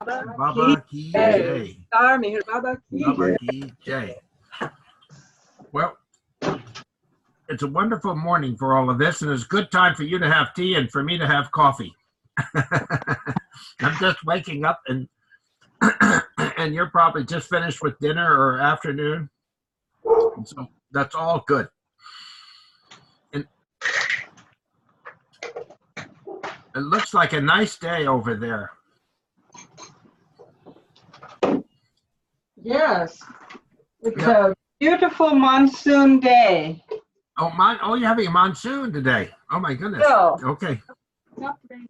Baba Ki Jai. Star Meher Baba Ki Baba Ki Jai. Well, it's a wonderful morning for all of this, and it's a good time for you to have tea and for me to have coffee. I'm just waking up, and and you're probably just finished with dinner or afternoon. And so that's all good. And it looks like a nice day over there. Yes, it's a beautiful monsoon day. Oh, you're having a monsoon today. Oh my goodness. No. Okay. It's not raining.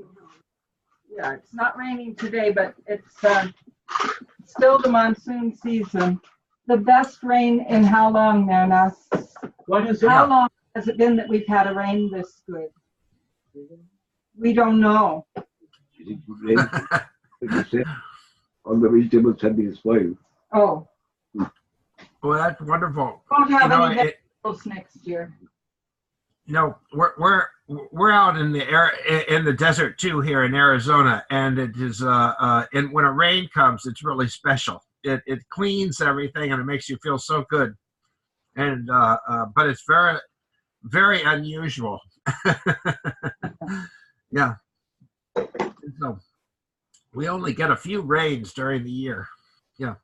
Yeah, it's not raining today, but it's still the monsoon season. The best rain in how long, Mehernath? What is it? How long has it been that we've had a rain this good? We don't know. Is it good rain? Like you said, all the vegetables have been spoiled. Oh. Well, that's wonderful. Won't have any vegetables next year. No, we're out in the desert too here in Arizona, and it is and when a rain comes, it's really special. It cleans everything and it makes you feel so good, and but it's very, very unusual. Yeah. So we only get a few rains during the year. Yeah.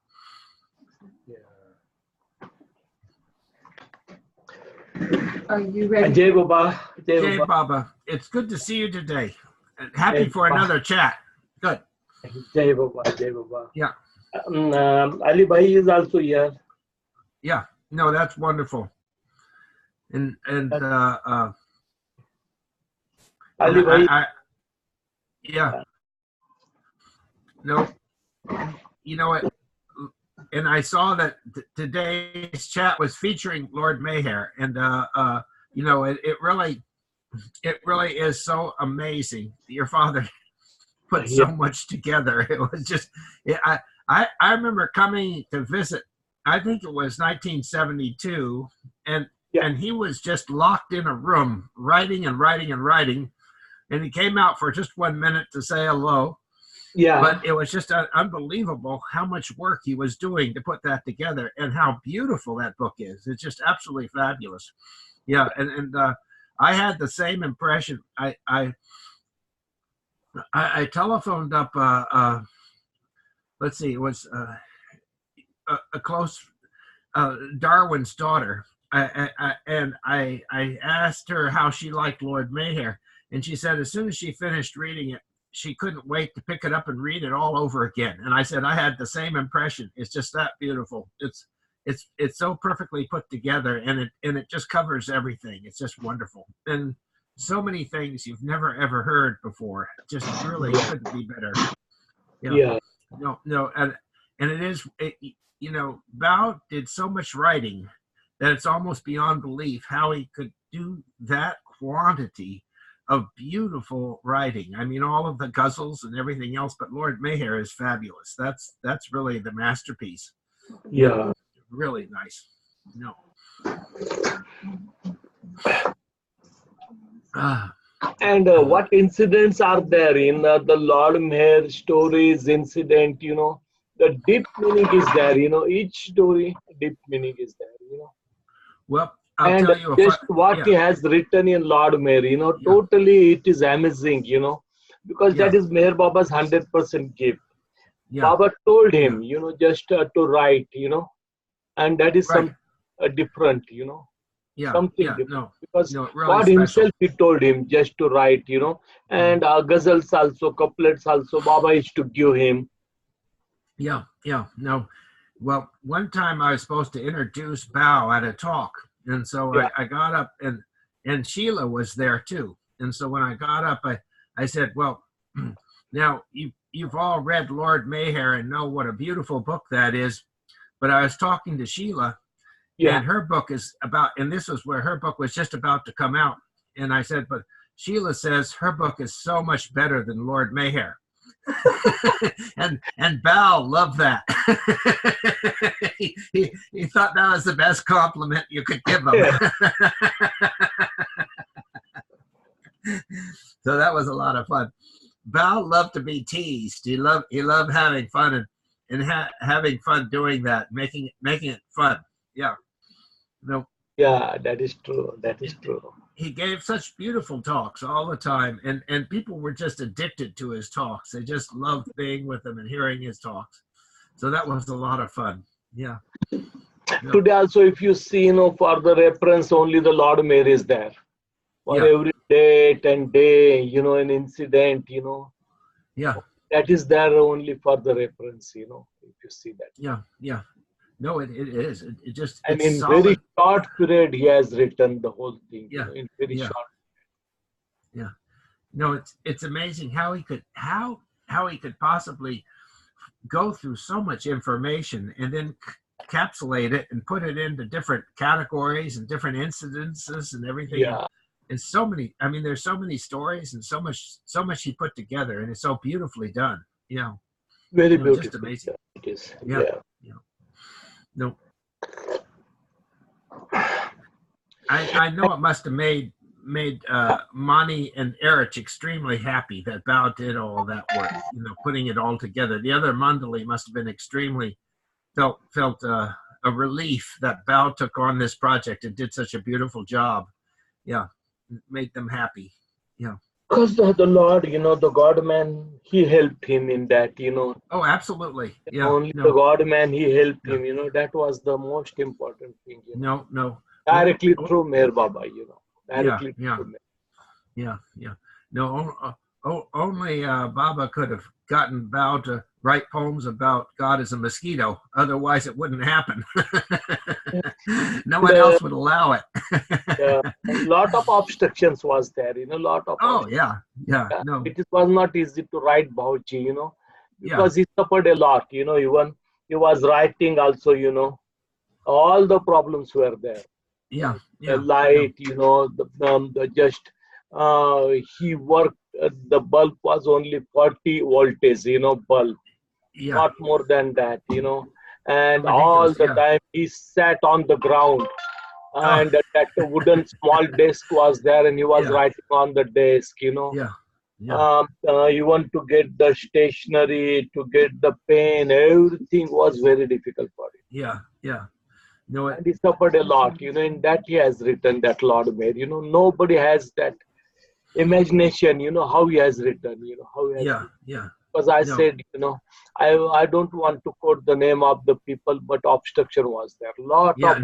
Are you ready? Jai Baba. Jai Baba. It's good to see you today. And happy for another chat. Good. Jai Baba. Jai Baba. Yeah. Ali Bhai is also here. Yeah. No, that's wonderful. And Ali Bhai. Yeah. No. You know what? And I saw that today's chat was featuring Lord Meher, and you know, it really is so amazing. Your father put so much together. It was just, I remember coming to visit. I think it was 1972, and he was just locked in a room writing and writing and writing, and he came out for just 1 minute to say hello. Yeah. But it was just unbelievable how much work he was doing to put that together, and how beautiful that book is. It's just absolutely fabulous. Yeah, and I had the same impression. I telephoned up. Let's see, it was a close Darwin's daughter, and I asked her how she liked Lord Meher, and she said as soon as she finished reading it, she couldn't wait to pick it up and read it all over again. And I said, I had the same impression. It's just that beautiful. It's so perfectly put together, and it just covers everything. It's just wonderful. And so many things you've never ever heard before. Just really couldn't be better. You know, No, and it is, you know, Bhau did so much writing that it's almost beyond belief how he could do that quantity of beautiful writing. I mean, all of the guzzles and everything else, but Lord Meher is fabulous. That's really the masterpiece. Yeah. Really nice. No. And what incidents are there in the Lord Meher stories, incident, you know, the deep meaning is there, you know, each story, deep meaning is there, you know. Well, I'll tell you just what he has written in Lord Meher, you know, totally it is amazing, you know, because that is Meher Baba's 100% gift. Baba told him, you know, just to write, you know, and that is some different, you know, something different. Because really God himself, he told him just to write, you know, and ghazals also, couplets also, Baba used to give him. No. Well, one time I was supposed to introduce Bhau at a talk. And so I got up, and Sheila was there too. And so when I got up, I said, well, now you've all read Lord Meher and know what a beautiful book that is. But I was talking to Sheila, and her book is about, and this was where her book was just about to come out. And I said, but Sheila says her book is so much better than Lord Meher. and Bhau loved that. he thought that was the best compliment you could give him. So that was a lot of fun. Bhau loved to be teased. He loved having fun and having fun doing that, making it fun. Yeah. No. Yeah, that is true. That is true. He gave such beautiful talks all the time, and people were just addicted to his talks. They just loved being with him and hearing his talks. So that was a lot of fun. Yeah. Today also, if you see, for the reference, only the Lord Mayor is there. For every date and day, an incident, Yeah. that is there only for the reference, if you see that. Yeah. Yeah. No, it is. It just. And it's in solid. very short period, he has written the whole thing. Yeah. In very short. Yeah. No, it's amazing how he could possibly go through so much information and then encapsulate it and put it into different categories and different incidences and everything. Yeah. And so many. I mean, there's so many stories and so much he put together, and it's so beautifully done. Very beautiful. Just amazing. It is. Yeah. No. I know it must have made Mani and Erich extremely happy that Bhau did all that work, putting it all together. The other Mandali must have been extremely felt a relief that Bhau took on this project and did such a beautiful job. Yeah, made them happy. Yeah. Because the Lord, the God man, he helped him in that, Oh, absolutely. Yeah. Only the God man, he helped him, that was the most important thing. No. Directly through Meher Baba, Directly through Meher. Yeah. No, only Baba could have gotten Bhau to write poems about God as a mosquito. Otherwise, it wouldn't happen. No one else would allow it. A lot of obstructions was there, lot of. Oh, yeah. No. It was not easy to write Bhauji, because he suffered a lot, even he was writing also, all the problems were there. Yeah. The light, he worked, the bulb was only 40 voltage, bulb. Yeah. Not more than that, and all the time he sat on the ground, and that wooden small desk was there, and he was writing on the desk, Yeah. You want to get the stationery, to get the pen, everything was very difficult for him. Yeah. No, and he suffered a lot, in that he has written that Lord Mayor. Nobody has that imagination, how he has written, how he has written. Yeah. Because I said, I don't want to quote the name of the people, but obstruction was there. Lot of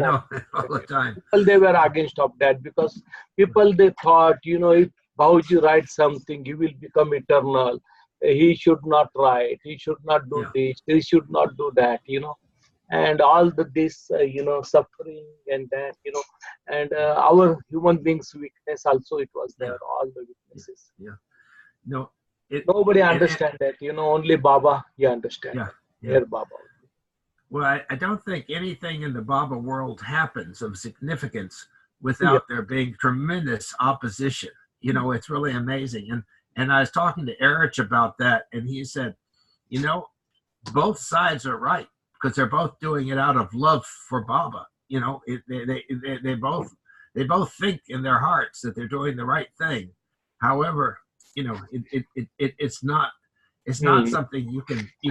all the time. People, they were against of that, because people, they thought, if Bhauji writes something, he will become eternal. He should not write. He should not do this. He should not do that. And all this, suffering and that, and our human beings' weakness also, it was there. All the weaknesses. Yeah. No. Nobody understand that, only Baba, he understand. Yeah. Baba. Well, I don't think anything in the Baba world happens of significance without there being tremendous opposition. It's really amazing. And I was talking to Erich about that, and he said, both sides are right, because they're both doing it out of love for Baba. They both think in their hearts that they're doing the right thing. However, it's not something you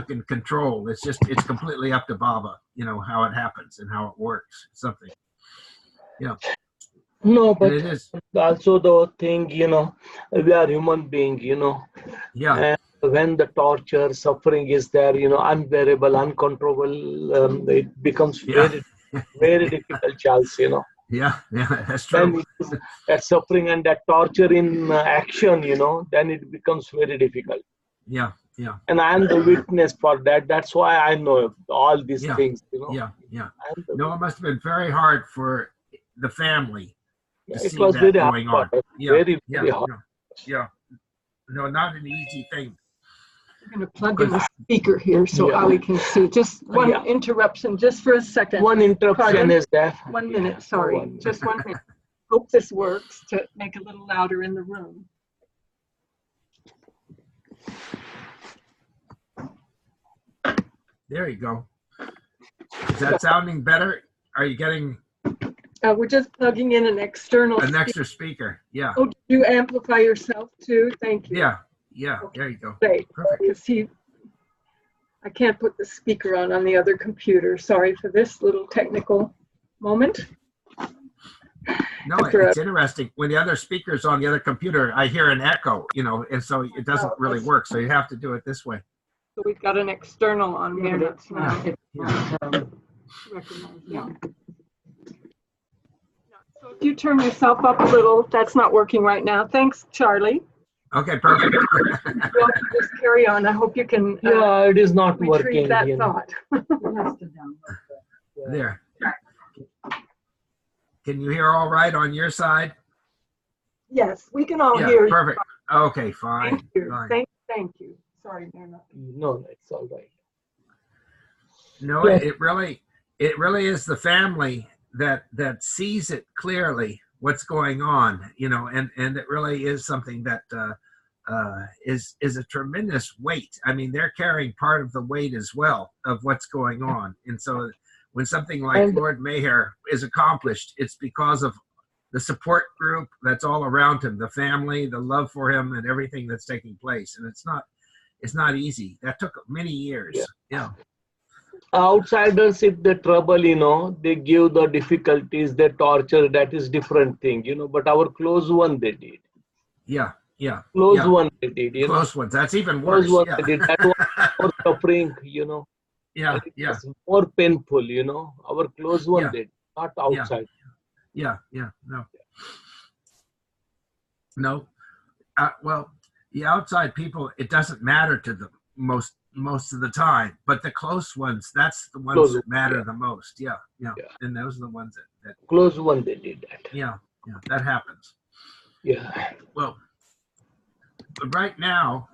can control. It's completely up to Baba, how it happens and how it works. Something. Yeah. No, but it is also the thing, we are human being, Yeah. And when the torture, suffering is there, unbearable, uncontrollable, it becomes very, very difficult, Charles, Yeah, that's true. Then that suffering and that torture in action, then it becomes very difficult. Yeah. And I am the witness for that. That's why I know all these things, Yeah. No, it must have been very hard for the family to it see was that very going hard. on. Very hard. Yeah. No, not an easy thing. I'm going to plug in the speaker here so Ali can see. Just one interruption, just for a second. One interruption Pardon? is there. 1 minute, sorry. Just 1 minute. Hope this works to make a little louder in the room. There you go. Is that sounding better? Are you getting We're just plugging in an external an extra speaker? Yeah. Oh, did you amplify yourself too? Thank you. Yeah, there you go. Great. Perfect. You see, I can't put the speaker on the other computer. Sorry for this little technical moment. No, it's interesting. When the other speaker's on the other computer, I hear an echo, you know, and so it doesn't really work. So you have to do it this way. So we've got an external on Mehernath now. Yeah. So if you turn yourself up a little, that's not working right now. Thanks, Charlie. Okay, perfect. We'll just carry on. I hope you can Yeah, it is not retrieve working. that You know. thought. There. Can you hear all right on your side? Yes, we can all Yeah, hear you. perfect. Okay, fine. Thank you. Fine. Thank you. Sorry, Mehernath. No, it's all right. No, Yes. it really is the family that sees it clearly what's going on, you know, and it really is something that is a tremendous weight. I mean, they're carrying part of the weight as well of what's going on, and so when something like Lord Meher is accomplished, it's because of the support group that's all around him, the family, the love for him, and everything that's taking place. And it's not easy. That took many years. Yeah. Outsiders, if they trouble, you know, they give the difficulties, they torture, that is different thing, you know, but our close one they did. Yeah. Close one they did, you Close know. ones. That's even worse. Close one Yeah. they did. That was more suffering, you know. Yeah. It was more painful, you know. Our close one Yeah. did, not outside. Yeah. No. Well, the outside people, it doesn't matter to them most of the time, but the close ones, that's the ones that matter the most. Yeah. And those are the ones that close one they did that. Yeah, that happens. Yeah. Well, right now,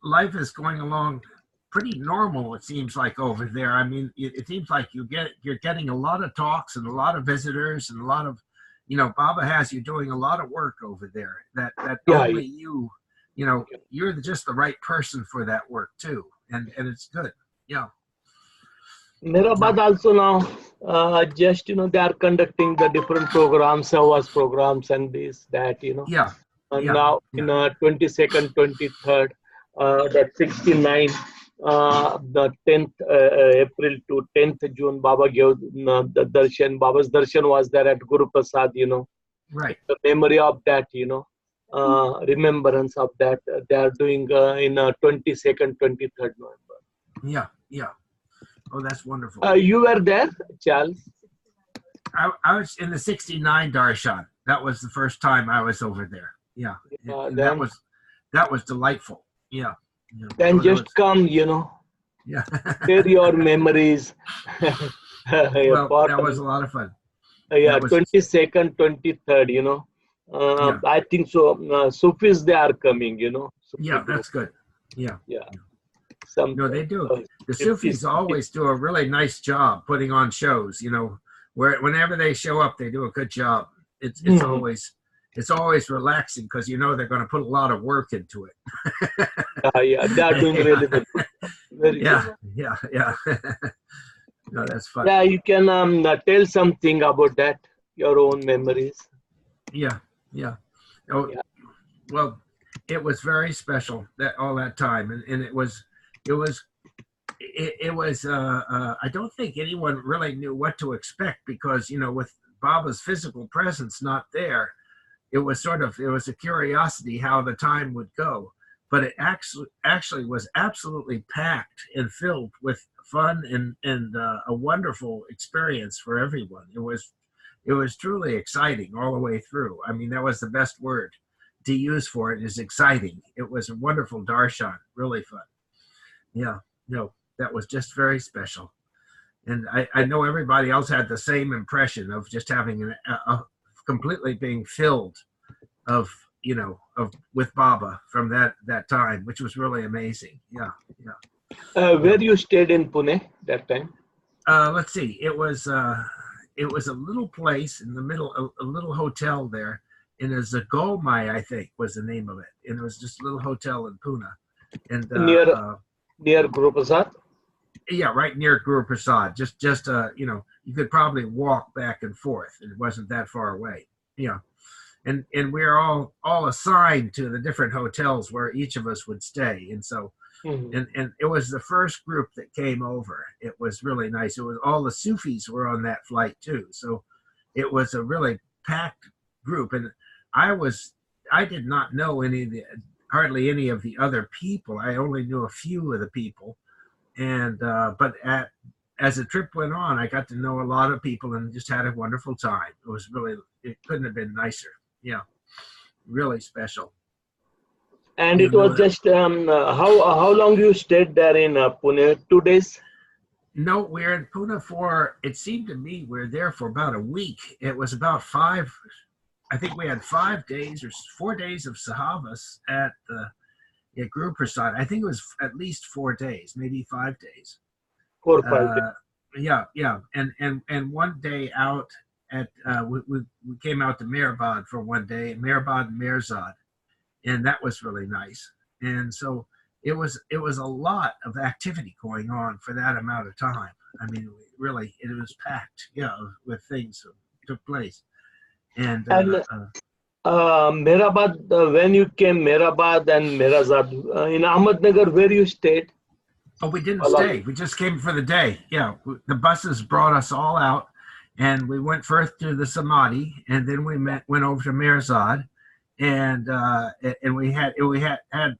life is going along pretty normal. It seems like over there. I mean, it seems like you're getting a lot of talks and a lot of visitors and a lot of, you know, Baba has you doing a lot of work over there. That only you know, you're just the right person for that work too, and it's good. Yeah. Meherabad also now, just, you know, they are conducting the different programs, Savas programs and this, that, you know. Yeah. Now in 22nd, 23rd, that 69, the 10th April to 10th June, Baba gave the darshan. Baba's darshan was there at Guru Prasad, you know. Right. The memory of that, you know, remembrance of that, they are doing in 22nd, 23rd November. Yeah. Oh, that's wonderful. You were there, Charles? I was in the 69 darshan. That was the first time I was over there. Yeah. And that was delightful. Yeah. Then just come, you know. Yeah. Share your memories. Well, that was a lot of fun. 22nd, 23rd, you know. I think so. Sufis, they are coming, you know. Yeah, that's good. Yeah. No, they do. The Sufis always do a really nice job putting on shows, you know, whenever they show up, they do a good job. It's always relaxing because you know they're going to put a lot of work into it. They are doing really good. Very good. Yeah. No, that's fun. Yeah, you can tell something about that, your own memories. Yeah. Oh, yeah. Well, it was very special all that time, and it was. I don't think anyone really knew what to expect because, you know, with Baba's physical presence not there, it was a curiosity how the time would go. But it actually was absolutely packed and filled with fun and a wonderful experience for everyone. It was truly exciting all the way through. I mean, that was the best word to use for it, is exciting. It was a wonderful darshan, really fun. Yeah, no, that was just very special. And I know everybody else had the same impression of just having a completely being filled with Baba from that time, which was really amazing. Yeah. Where you stayed in Pune that time? Let's see. It was a little place in the middle, a little hotel there, and a Zagomai, I think, was the name of it. And it was just a little hotel in Pune. And near Guru Prasad? Yeah, right near Guru Prasad. Just you know, you could probably walk back and forth. It wasn't that far away. Yeah. and we were all assigned to the different hotels where each of us would stay, and so. Mhm. And it was the first group that came over. It was really nice. It was all the Sufis were on that flight too, so it was a really packed group. And I did not know hardly any of the other people. I only knew a few of the people, and but as the trip went on, I got to know a lot of people and just had a wonderful time. It couldn't have been nicer. Yeah, really special. And You it was know, just how long you stayed there in Pune? 2 days? no, we're in Pune for, it seemed to me we're there for about a week. It was about I think we had 5 days or 4 days of Sahavas at Guru Prasad. I think it was at least 4 days, maybe 5 days. 4 or 5 days. Yeah. And one day out at, we came out to Meherabad for one day, Meherabad and Meherzad. And that was really nice. And so it was a lot of activity going on for that amount of time. I mean, really, it was packed, with things that took place. And Meherabad, when you came, Meherabad and Meherazad, in Ahmednagar, where you stayed? oh, we didn't stay. We just came for the day. Yeah, the buses brought us all out, and we went first to the Samadhi, and then we went over to Meherzad. And we had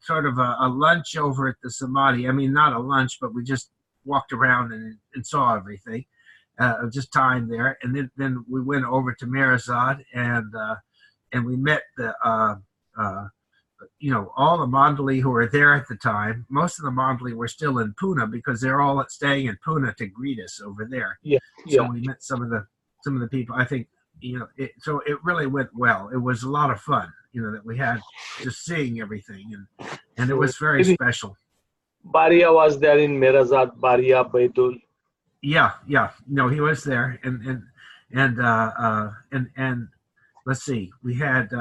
sort of a lunch over at the Samadhi. I mean, not a lunch, but we just walked around and saw everything. Just time there, and then we went over to Meherzad, and we met all the Mandali who were there at the time. Most of the Mandali were still in Pune because they're all staying in Pune to greet us over there. Yeah. So we met some of the people. I think so it really went well. It was a lot of fun. That we had just seeing everything, and it was very special. Baria was there in Meherazad, Baria, Baitul. Yeah. No, he was there, and let's see, we had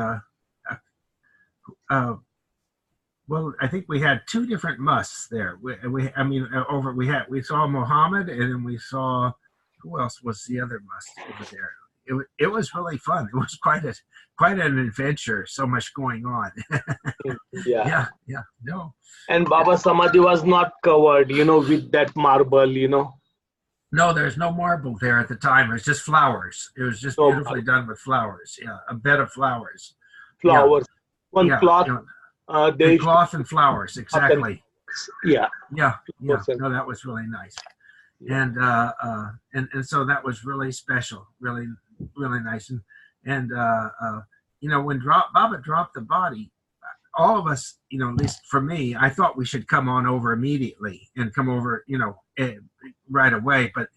well, I think we had two different musts there. We saw Muhammad, and then we saw, who else was the other must over there? It was really fun. It was quite an adventure. So much going on. Yeah. No. And Baba Samadhi was not covered, with that marble, No, there's no marble there at the time. It was just flowers. It was just beautifully done with flowers. Yeah, a bed of flowers. Flowers. Yeah. Cloth. Cloth and flowers, exactly. Yeah. Yeah. No, that was really nice. And so that was really special, really nice. And when Baba dropped the body, all of us, at least for me, I thought we should come on over immediately and come over, right away. But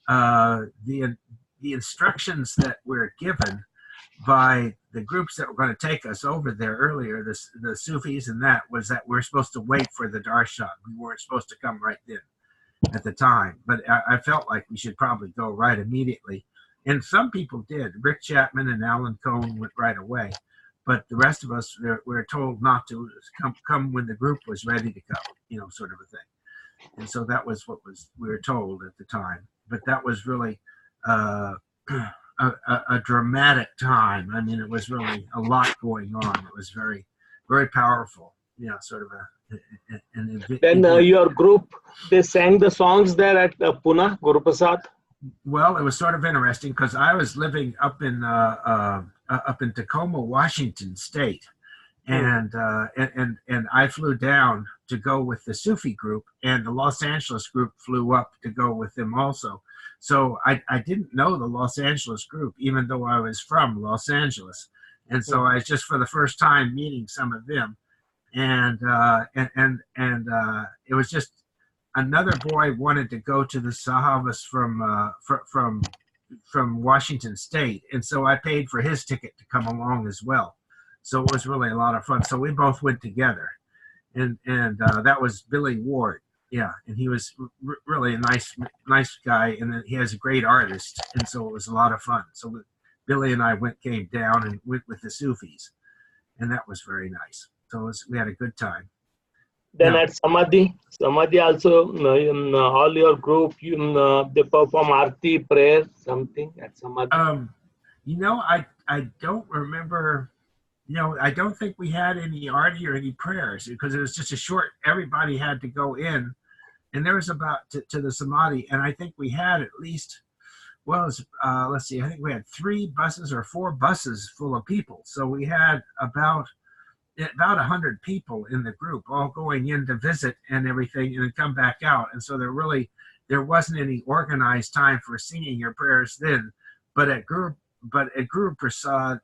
the instructions that were given by the groups that were going to take us over there earlier, the Sufis and that, was that we're supposed to wait for the darshan. We weren't supposed to come right then at the time. But I felt like we should probably go right immediately. And some people did. Rick Chapman and Alan Cohen went right away. But the rest of us were told not to come when the group was ready to come, sort of a thing. And so that was what we were told at the time. But that was really a dramatic time. I mean, it was really a lot going on. It was very, very powerful. Sort of an Then your group, they sang the songs there at Pune, Guru Prasad? Well, it was sort of interesting because I was living up in Tacoma, Washington State, and I flew down to go with the Sufi group, and the Los Angeles group flew up to go with them also. So I didn't know the Los Angeles group, even though I was from Los Angeles, and so I was just for the first time meeting some of them, and it was just. Another boy wanted to go to the Sahavas from Washington State, and so I paid for his ticket to come along as well. So it was really a lot of fun. So we both went together, and that was Billy Ward. Yeah, and he was really a nice guy, and he has a great artist, and so it was a lot of fun. So Billy and I came down and went with the Sufis, and that was very nice. So we had a good time. Then at Samadhi also, all your group, they perform Aarti, prayer, something at Samadhi. I don't remember. I don't think we had any arti or any prayers because it was just a short. Everybody had to go in, and there was about to the samadhi, and I think we had at least. Well, let's see. I think we had 3 buses or 4 buses full of people. So we had about 100 people in the group, all going in to visit and everything, and then come back out. And so there wasn't any organized time for singing your prayers then. But at Guru Prasad,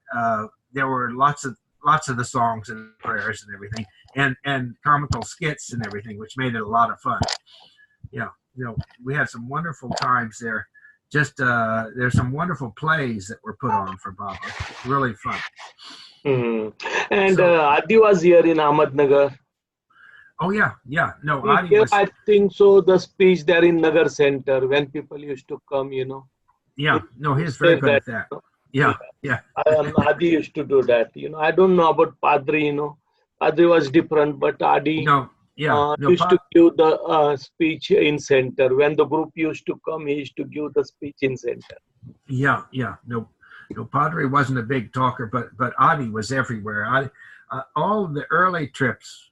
there were lots of the songs and prayers and everything, and comical skits and everything, which made it a lot of fun. We had some wonderful times there. Just there's some wonderful plays that were put on for Baba. Really fun. And Adi was here in Ahmednagar. Oh yeah. No, He Adi gave, was. I think so, the speech there in Nagar Center when people used to come, Yeah, no, he's very good at that. Yeah. Adi used to do that. I don't know about Padri. Padri was different, but Adi used to give the speech in center. When the group used to come, he used to give the speech in center. Yeah. No, Padre wasn't a big talker, but Adi was everywhere. All the early trips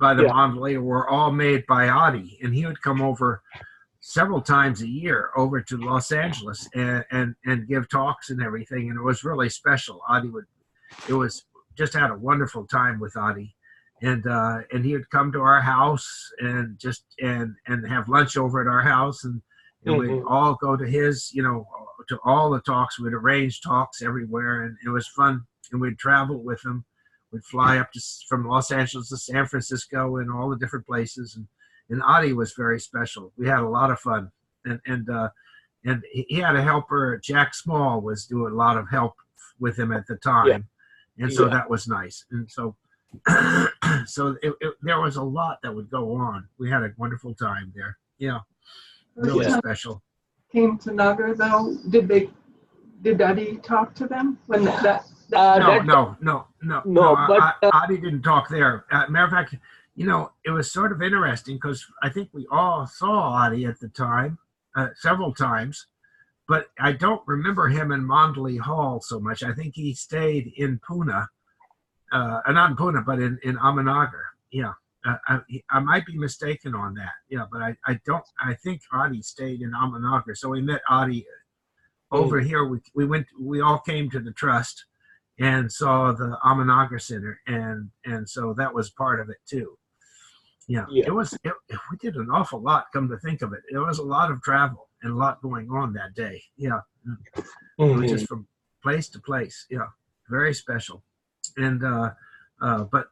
by the Mandalay were all made by Adi, and he would come over several times a year over to Los Angeles and give talks and everything, and it was really special. Just had a wonderful time with Adi. And he would come to our house and have lunch over at our house, and we'd all go to his, to all the talks. We'd arrange talks everywhere, and it was fun. And we'd travel with him. We'd fly up from Los Angeles to San Francisco and all the different places. And Adi was very special. We had a lot of fun. And he had a helper. Jack Small was doing a lot of help with him at the time, and so that was nice. And so. There was a lot that would go on. We had a wonderful time there. Yeah, really special. Came to Nagar though. Did Adi talk to them when No. But Adi didn't talk there. Matter of fact, it was sort of interesting because I think we all saw Adi at the time several times, but I don't remember him in Mandalay Hall so much. I think he stayed in Pune. Not in Pune, but in Ahmednagar. Yeah, I might be mistaken on that. Yeah, but I think Adi stayed in Ahmednagar. So we met Adi over here. We all came to the trust and saw the Ahmednagar Center, and so that was part of it too. Yeah. We did an awful lot. Come to think of it, there was a lot of travel and a lot going on that day. Yeah, it was just from place to place. Yeah, very special. And but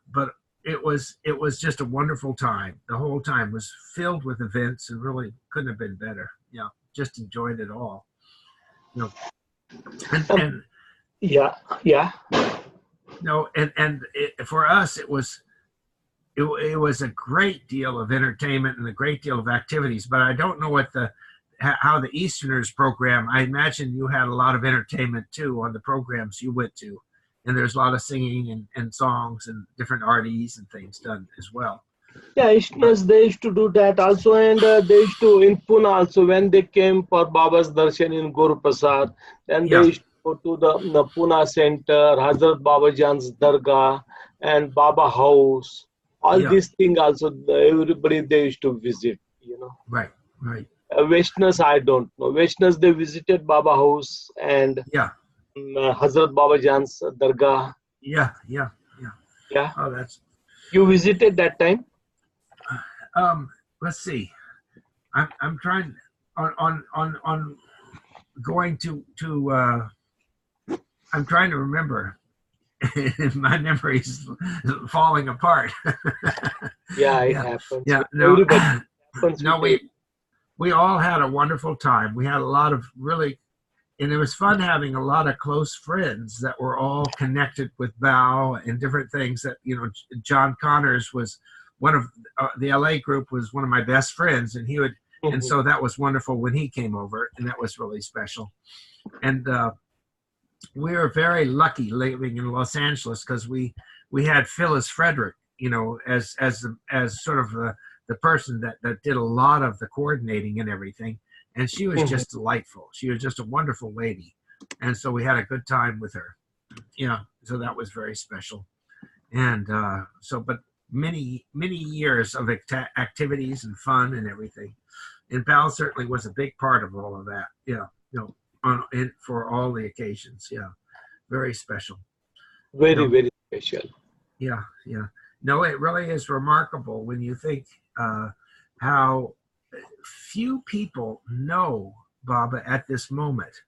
it was just a wonderful time. The whole time was filled with events and really couldn't have been better. Yeah, just enjoyed it all. For us it was a great deal of entertainment and a great deal of activities. But I don't know how the Easterners program. I imagine you had a lot of entertainment too on the programs you went to. And there's a lot of singing and songs and different arties and things done as well. Yeah, Easterners, they used to do that also. And they used to, in Pune also, when they came for Baba's Darshan in Guru Prasad, then they used to go to the Pune Center, Hazrat Baba Jan's Dargah, and Baba House. All these things also, everybody they used to visit, Right. Westerners, I don't know. Westerners, they visited Baba House and Hazrat Baba Jan's Dargah. Yeah. Oh, you visited that time? Let's see. I'm trying on going to I'm trying to remember. My memory's falling apart. It happens. Yeah, no, we all had a wonderful time. We had a lot of really. And it was fun having a lot of close friends that were all connected with Bhau and different things that, John Connors was one of the LA group was one of my best friends, and he would, and so that was wonderful when he came over, and that was really special. And we were very lucky living in Los Angeles because we had Phyllis Frederick, as sort of the person that did a lot of the coordinating and everything. And she was just delightful. She was just a wonderful lady. And so we had a good time with her. Yeah, so that was very special. And but many years of activities and fun and everything. And Bal certainly was a big part of all of that. Yeah, for all the occasions. Yeah, very special. Very, very special. Yeah, yeah. No, it really is remarkable when you think how few people know Baba at this moment,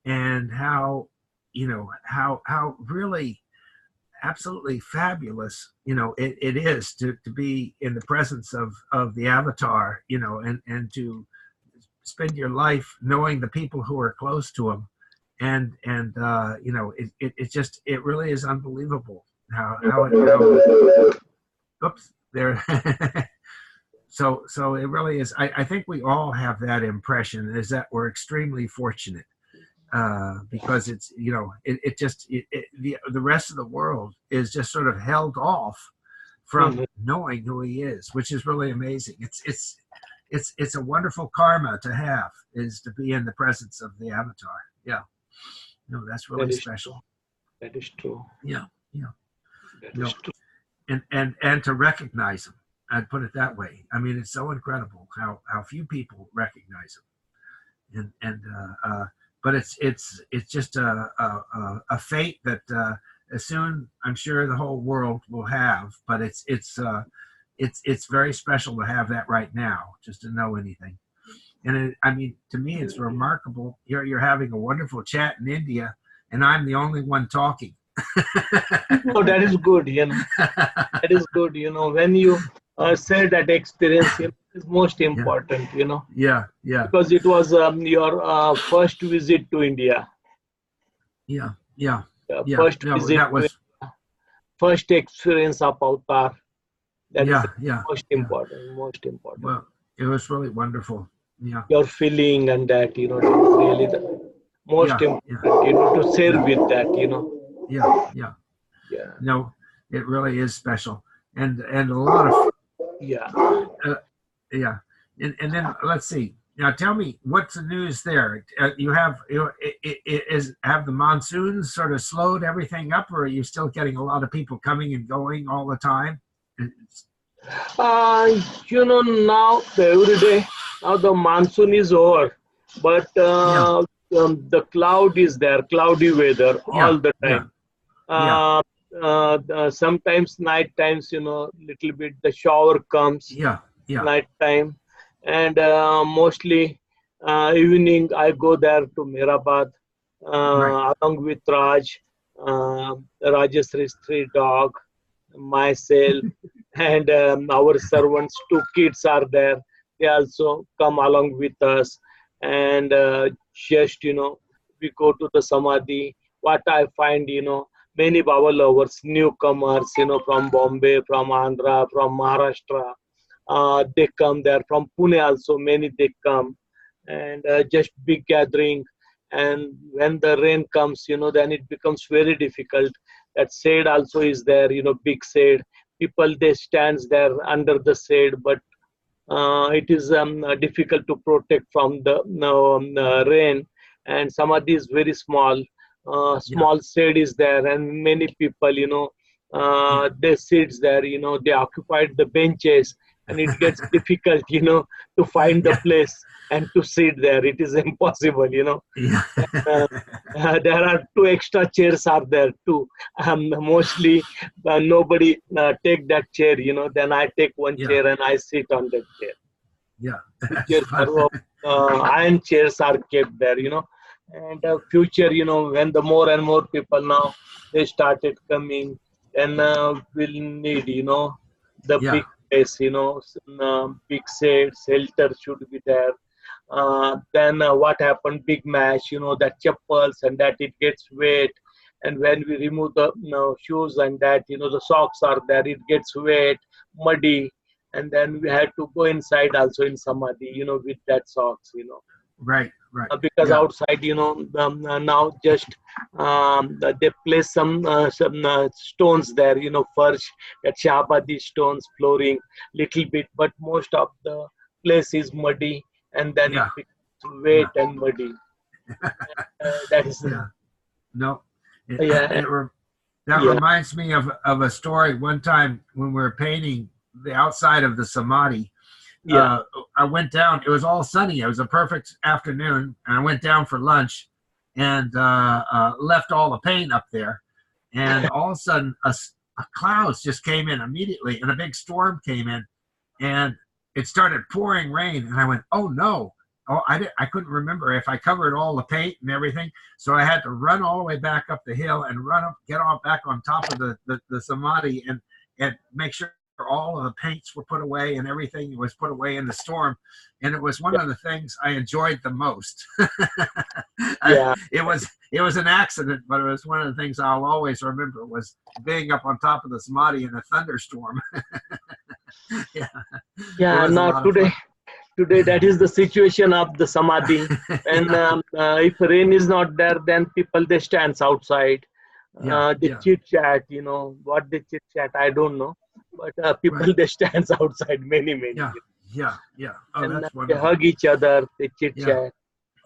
and how how really absolutely fabulous it is to be in the presence of the avatar, and to spend your life knowing the people who are close to him, and it really is unbelievable oops there. So it really is. I think we all have that impression, is that we're extremely fortunate, because it's the rest of the world is just sort of held off from knowing who he is, which is really amazing. It's a wonderful karma to have, is to be in the presence of the avatar. Yeah, no, that's really special. That is true. Yeah, yeah. That is true. And to recognize him, I'd put it that way. I mean, it's so incredible how few people recognize him, but it's just a fate that soon I'm sure the whole world will have. But it's very special to have that right now, just to know anything. And I mean, to me, it's remarkable. You're having a wonderful chat in India, and I'm the only one talking. Oh, that is good. That is good. When you share that experience, is most important. Yeah, yeah. Because it was your first visit to India. Yeah, yeah. First visit. That was first experience of avatar. That is most important. Most important. Well, it was really wonderful. Yeah. Your feeling and that, it is really the most important, to share with that, Yeah, yeah. Yeah. No, it really is special. And a lot of yeah. And then let's see. Now tell me, what's the news there? You have have the monsoons sort of slowed everything up, or are you still getting a lot of people coming and going all the time? Now every day, now the monsoon is over, but the cloud is there, cloudy weather all the time. Sometimes night times, little bit the shower comes. Night time, and mostly evening I go there to Meherabad along with Raj, Rajeshri's 3 dog, myself, and our servants, 2 kids are there. They also come along with us, and just we go to the Samadhi. What I find, many Baba lovers, newcomers, from Bombay, from Andhra, from Maharashtra. They come there from Pune also, many they come, and just big gathering. And when the rain comes, then it becomes very difficult. That shade also is there, big shade. People, they stands there under the shade, but it is difficult to protect from the rain. And Samadhi is very small. Small shade is there, and many people, they sit there, they occupied the benches, and it gets difficult, to find the place and to sit there. It is impossible, there are 2 extra chairs are there too. Mostly nobody take that chair, then I take one chair and I sit on that chair. Iron chairs are kept there, and future, when the more and more people now, they started coming, and we'll need, the big place, big shade, shelter should be there. Then what happened, big match, that chappals and that it gets wet. And when we remove the shoes and that, the socks are there, it gets wet, muddy. And then we had to go inside also in Samadhi, with that socks, Right. Because outside, now just they place some stones there, first that Shahabadi stones, flooring, little bit, but most of the place is muddy, and then it becomes wet and muddy. That is No, Yeah, That yeah, reminds me of a story. One time when we were painting the outside of the samadhi, yeah. I went down. It was all sunny. It was a perfect afternoon, and I went down for lunch and left all the paint up there. And all of a sudden, a clouds just came in immediately, and a big storm came in, and it started pouring rain. And I went, "Oh no!" Oh, I couldn't remember if I covered all the paint and everything, so I had to run all the way back up the hill and run up, get on back on top of the samadhi and make sure all of the paints were put away and everything was put away in the storm. And it was one of the things I enjoyed the most. Yeah, It was an accident, but it was one of the things I'll always remember was being up on top of the samadhi in a thunderstorm. Yeah, it yeah. was a Now lot of fun. today that is the situation of the samadhi. And Yeah, if rain is not there, then people they stands outside. yeah, They yeah, chit chat. What they chit chat, I don't know. But right. people they stands outside many. Yeah, yeah, yeah. Oh, And that's they wonderful. hug each other. They chit Yeah, chat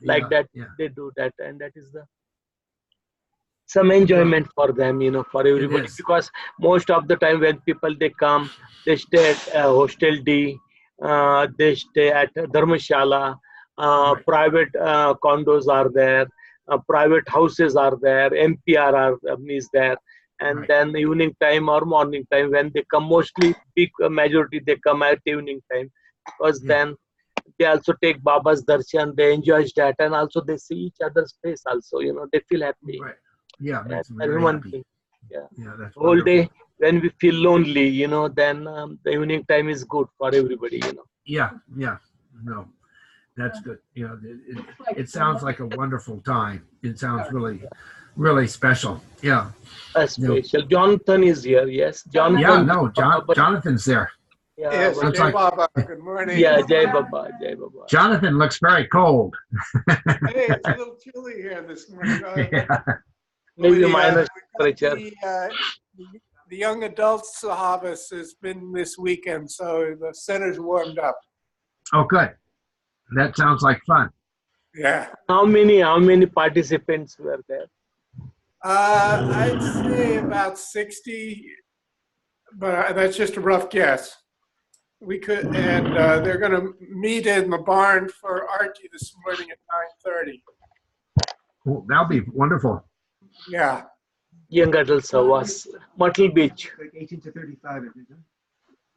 like yeah, that. yeah. They do that, and that is the some Well, enjoyment for them, for it everybody. is. Because most of the time when people they come, they stay at hostel D, they stay at dharmashala, Right. private condos are there, private houses are there, mpr is there. And Right. then evening time or morning time when they come, mostly big majority they come at evening time, because Yeah. then they also take baba's darshan, they enjoy that, and also they see each other's face also, they feel happy. Right. Yeah. It As makes me a very human happy. being. Yeah. Yeah. That's Whole wonderful. day when we feel lonely, then the evening time is good for everybody. Yeah. Yeah. No, that's good. You know, Like it sounds someone, like a wonderful time. It sounds really, really special. Yeah. A No. special. Jonathan is here. Yes, Yeah. Jonathan. No. But Jonathan's there. yeah, Yes, but Looks Jay like Baba, good morning. yeah, Jai Baba, Jai Baba. Jonathan looks very cold. Hey, it's a little chilly here this morning. Yeah. Maybe We got minus temperature. the young adults Sahabas has been this weekend, so the center's warmed up. Oh, good. That sounds like fun. Yeah. How many participants were there? I'd say about 60, but that's just a rough guess. We could, and they're going to meet in the barn for Archie this morning at 9:30. Well, that'll be wonderful. Yeah. Young adults was Myrtle Beach. Like 18 to 35, I think.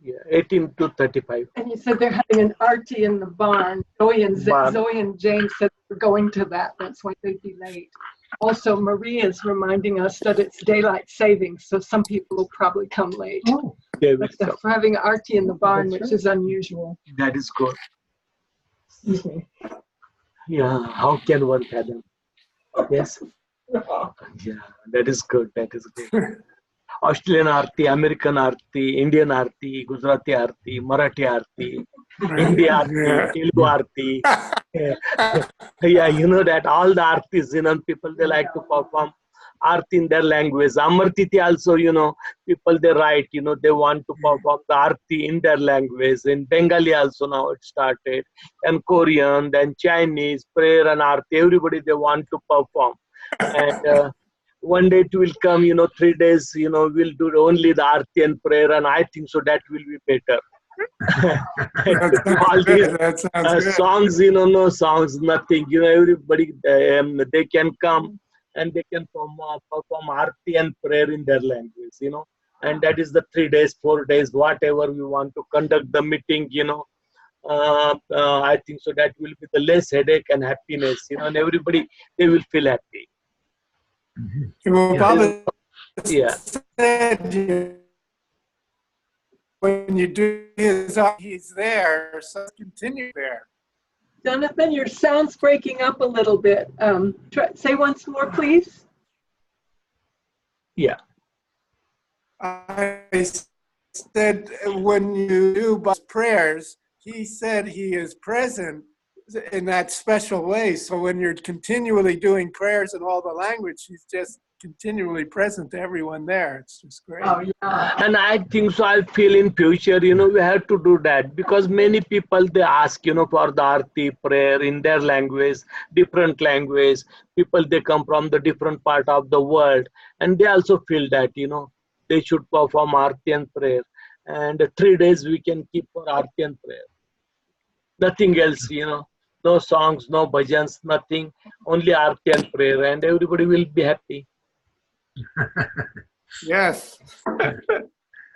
Yeah, 18 to 35. and you said they're having an arty in the barn. Zoe and James said they're going to that. That's why they'd be late. Also, Maria is reminding us that it's daylight savings, so some people will probably come late. Oh, They will But come. they're having arty in the barn, That's which is unusual. That is good. Excuse me. Yeah, how can one fathom? Yes. Yeah, that is good. That is good. Australian Aarti, American Aarti, Indian Aarti, Gujarati Aarti, Marathi Aarti, Hindi Aarti, Telugu Aarti. Yeah, you know that all the Aartis, people they like to perform Aarti in their language. Amartiti also, people they write, they want to perform the Aarti in their language. In Bengali also now it started, and Korean, then Chinese, prayer and Aarti. Everybody they want to perform. And one day it will come, 3 days, we'll do only the Aarti and prayer, and I think so that will be better. All these That sounds good. songs, no songs, nothing. Everybody, they can come and they can perform Aarti and prayer in their language, and that is the 3 days, 4 days, whatever we want to conduct the meeting, I think so that will be the less headache and happiness, and everybody, they will feel happy. Well, Yeah. Baba Yeah. said when you do his art, he's there, so continue there. Jonathan, your sound's breaking up a little bit. Say once more, please. Yeah. I said when you do Bob's prayers, he said he is present in that special way. So when you're continually doing prayers in all the language, he's just continually present to everyone there. It's just great. Oh, yeah. And I think so. I feel in future, we have to do that, because many people, they ask, for the Aarti prayer in their language, different language. People, they come from the different part of the world, and they also feel that, they should perform Aarti and prayer. And 3 days we can keep for Aarti and prayer. Nothing else, no songs, no bhajans, nothing, only Aarti and prayer, and everybody will be happy. Yes.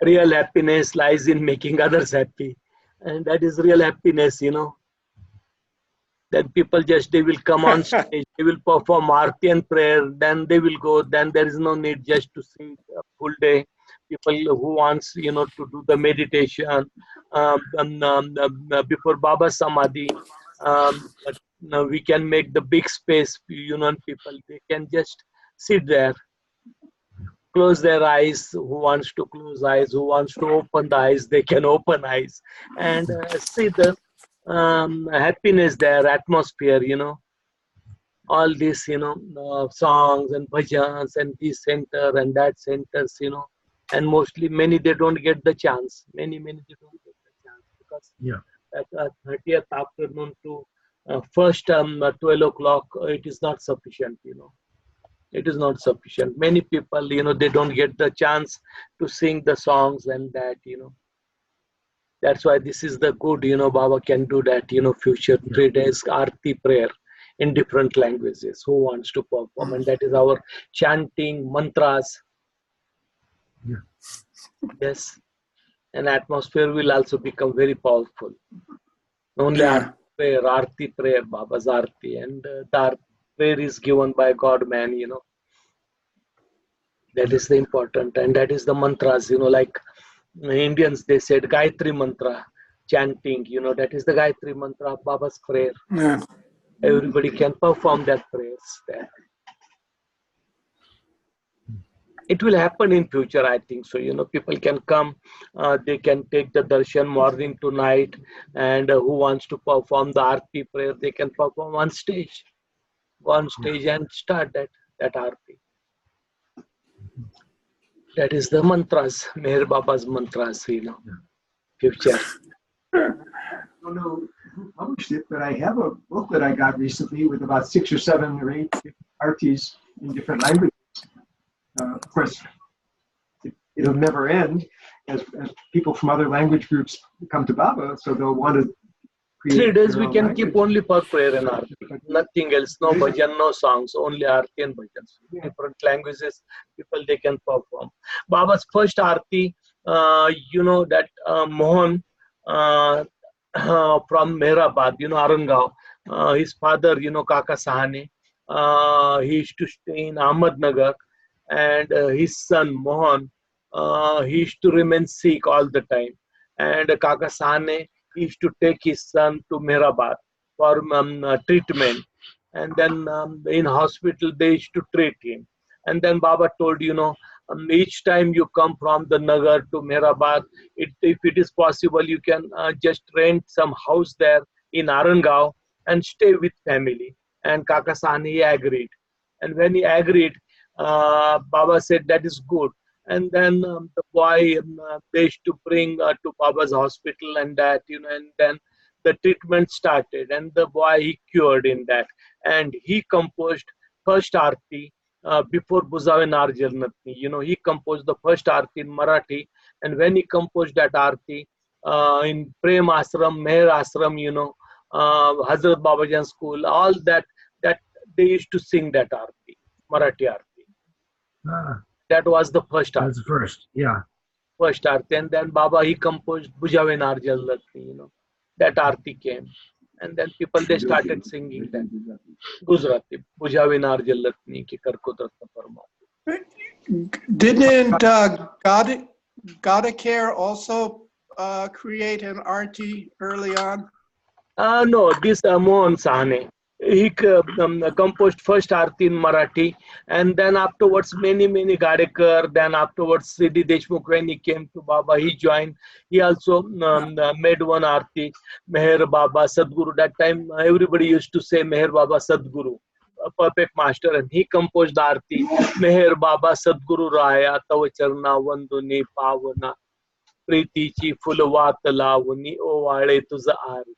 Real happiness lies in making others happy, and that is real happiness. Then people they will come on stage, they will perform Aarti and prayer, then they will go, then there is no need just to sing a full day. People who wants to do the meditation before Baba Samadhi, but, we can make the big space, and people, they can just sit there, close their eyes. Who wants to close eyes, who wants to open the eyes, they can open eyes, and see the happiness there, atmosphere, all this, songs and bhajans and this center and that centers, and mostly many, they don't get the chance. Many they don't get the chance, because at 30th afternoon to first 12 o'clock, it is not sufficient, It is not sufficient. Many people, they don't get the chance to sing the songs and that, That's why this is the good, Baba can do that, future 3 days Aarti prayer in different languages. Who wants to perform? And that is our chanting, mantras. Yeah. Yes. And atmosphere will also become very powerful. Only Aarti prayer, Baba's Aarti. And the prayer is given by God, man, That is the important. And that is the mantras, like Indians, they said Gayatri mantra, chanting, that is the Gayatri mantra of Baba's prayer. Yeah. Everybody can perform that prayers there. It will happen in future, I think so. People can come, they can take the darshan morning to night, and who wants to perform the Aarti prayer, they can perform on stage. Go on stage and start that Aarti. That is the mantras, Meher Baba's mantras, future. I don't know who published it, but I have a book that I got recently with about 6 or 7 or 8 artis in different languages. Of course, it'll never end as people from other language groups come to Baba, so they'll want to create 3 days we their own can language. keep only for prayer and Aarti. Nothing else, no bhajan, no songs, only Aarti and bhajans. Different languages, people, they can perform. Baba's first Aarti, that Mohan from Meherabad, Arangaon, his father, Kaka Sahane, he used to stay in Ahmednagar, and his son Mohan, he used to remain sick all the time, and Kaka Sahane used to take his son to Meherabad for treatment, and then in hospital they used to treat him, and then Baba told, each time you come from the Nagar to Meherabad, if it is possible, you can just rent some house there in Arangaon and stay with family. And Kaka Sahani agreed. And when he agreed, Baba said that is good. And then the boy, they used to bring to Baba's hospital and that, and then the treatment started. And the boy, he cured in that. And he composed first Aarti before Buzave Narjal Natni. He composed the first Aarti in Marathi. And when he composed that Aarti in Prem Ashram, Meher Ashram, Hazrat Babajan school, all that they used to sing that Aarti, Marathi Aarti. That was the first Aarti. That's the first, yeah. First Aarti. And then Baba, he composed Bujave Narjal Natni, that Aarti came. And then people, they started singing that. Gujarati, Bujave Narjal Natni ki karko dratna parma. Didn't Godacare also create an Aarti early on? No, this Mohan Sahane. He composed first Aarti in Marathi, and then afterwards many Gadekar. Then afterwards Siddhi Deshmukh, when he came to Baba, he joined. He also made one Aarti, Meher Baba Sadguru. That time everybody used to say Meher Baba Sadguru. a perfect master, and he composed the Aarti. Meher Baba Sadguru Raya Tava Charna Vanduni Pavana Pritichi Fulvat Lavuni O Vale Tuza Aarti.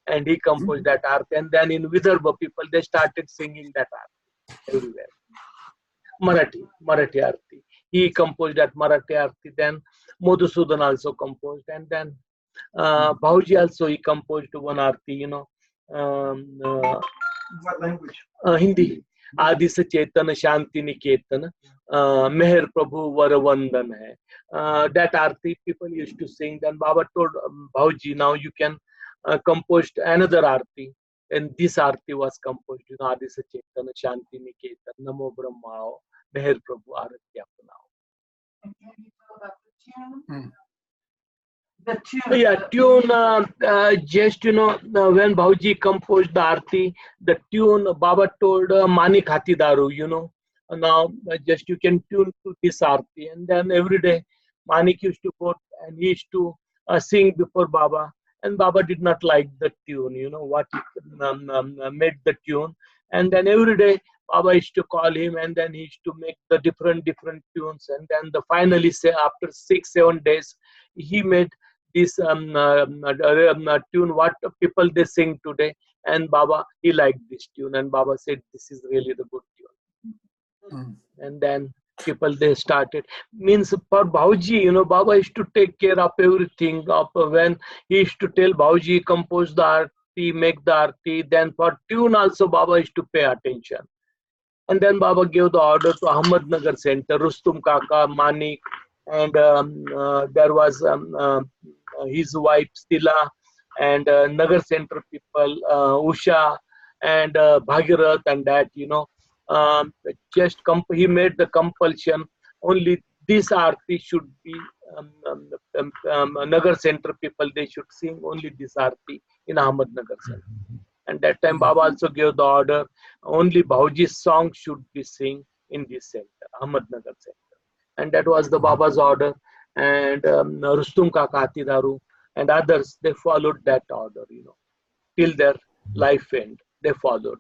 And he composed that Aarti. And then in Vidarbha, people, they started singing that Aarti everywhere. Marathi Aarti. He composed that Marathi Aarti. Then Madhusudan also composed. And then Bhauji also, he composed one Aarti, What language? Hindi. Adi se Chetan Shanti Niketan, Meher Prabhu Varavandan hai. That Aarti people used to sing. Then Baba told Bhauji, now you can compose another Aarti. And this Aarti was composed, Adi se Chetan Shanti Niketan, Namo Brahmao, Meher Prabhu Arati Apnao. And can you tell about the tune? Hmm. The tune. Yeah, tune, just, when Bhauji composed the Aarti, the tune, Baba told Mani Khati Daru, now just you can tune to this Aarti. And then every day, Manik used to go and he used to sing before Baba. And Baba did not like the tune, what he made the tune. And then every day, Baba used to call him, and then he used to make the different tunes. And then finally, say after 6-7 days, he made this tune what people they sing today. And Baba, he liked this tune, and Baba said, this is really the good tune. And then people, they started, means for Bhauji, Baba used to take care of everything. When he used to tell Bhauji, compose the Aarti, make the Aarti, then for tune also Baba used to pay attention. And then Baba gave the order to Ahmednagar Center, Rustum Kaka, Manik, and there was his wife Stila, and Nagar Center people, Usha, and Bhagirath, and that, he made the compulsion, only this Aarti should be, Nagar Center people, they should sing only this Aarti in Ahmednagar Center. And that time Baba also gave the order, only Bhauji's song should be sing in this center, Ahmednagar Center. And that was the Baba's order. And Rustum Kaka Daru and others, they followed that order, till their life end, they followed.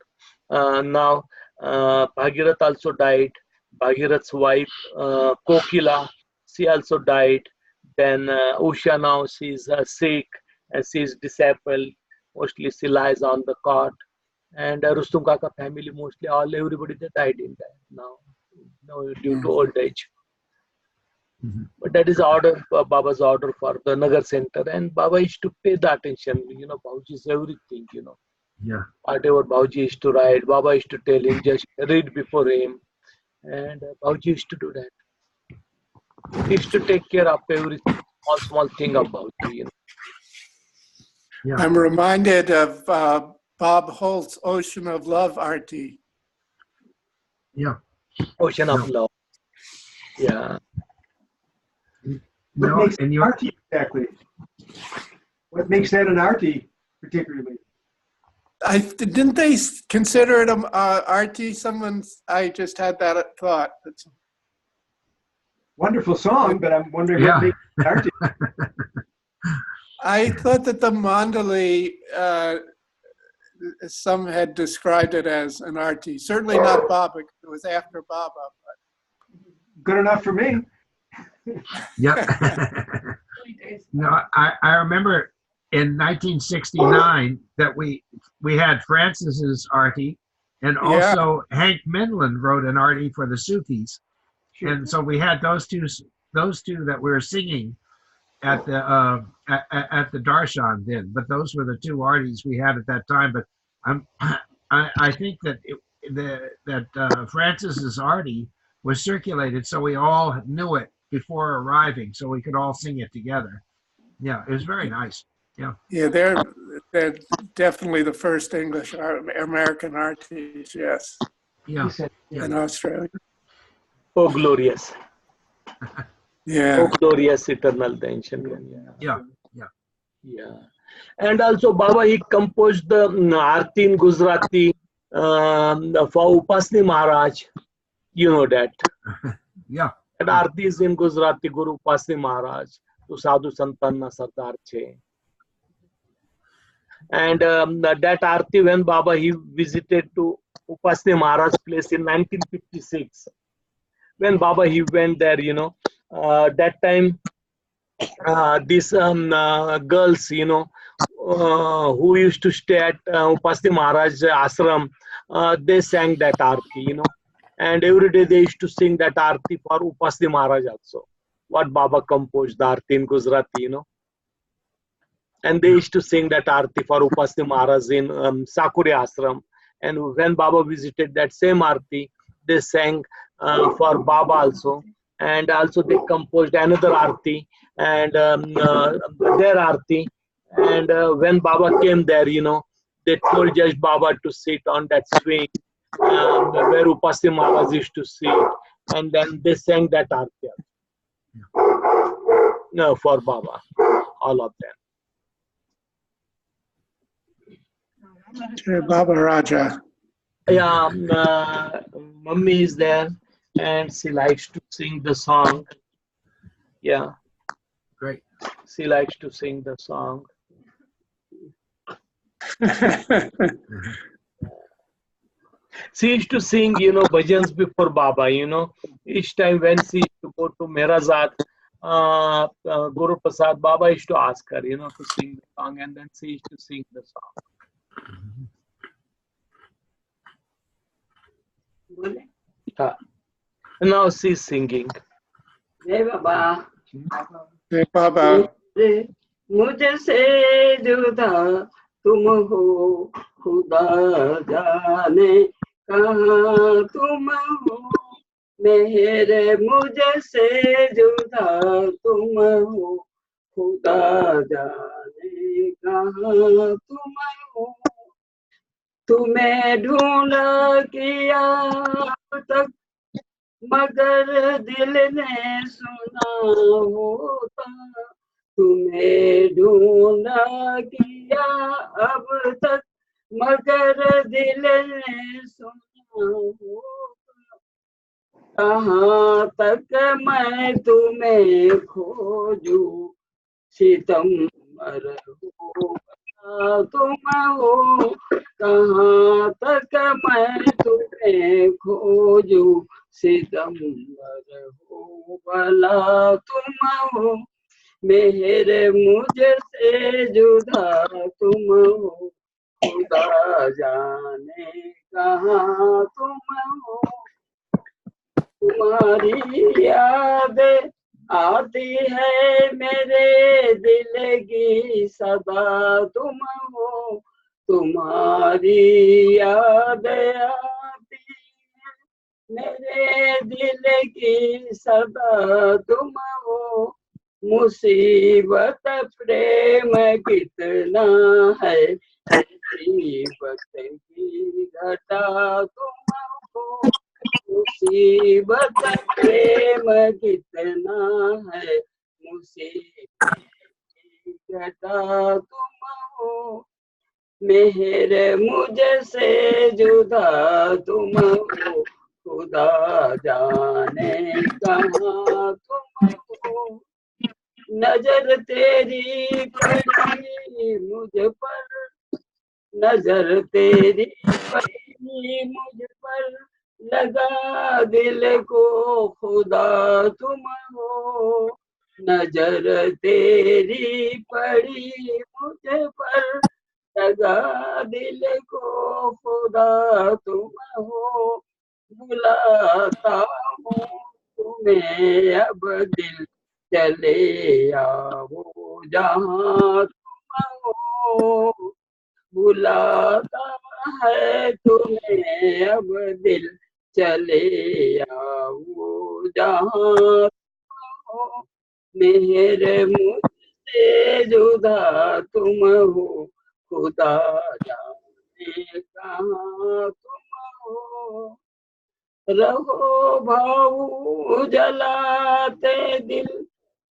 Now, Bhagirath also died. Bhagirath's wife, Kokila, she also died. Then Usha, now she's sick and she's disabled. Mostly she lies on the cot. And Rustum Kaka family, mostly everybody they died in that now due to old age. But that is order, Baba's order for the Nagar Center. And Baba used to pay the attention, Bhauji's everything, Yeah. Whatever Bhauji used to write, Baba used to tell him, just read before him. And Bhauji used to do that. He used to take care of every small thing of Bhauji, Yeah. I'm reminded of Bob Holt's Ocean of Love Aarti. Yeah. Ocean of Love. Yeah. What No, makes and an you Aarti exactly? What makes that an Aarti particularly? Didn't they consider it Aarti? I just had that thought. Wonderful song, but I'm wondering Yeah. what makes it an Aarti. I thought that the Mandali, some had described it as an Aarti. Certainly not Baba. It was after Baba. Good enough for me. Yeah. No, I remember in 1969 that we had Francis's Aarti, and also Hank Midland wrote an Aarti for the Sufis, and so we had those two that we were singing at the darshan then. But those were the two Aartis we had at that time. But I think that Francis's Aarti was circulated, so we all knew it before arriving, so we could all sing it together. Yeah, it was very nice. Yeah. Yeah, they're definitely the first English American artists. Yes. Yeah. In Australia. Oh, glorious. Yeah. Oh, glorious eternal the ancient one. Yeah. Yeah. And also Baba, he composed the Aarti in Gujarati for Upasni Maharaj. You know that. Yeah. And Aarti is in Gujarati, Guru Upasni Maharaj. To Sadhu Santanna Sardar Che. And that Aarti, when Baba he visited to Upasni Maharaj place in 1956. When Baba he went there, that time these girls, who used to stay at Upasni Maharaj ashram, they sang that arti, and every day they used to sing that arti for Upasni Maharaj also. What Baba composed the arti in Gujarati, and they used to sing that arti for Upasni Maharaj in Sakuri ashram. And when Baba visited that same arti, they sang for Baba also, and also they composed another arti and their arti. And when Baba came there, they told just Baba to sit on that swing where Upasni Maharaj used to sit, and then they sang that arti for Baba, all of them. Baba Raja. Yeah, Mummy is there, and she likes to sing the song. Yeah, Great. she likes to sing the song. She used to sing, bhajans before Baba, each time when she used to go to Meher Nazar, Guru Prasad, Baba used to ask her, to sing the song, and then she used to sing the song. Now she's singing. Hey Baba, Hey Baba. मुझसे जुदा तुम हो खुदा जाने कहाँ तुम हो मेरे मुझसे जुदा तुम हो खुदा जाने कहाँ तुम हो तुम्हें ढूंढा किया अब तक मगर दिल ने सुना होता तुम्हें ढूंढा किया अब तक मगर दिल ने सुना होता कहाँ तक मैं तुम्हें खोजूं सितम्बर हो तुम हो कहाँ तक मैं तुम्हें खोजूं सितम्बर हो भला तुम हो मेरे मुझसे जुदा तुम हो खुदा जाने कहाँ तुम हो तुम्हारी याद आती है मेरे दिल की सदा तुम हो तुम्हारी याद आती है मेरे दिल की सदा तुम हो मुसीबत प्रेम कितना है मुसीबत की घटा तुम हो मुसीबत प्रेम कितना है मुसीबत की घटा तुम हो मेरे मुझसे जुदा तुम हो खुदा जाने कहाँ तुम हो नजर तेरी पड़ी मुझ पर नजर तेरी पड़ी मुझ पर लगा दिल को खुदा तुम हो नजर तेरी पड़ी मुझ पर लगा दिल को खुदा तुम हो बुलाता हूँ तुम्हें अब दिल चले आओ जहाँ तुम हो बुलाता है तुम्हें अब दिल चले आओ जहाँ तुम हो मेरे मुझसे जुदा तुम हो खुदा जाने कहाँ तुम हो रहो भाऊ जलाते दिल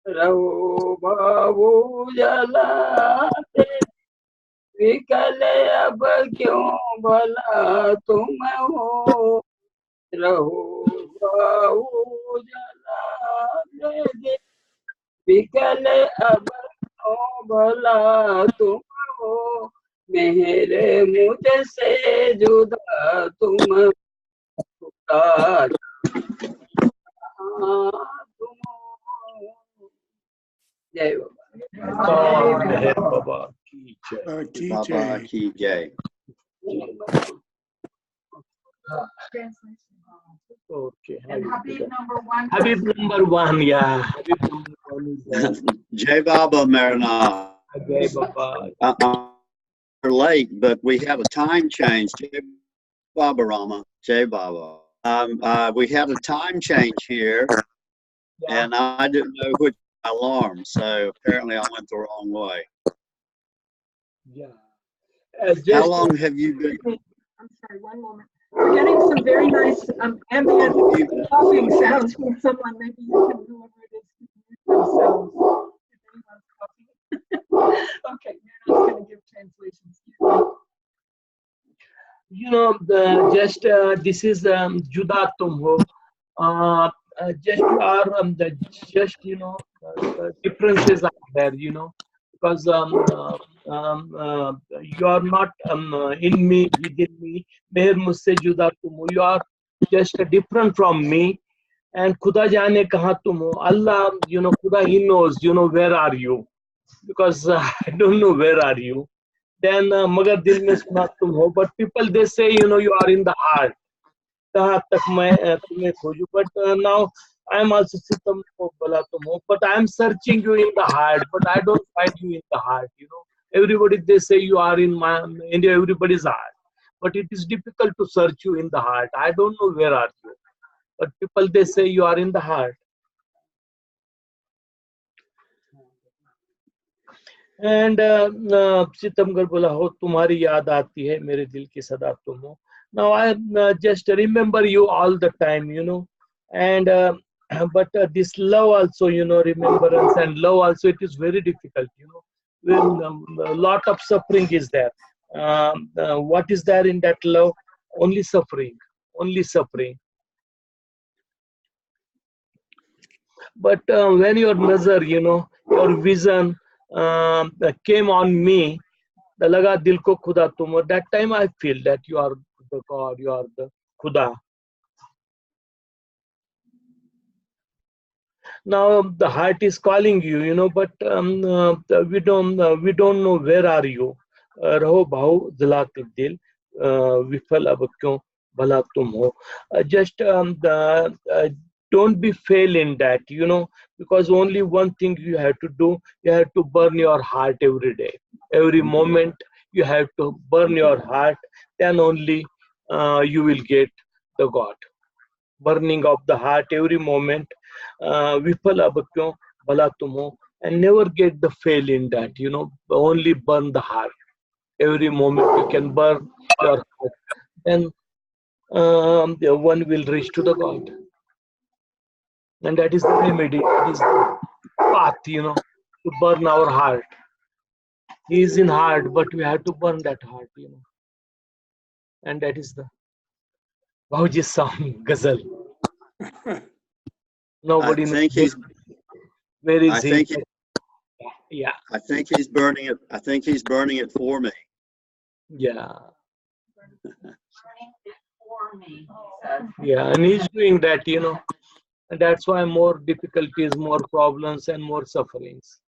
रहो भाऊ जलाते विकल अब क्यों भला तुम हो रहो भाऊ जलाते दिल विकल अब क्यों भला तुम हो मेहर मुझसे जुदा तुम खुदा तुम हो। जय बाबा। मेहर बाबा की जय। Baba ki jai. Okay. And Habib number one. Habib number one, yeah. Habib number one is there. Jai Baba Mehernath. Jai Baba. We're late, but we have a time change. Jai Baba Rama. Jai Baba. We have a time change here, Yeah. and I didn't know which alarm, so apparently I went the wrong way. Yeah. How long have you been? I'm sorry, one moment. We're getting some very nice ambient coughing sounds from someone. Maybe you can, whoever it is, can mute themselves if anyone's coughing. Okay, Mehernath's going to give translations. You know, this is Juda Tum Ho. Just you are differences are there, you know, because you are not in me, within me. Meher mujhse juda tum ho. You are just different from me. And Khuda jaane kahan tum ho. Allah, you know, Khuda, He knows, you know, where are you? Because I don't know where are you. Then magar dil mein suna tum ho. But people, they say, you know, you are in the heart. कहाँ तक मैं तुम्हें खोजूं, but now I am also sitam ko bala tum ho, but I am searching you in the heart, but I don't find you in the heart, you know. Everybody, they say you are in my India, everybody's heart, but it is difficult to search you in the heart. I don't know where are you, but people, they say you are in the heart. And सितमगर बोला हो तुम्हारी याद आती है मेरे दिल की सदा तुम हो. Now I just remember you all the time, you know, and but this love also, you know, remembrance and love also, it is very difficult, you know, when a lot of suffering is there. What is there in that love? Only suffering, only suffering. But when your nazar, you know, your vision came on me, the laga dil ko khuda tum ho, that time I feel that you are the God, you are the Khuda. Now the heart is calling you, you know, but we don't know where are you. Raho bhau dilat dil vifal ab kyun bhala tum ho. Just don't be fail in that, you know, because only one thing you have to do, you have to burn your heart every day, every moment. You have to burn your heart, then only you will get the God. Burning of the heart every moment, vifal ab kyun bhala tum ho, and never get the fail in that, you know, only burn the heart. Every moment you can burn your heart, then the one will reach to the God. And that is the remedy, that is the path, you know, to burn our heart. He is in heart, but we have to burn that heart, you know. And that is the Bhauji song, Ghazal. Nobody knows where is he. Yeah. I think he's burning it. I think he's burning it for me. Yeah. Burning it for me. Yeah, and he's doing that, you know. And that's why more difficulties, more problems, and more sufferings.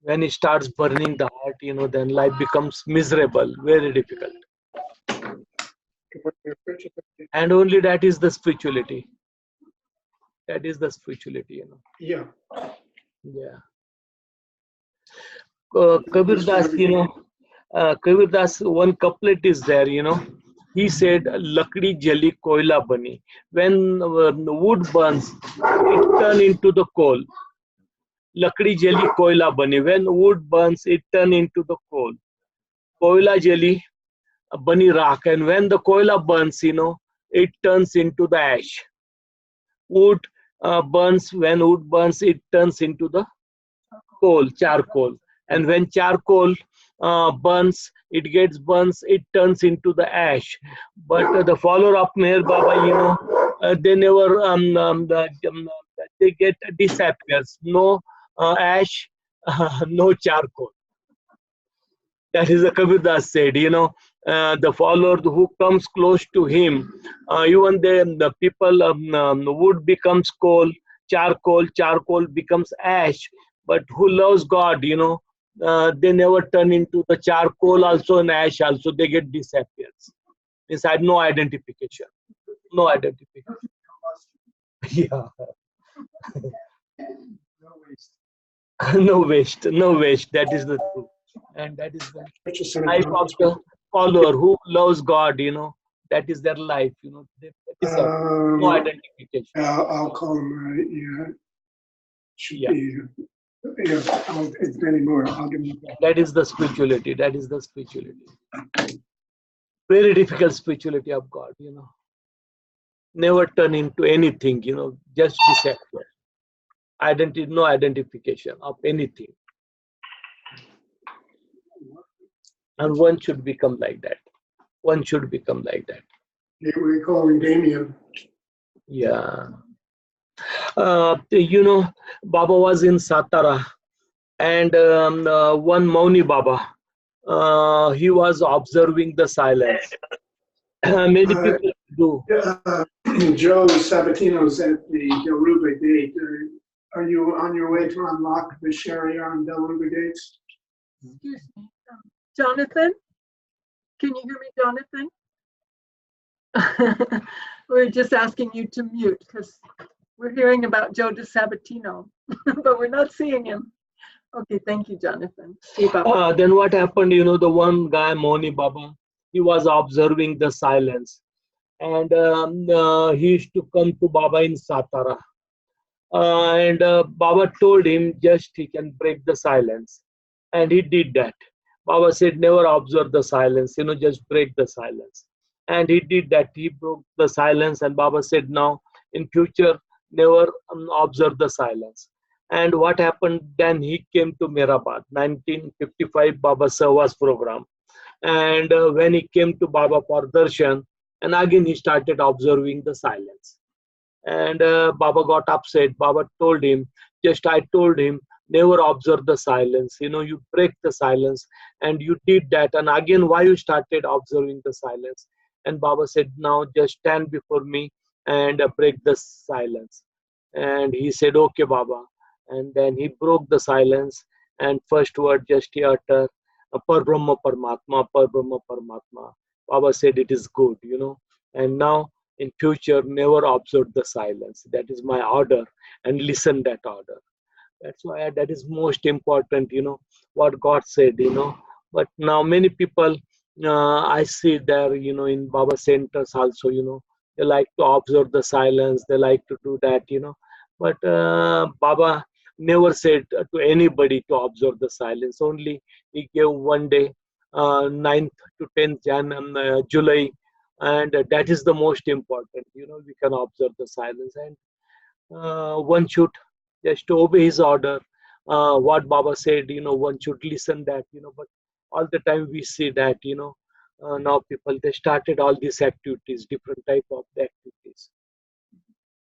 When he starts burning the heart, you know, then life becomes miserable, very difficult. And only that is the spirituality. That is the spirituality, you know. Yeah. Yeah. Kabir Das, you know, Kabir Das, one couplet is there, you know. He said, Lakdi jali koila bani. When the wood burns, it turns into the coal. Lakdi jali koila bani. When wood burns, it turns into the coal. Koila jali bani rak. And when the koila burns, you know, it turns into the ash. Wood burns, when wood burns, it turns into the coal, charcoal. And when charcoal burns, it gets burns, it turns into the ash. But the follower of Meher Baba, you know, they never, they get disappears. No ash, no charcoal. That is the Kabirdas said, the follower who comes close to him, even the people wood becomes coal, charcoal becomes ash. But who loves God, they never turn into the charcoal also and ash also. They get disappears. Inside, no identification, no identification. Yeah, No waste. no waste. That is the truth, and that is the Purchase some life of the follower who loves God, that is their life, they disappear. No identification. I'll call him. Yeah, should Yeah. be. Yeah, it's Benny Moore. I'll give him a call. That is the spirituality. That is the spirituality. Very difficult spirituality of God, Never turn into anything, just disappear. No identification of anything. And one should become like that. One should become like that. We call him Damien. Yeah. Baba was in Satara, and one Mauni Baba, he was observing the silence. Many people do. Joe Sabatino's at the Delruba gate. Are you on your way to unlock the Sherry on Delruba gates? Excuse me. Jonathan? Can you hear me, Jonathan? We're just asking you to mute because we're hearing about Joe DeSabatino, but we're not seeing him. Okay, thank you, Jonathan. Then what happened, the one guy, Moni Baba, he was observing the silence. And he used to come to Baba in Satara. And Baba told him just he can break the silence. And he did that. Baba said, never observe the silence, just break the silence. And he did that. He broke the silence. And Baba said, now, in future, never observe the silence. And what happened then? He came to Meherabad, 1955 Baba Savas program. And when he came to Baba for darshan, and again he started observing the silence. And Baba got upset. Baba told him, I told him, never observe the silence. You break the silence. And you did that. And again, why you started observing the silence? And Baba said, now just stand before me and break the silence. And he said, okay, Baba. And then he broke the silence. And first word just he uttered, Par Brahma Paramatma, Par Brahma Paramatma. Baba said it is good, And now in future, never observe the silence. That is my order, and listen that order. That's why that is most important, what God said, But now many people, I see there, in Baba centers also, they like to observe the silence. They like to do that, But Baba never said to anybody to observe the silence. Only he gave one day, 9th to 10th July, and that is the most important. We can observe the silence, and one should just obey his order. What Baba said, one should listen that, But all the time we see that, now people they started all these activities, different type of the activities,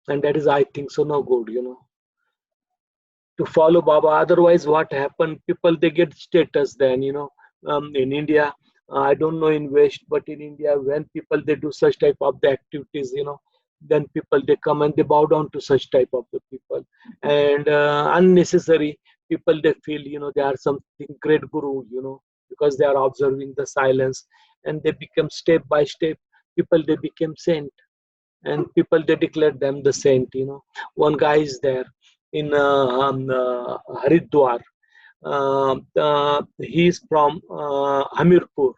and that is, I think, so no good, to follow Baba. Otherwise, what happened? People they get status then, in India. I don't know in West, but in India, when people they do such type of the activities, then people they come and they bow down to such type of the people, and unnecessary people they feel they are something great guru, because they are observing the silence, and they become step by step people they become saint, and people they declare them the saint. One guy is there in Haridwar. He is from Hamirpur,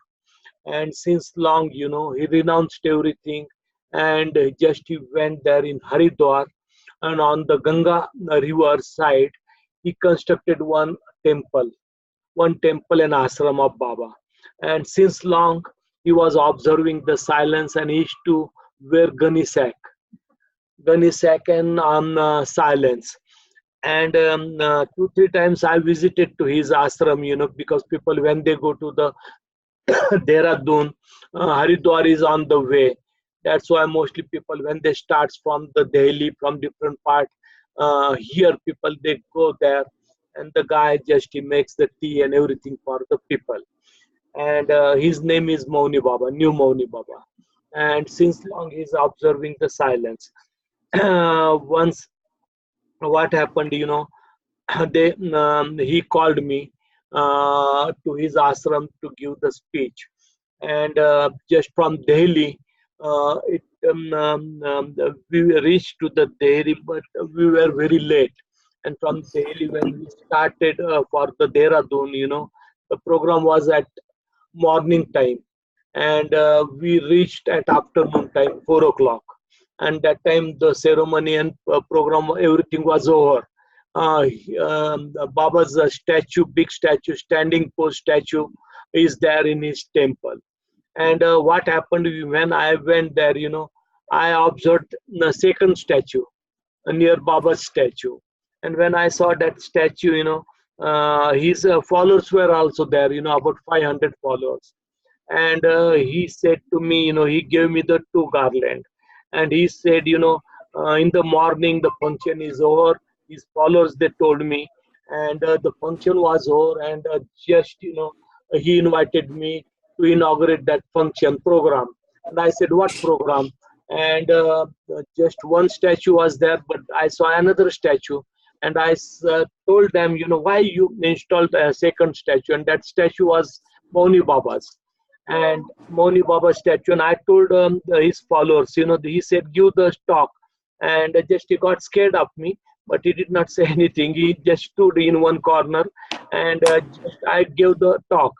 and since long, he renounced everything, and just he went there in Haridwar, and on the Ganga river side, he constructed one temple and ashram of Baba. And since long, he was observing the silence, and he used to wear ganisak and silence. And 2-3 times I visited to his ashram, because people when they go to the Dehradun, Haridwar is on the way. That's why mostly people when they start from the Delhi, from different part, here people they go there, and the guy just he makes the tea and everything for the people. and his name is Mauni Baba, New Mauni Baba. And since long he's observing the silence. Once what happened, he called me to his ashram to give the speech, and just from Delhi, we reached to the Delhi, but we were very late. And from Delhi, when we started for the Dehradun, the program was at morning time, and we reached at afternoon time, 4 o'clock. And that time the ceremony and program, everything was over. Baba's statue, big statue, standing pose statue, is there in his temple. And what happened when I went there, I observed the second statue near Baba's statue. And when I saw that statue, his followers were also there, about 500 followers. And he said to me, he gave me the two garland. And he said, in the morning the function is over. His followers, they told me, and the function was over, and just he invited me to inaugurate that function program. And I said, what program? And just one statue was there, but I saw another statue, and I told them, why you installed a second statue? And that statue was Mauni Baba's, and Mauni Baba statue. And I told his followers, he said, give the talk. And just he got scared of me, but he did not say anything. He just stood in one corner, and just I gave the talk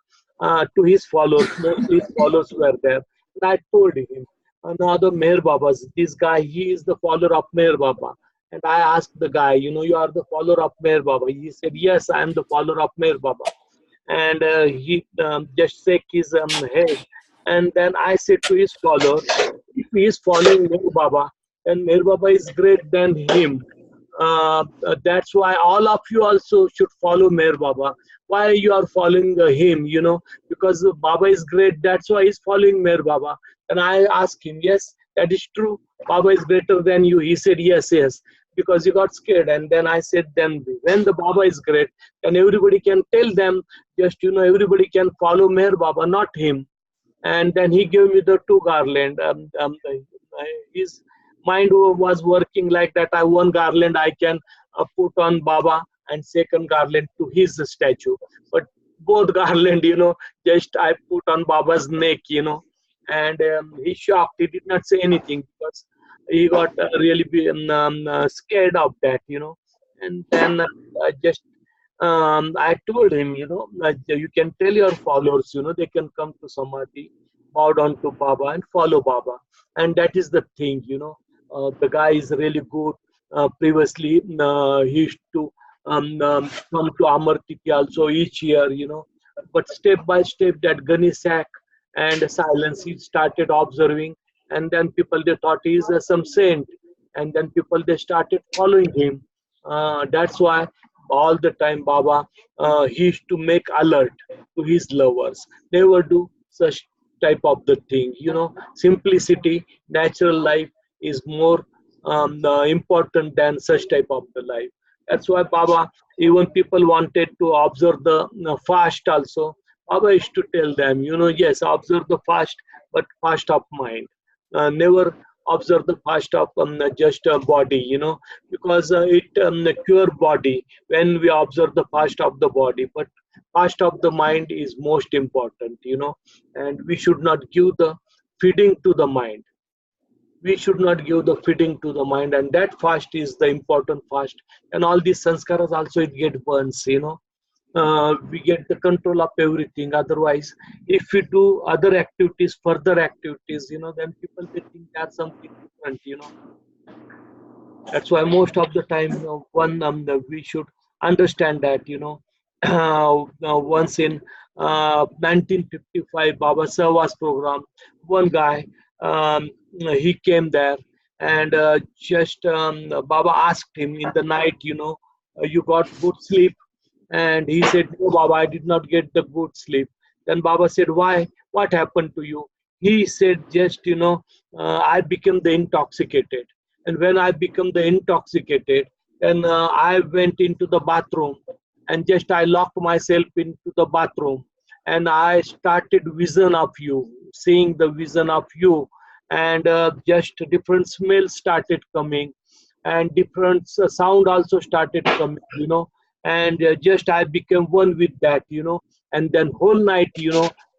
to his followers. Most his followers were there. And I told him, another Meher Baba's, this guy, he is the follower of Meher Baba. And I asked the guy, you are the follower of Meher Baba? He said, yes, I am the follower of Meher Baba. And he just shook his head. And then I said to his follower, if he is following Meher Baba, and Meher Baba is great than him, that's why all of you also should follow Meher Baba. Why you are following him, because Baba is great, that's why he's following Meher Baba. And I asked him, yes, that is true, Baba is greater than you. He said, yes, because he got scared. And then I said, then when the Baba is great, then everybody can tell them, just, everybody can follow Meher Baba, not him. And then he gave me the two garland. His mind was working like that. One garland I can put on Baba, and second garland to his statue. But both garland, just I put on Baba's neck, and he shocked. He did not say anything because he got really scared of that, And then I told him, you can tell your followers, they can come to Samadhi, bow down to Baba and follow Baba. And that is the thing, the guy is really good. Previously, he used to come to Amar Tithi also each year, But step by step, that gunny sack and silence, he started observing. And then people, they thought he is some saint. And then people, they started following him. That's why all the time Baba, he used to make alert to his lovers. Never do such type of the thing. Simplicity, natural life is more important than such type of the life. That's why Baba, even people wanted to observe the fast also. Baba used to tell them, yes, observe the fast, but fast of mind. Never observe the fast of just a body, because it cure body when we observe the fast of the body. But fast of the mind is most important, and we should not give the feeding to the mind. We should not give the feeding to the mind, and that fast is the important fast. And all these sanskaras also, it get burns, we get the control of everything. Otherwise, if we do other activities, further activities, then people, they think that's something different, That's why most of the time, we should understand that, once in 1955 Baba Savas program, one guy, he came there, and Baba asked him in the night, you got good sleep? And he said, no, Baba, I did not get the good sleep. Then Baba said, why? What happened to you? He said, just, I became the intoxicated. And when I became the intoxicated, then I went into the bathroom, and just I locked myself into the bathroom. and I started vision of you, seeing the vision of you, and just different smells started coming, and different sound also started coming, and just I became one with that, and then whole night,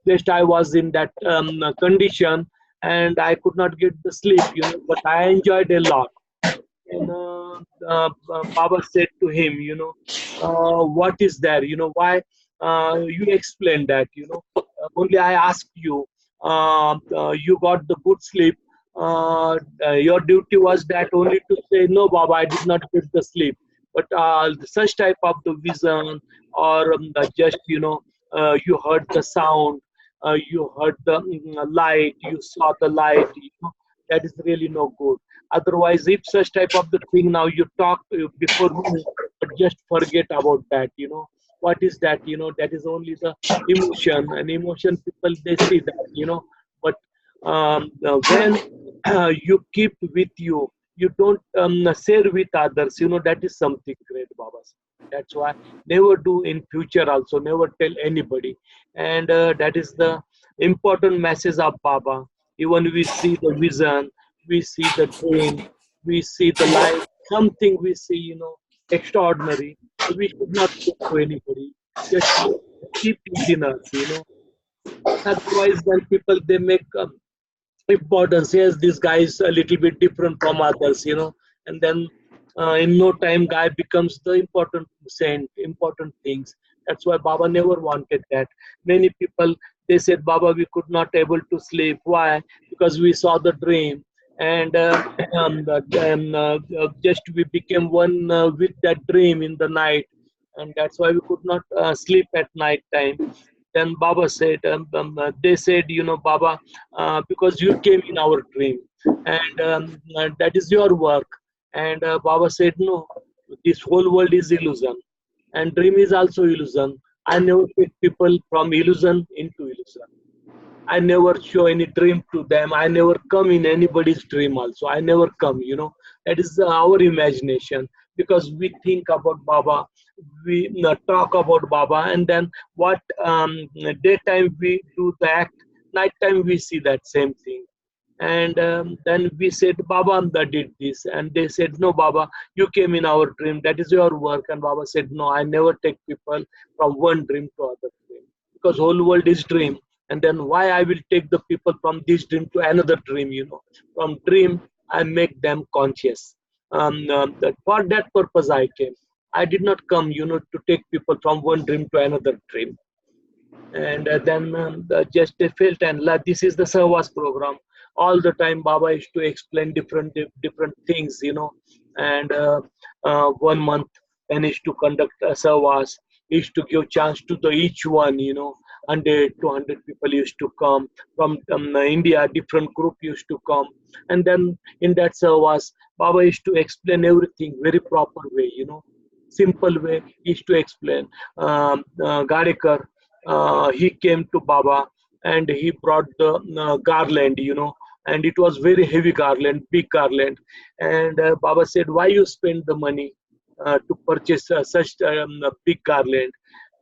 just I was in that condition, and I could not get the sleep, but I enjoyed a lot. And Baba said to him, what is there? Why you explain that? Only I asked you. You got the good sleep. Your duty was that only to say, no, Baba, I did not get the sleep. But such type of the vision, or just, you heard the sound, you heard the light, you saw the light, that is really no good. Otherwise, if such type of the thing now you talk before me, but just forget about that, what is that? That is only the emotion, and emotion people they see that, but when you keep with you, you don't share with others, that is something great, Baba. That's why never do in future also, never tell anybody. And that is the important message of Baba. Even we see the vision, we see the dream, we see the light, something we see, extraordinary. We should not go to anybody. Just keep within us, Otherwise, when people they make importance, yes, this guy is a little bit different from others, and then in no time, guy becomes the important saint, important things. That's why Baba never wanted that. Many people they said, Baba, we could not able to sleep. Why? Because we saw the dream, and just we became one with that dream in the night, and that's why we could not sleep at night time. Then Baba said, they said, Baba, because you came in our dream, and that is your work. And Baba said, no, this whole world is illusion, and dream is also illusion. I never take people from illusion into illusion. I never show any dream to them. I never come in anybody's dream also. I never come, That is our imagination, because we think about Baba, we talk about Baba, and then what daytime we do the act, nighttime we see that same thing. And then we said, Baba Amda did this, and they said, no, Baba, you came in our dream, that is your work. And Baba said, no, I never take people from one dream to other dream, because whole world is dream. And then why I will take the people from this dream to another dream, From dream, I make them conscious. That for that purpose I came. I did not come, to take people from one dream to another dream. And then just they felt, and this is the Sahwas program. All the time Baba used to explain different things, And 1 month, and used to conduct Sahwas, used to give chance to the each one, 100, 200 people used to come from India. Different group used to come, and then in that Sahwas, Baba used to explain everything very proper way, simple way. He used to explain. Gadekar, he came to Baba, and he brought the garland, and it was very heavy garland, big garland. And Baba said, why you spend the money to purchase such a big garland?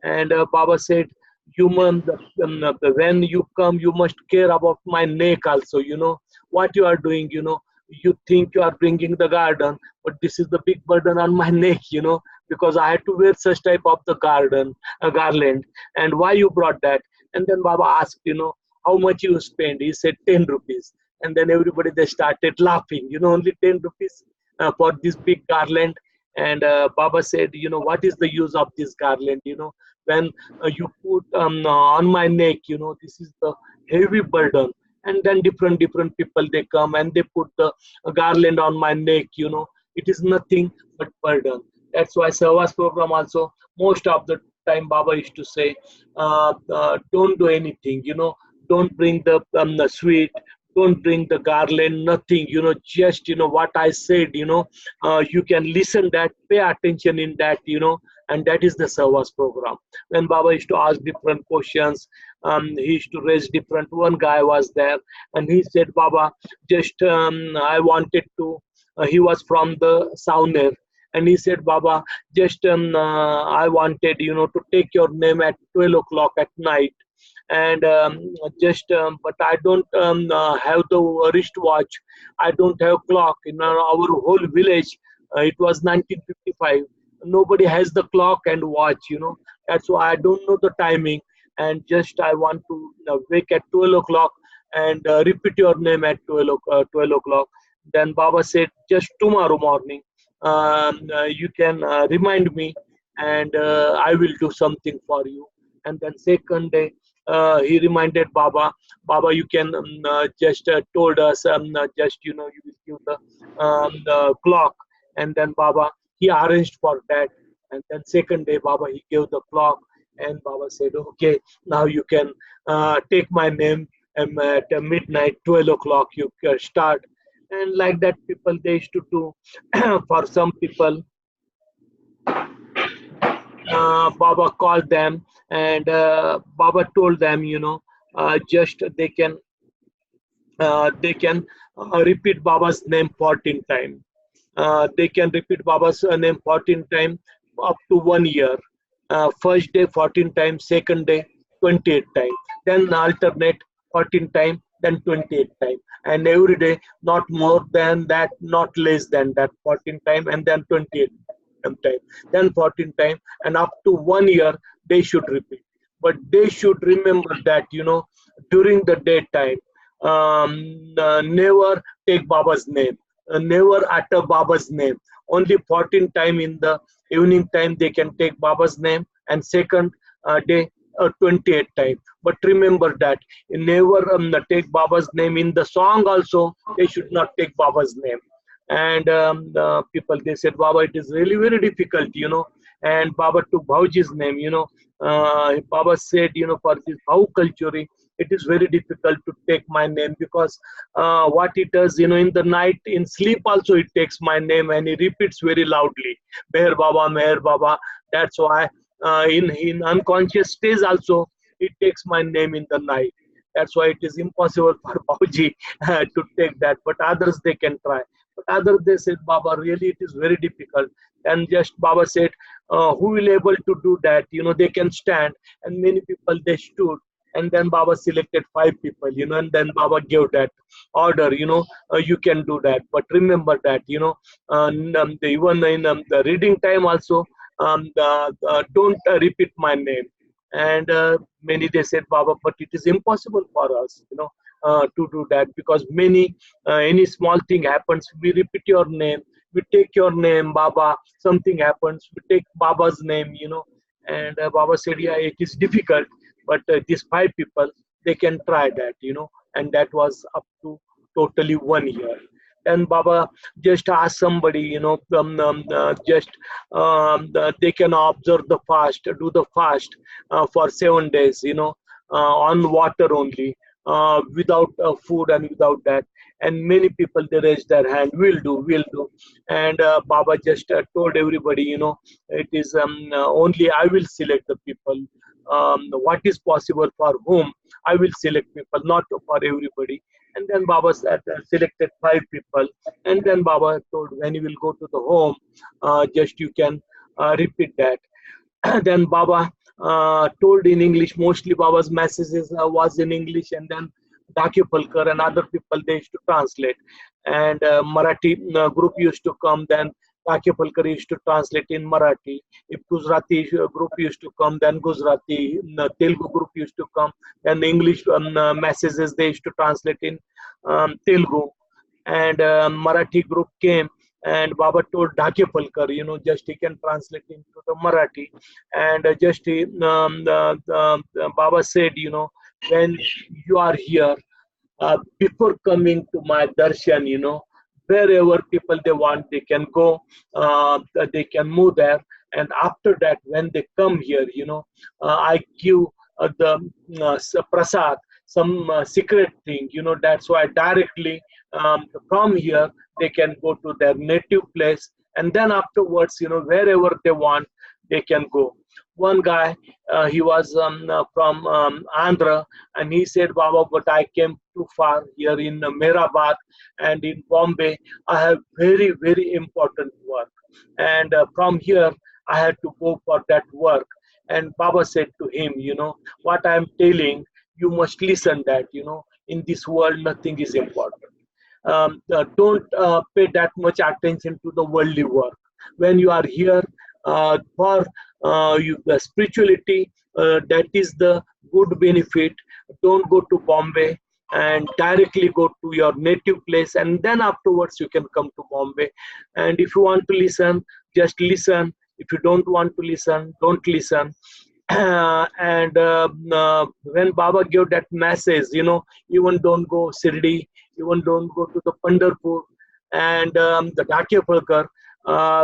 And Baba said, when you come, you must care about my neck also, what you are doing, you think you are bringing the garden, but this is the big burden on my neck, because I had to wear such type of the garland. And why you brought that? And then Baba asked, how much you spend? He said 10 rupees. And then everybody, they started laughing, only 10 rupees for this big garland. And Baba said, what is the use of this garland? When you put on my neck, this is the heavy burden. And then different people, they come and they put the garland on my neck, it is nothing but burden. That's why Sahwas program also, most of the time Baba used to say, don't do anything, don't bring the sweet, don't bring the garland, nothing, just, what I said, you can listen that, pay attention in that, and that is the Sahwas program. When Baba used to ask different questions, he used to raise different, one guy was there, and he said, Baba, just, I wanted to, he was from the Sauner, and he said, Baba, just, I wanted, to take your name at 12 o'clock at night. And but I don't have the wristwatch. I don't have clock in our whole village. It was 1955. Nobody has the clock and watch, That's why I don't know the timing. And just I want to wake at 12 o'clock and repeat your name at 12 o'clock. Then Baba said, just tomorrow morning, you can remind me, and I will do something for you. And then second day, he reminded Baba, Baba, you can just told us, just, you will give the clock. And then Baba, he arranged for that. And then second day, Baba, he gave the clock. And Baba said, okay, now you can take my name at midnight, 12 o'clock, you start. And like that, people, they used to do. For some people, Baba called them, and Baba told them, just they can repeat Baba's name 14 times. They can repeat Baba's name 14 times up to 1 year. First day 14 times, second day 28 times. Then alternate 14 times, then 28 times. And every day, not more than that, not less than that, 14 times, and then 28 time, then 14 times, and up to 1 year they should repeat. But they should remember that, during the daytime, never take Baba's name, never utter Baba's name. Only 14 time in the evening time they can take Baba's name, and second day 28 time. But remember that you never take Baba's name. In the song also, they should not take Baba's name. And the people, they said, Baba, it is really very difficult, And Baba took Bhauji's name, Baba said, for this Bhau Kalchuri, it is very difficult to take my name, because what it does, in the night, in sleep also it takes my name, and he repeats very loudly, Meher Baba, Meher Baba. That's why in unconscious stage also, it takes my name in the night. That's why it is impossible for Bauji to take that, but others, they can try. But others, they said, Baba, really it is very difficult. And just Baba said, who will able to do that? They can stand. And many people, they stood. And then Baba selected 5 people, and then Baba gave that order, you can do that. But remember that, even in the reading time also, don't repeat my name. And many, they said, Baba, but it is impossible for us, to do that, because any small thing happens, we repeat your name, we take your name, Baba. Something happens, we take Baba's name, And Baba said, yeah, it is difficult, but these 5 people, they can try that, And that was up to totally 1 year. And Baba just asked somebody, they can observe the fast, do the fast for 7 days, on water only, without food and without that. And many people, they raised their hand, will do. And Baba just told everybody, it is only I will select the people. What is possible for whom, I will select people, not for everybody. And then Baba selected 5 people. And then Baba told, when you will go to the home, just you can repeat that. Then Baba told in English, mostly Baba's messages was in English, and then Dakyapalkar and other people, they used to translate. And Marathi group used to come, then Dakyapalkar used to translate in Marathi. If Gujarati group used to come, then Gujarati. Telugu group used to come, then English messages, they used to translate in Telugu. And Marathi group came, and Baba told Dakyapalkar, just he can translate into the Marathi. And Baba said, when you are here, before coming to my darshan, wherever people they want, they can go, they can move there. And after that, when they come here, I give the prasad, some secret thing, that's why directly from here, they can go to their native place. And then afterwards, wherever they want, they can go. One guy, he was from Andhra, and he said, Baba, but I came too far here in Meherabad and in Bombay. I have very, very important work. And from here, I had to go for that work. And Baba said to him, what I am telling, you must listen that, in this world, nothing is important. Don't pay that much attention to the worldly work. When you are here for the spirituality, that is the good benefit. Don't go to Bombay and directly go to your native place, and then afterwards you can come to Bombay. And if you want to listen, just listen. If you don't want to listen, don't listen. And when Baba gave that message, even don't go Sirdi, even don't go to the Pandharpur. And the Dhakyapalkar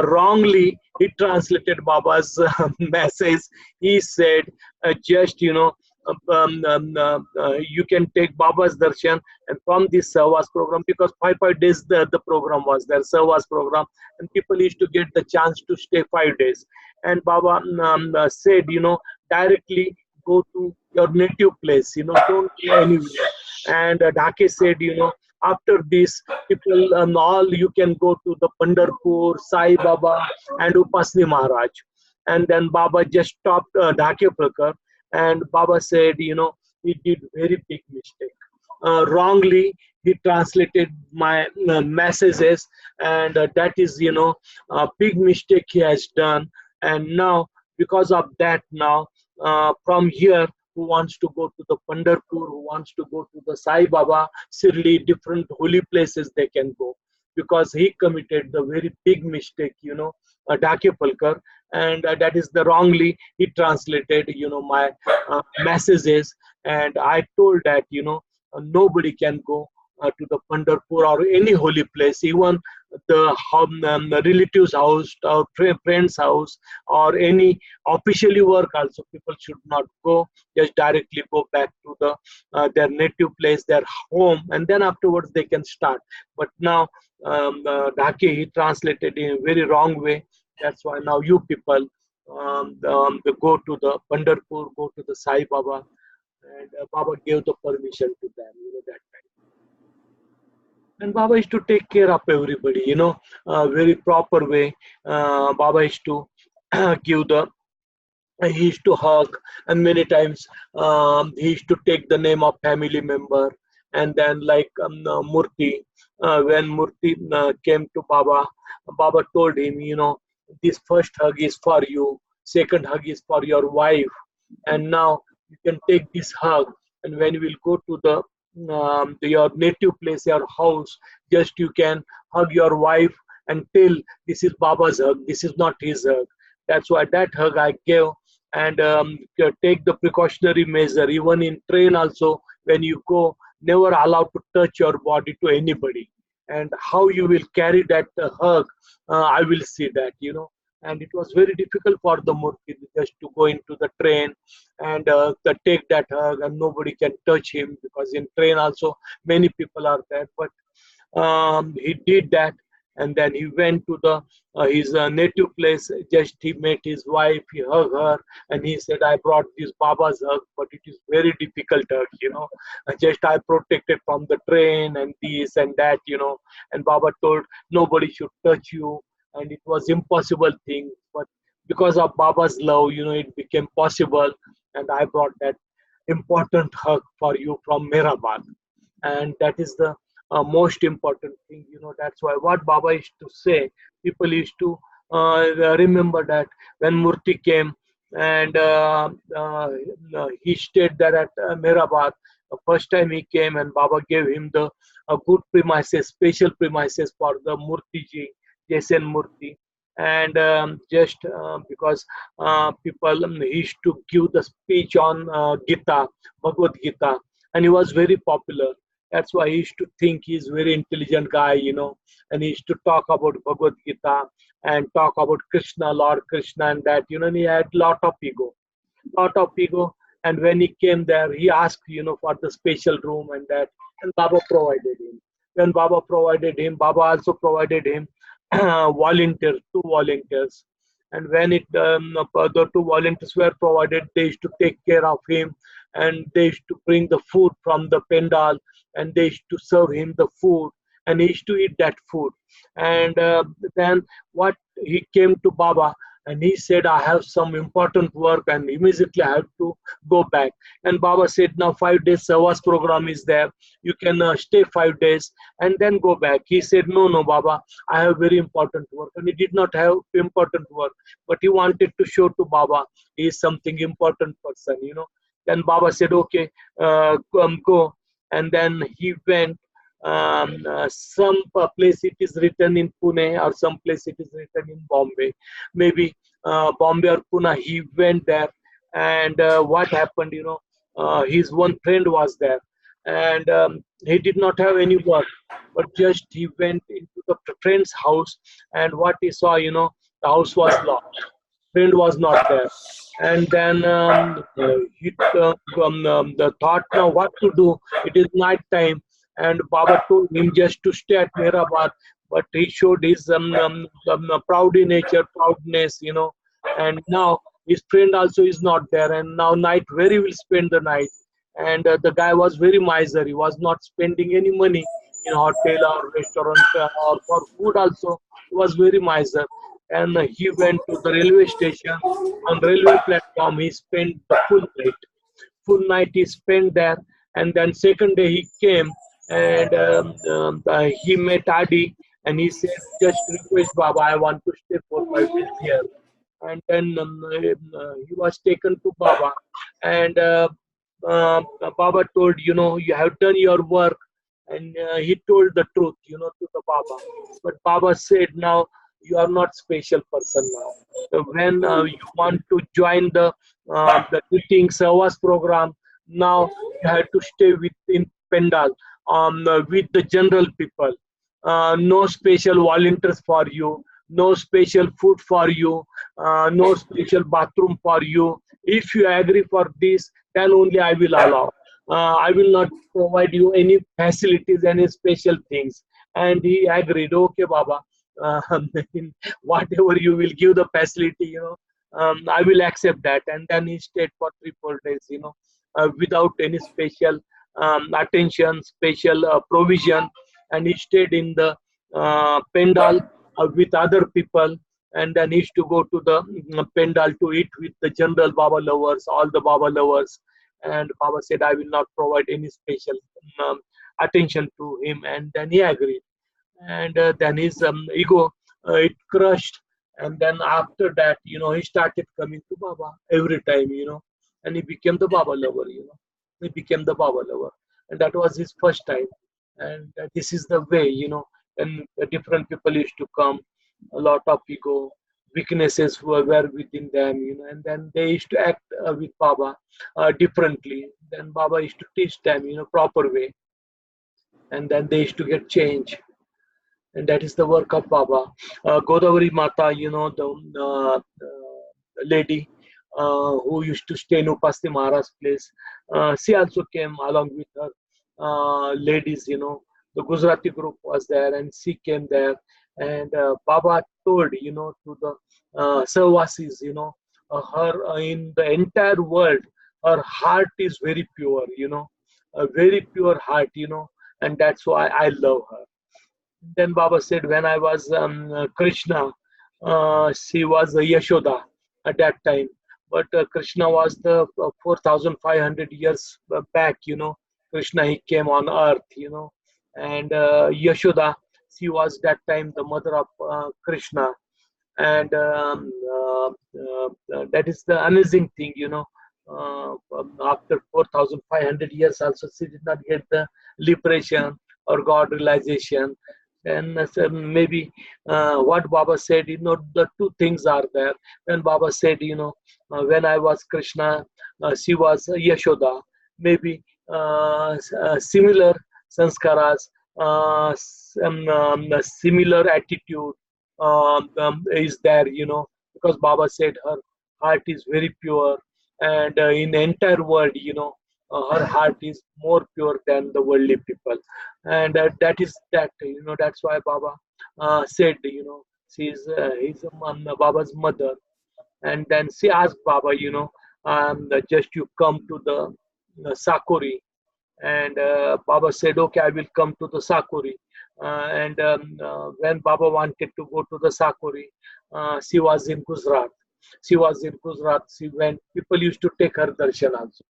wrongly he translated Baba's message. He said, just you can take Baba's darshan, and from this Savas program, because 5 days the program was there, Savas program, and people used to get the chance to stay 5 days. And Baba said, directly go to your native place, don't go anywhere. And Dhake said, after this, people all you can go to the Pandharpur, Sai Baba, and Upasni Maharaj. And then Baba just stopped Dhakyapalkar, and Baba said, he did very big mistake. Wrongly, he translated my messages, and that is, a big mistake he has done. And now, because of that, now from here, who wants to go to the Pandharpur, who wants to go to the Sai Baba, Sirli, different holy places they can go, because he committed the very big mistake, Dhakyapalkar, and that is the wrongly he translated, my messages. And I told that, nobody can go to the Pandharpur or any holy place, even the relative's house or friend's house or any officially work also, people should not go. Just directly go back to their native place, their home, and then afterwards they can start. But now Dhake he translated in a very wrong way. That's why now you people they go to the Pandharpur, go to the Sai Baba, and Baba gave the permission to them, that time. And Baba is to take care of everybody, very proper way. Baba is to give he used to hug, and many times he used to take the name of family member. And then like Murti, when Murti came to Baba, Baba told him, this first hug is for you, second hug is for your wife, and now you can take this hug, and when you will go to your native place, your house, just you can hug your wife and tell, this is Baba's hug, this is not his hug. That's why that hug I gave. And take the precautionary measure. Even in train also, when you go, never allowed to touch your body to anybody. And how you will carry that hug, I will see that, And it was very difficult for the Murti just to go into the train and take that hug, and nobody can touch him, because in train also many people are there. But he did that, and then he went to his native place. Just he met his wife, he hugged her, and he said, I brought this Baba's hug, but it is very difficult hug, Just I protected from the train and this and that, And Baba told, nobody should touch you, and it was impossible thing. But because of Baba's love, it became possible, and I brought that important hug for you from Meherabad. And that is the most important thing, That's why what Baba used to say, people used to remember that when Murti came, and he stayed there at Meherabad. The first time he came, and Baba gave him the good premises, special premises for the Murti ji, Jaisen Murti. And just because people he used to give the speech on Gita, Bhagavad Gita, and he was very popular. That's why he used to think he's a very intelligent guy, and he used to talk about Bhagavad Gita and talk about Krishna, Lord Krishna, and that, and he had lot of ego. And when he came there, he asked, for the special room and that, and Baba provided him. When Baba provided him, Baba also provided him two volunteers. And when the two volunteers were provided, they used to take care of him, and they used to bring the food from the pendal, and they used to serve him the food, and he used to eat that food. And then what he came to Baba, And he said, I have some important work and immediately I have to go back. And Baba said, now 5 days Savas program is there. You can stay 5 days and then go back. He said, no, no, Baba, I have very important work. And he did not have important work, but he wanted to show to Baba he is something important person, you know. Then Baba said, okay, go. And then he went. Some place it is written in Pune, or some place it is written in Bombay. Maybe Bombay or Pune, he went there. And what happened, you know, his one friend was there. And he did not have any work, but just he went into the friend's house. And what he saw, you know, the house was locked. Friend was not there. And then the thought, now what to do? It is night time, and Baba told him just to stay at Meherabad, but he showed his proudy nature, proudness, you know. And now his friend also is not there, and now night where he will spend the night. And the guy was very miser. He was not spending any money in hotel or restaurant or for food also. He was very miser. And he went to the railway station. On railway platform, he spent the full night he spent there. And then second day he came, and he met Adi, and he said, just request Baba, I want to stay for 5 days here. And then he was taken to Baba, and Baba told, you know, you have done your work. And he told the truth, you know, to the Baba. But Baba said, now you are not special person now. So when you want to join the teaching service program, now you have to stay within Pendal with the general people. No special volunteers for you, no special food for you, no special bathroom for you. If you agree for this, then only I will allow. I will not provide you any facilities, any special things. And he agreed, okay, Baba, whatever you will give the facility, you know, I will accept that. And then he stayed for 3 4 days, you know, without any special attention, special provision. And he stayed in the Pendal with other people. And then he used to go to the Pendal to eat with the general Baba lovers, all the Baba lovers. And Baba said, I will not provide any special attention to him. And then he agreed. And then his ego, it crushed. And then after that, you know, he started coming to Baba every time, you know. And he became the Baba lover, you know. He became the Baba lover. And that was his first time. And this is the way, you know, and different people used to come, a lot of ego, weaknesses were within them, you know. And then they used to act with Baba differently. Then Baba used to teach them, you know, proper way. And then they used to get change. And that is the work of Baba. Godavari Mata, you know, the lady who used to stay in Upasti Maharaj's place, she also came along with her ladies, you know. The Gujarati group was there, and she came there. And Baba told, you know, to the Savasis, you know, her in the entire world, her heart is very pure, you know, a very pure heart, you know, and that's why I love her. Then Baba said, when I was Krishna, she was Yashoda at that time. But Krishna was the 4,500 years back, you know. Krishna, he came on earth, you know. And Yashoda, she was that time the mother of Krishna. And that is the amazing thing, you know. After 4,500 years also, she did not get the liberation or God realization. And maybe what Baba said, you know, the two things are there. When Baba said, you know, when I was Krishna, she was Yashoda. Maybe similar sanskaras, similar attitude is there, you know, because Baba said her heart is very pure. And in the entire world, you know, her heart is more pure than the worldly people. And that is that, you know, that's why Baba said, you know, he's Baba's mother. And then she asked Baba, you know, just you come to the Sakori. And Baba said, okay, I will come to the Sakuri. When Baba wanted to go to the Sakuri, she was in Gujarat. She was in Gujarat. She went. People used to take her darshan also.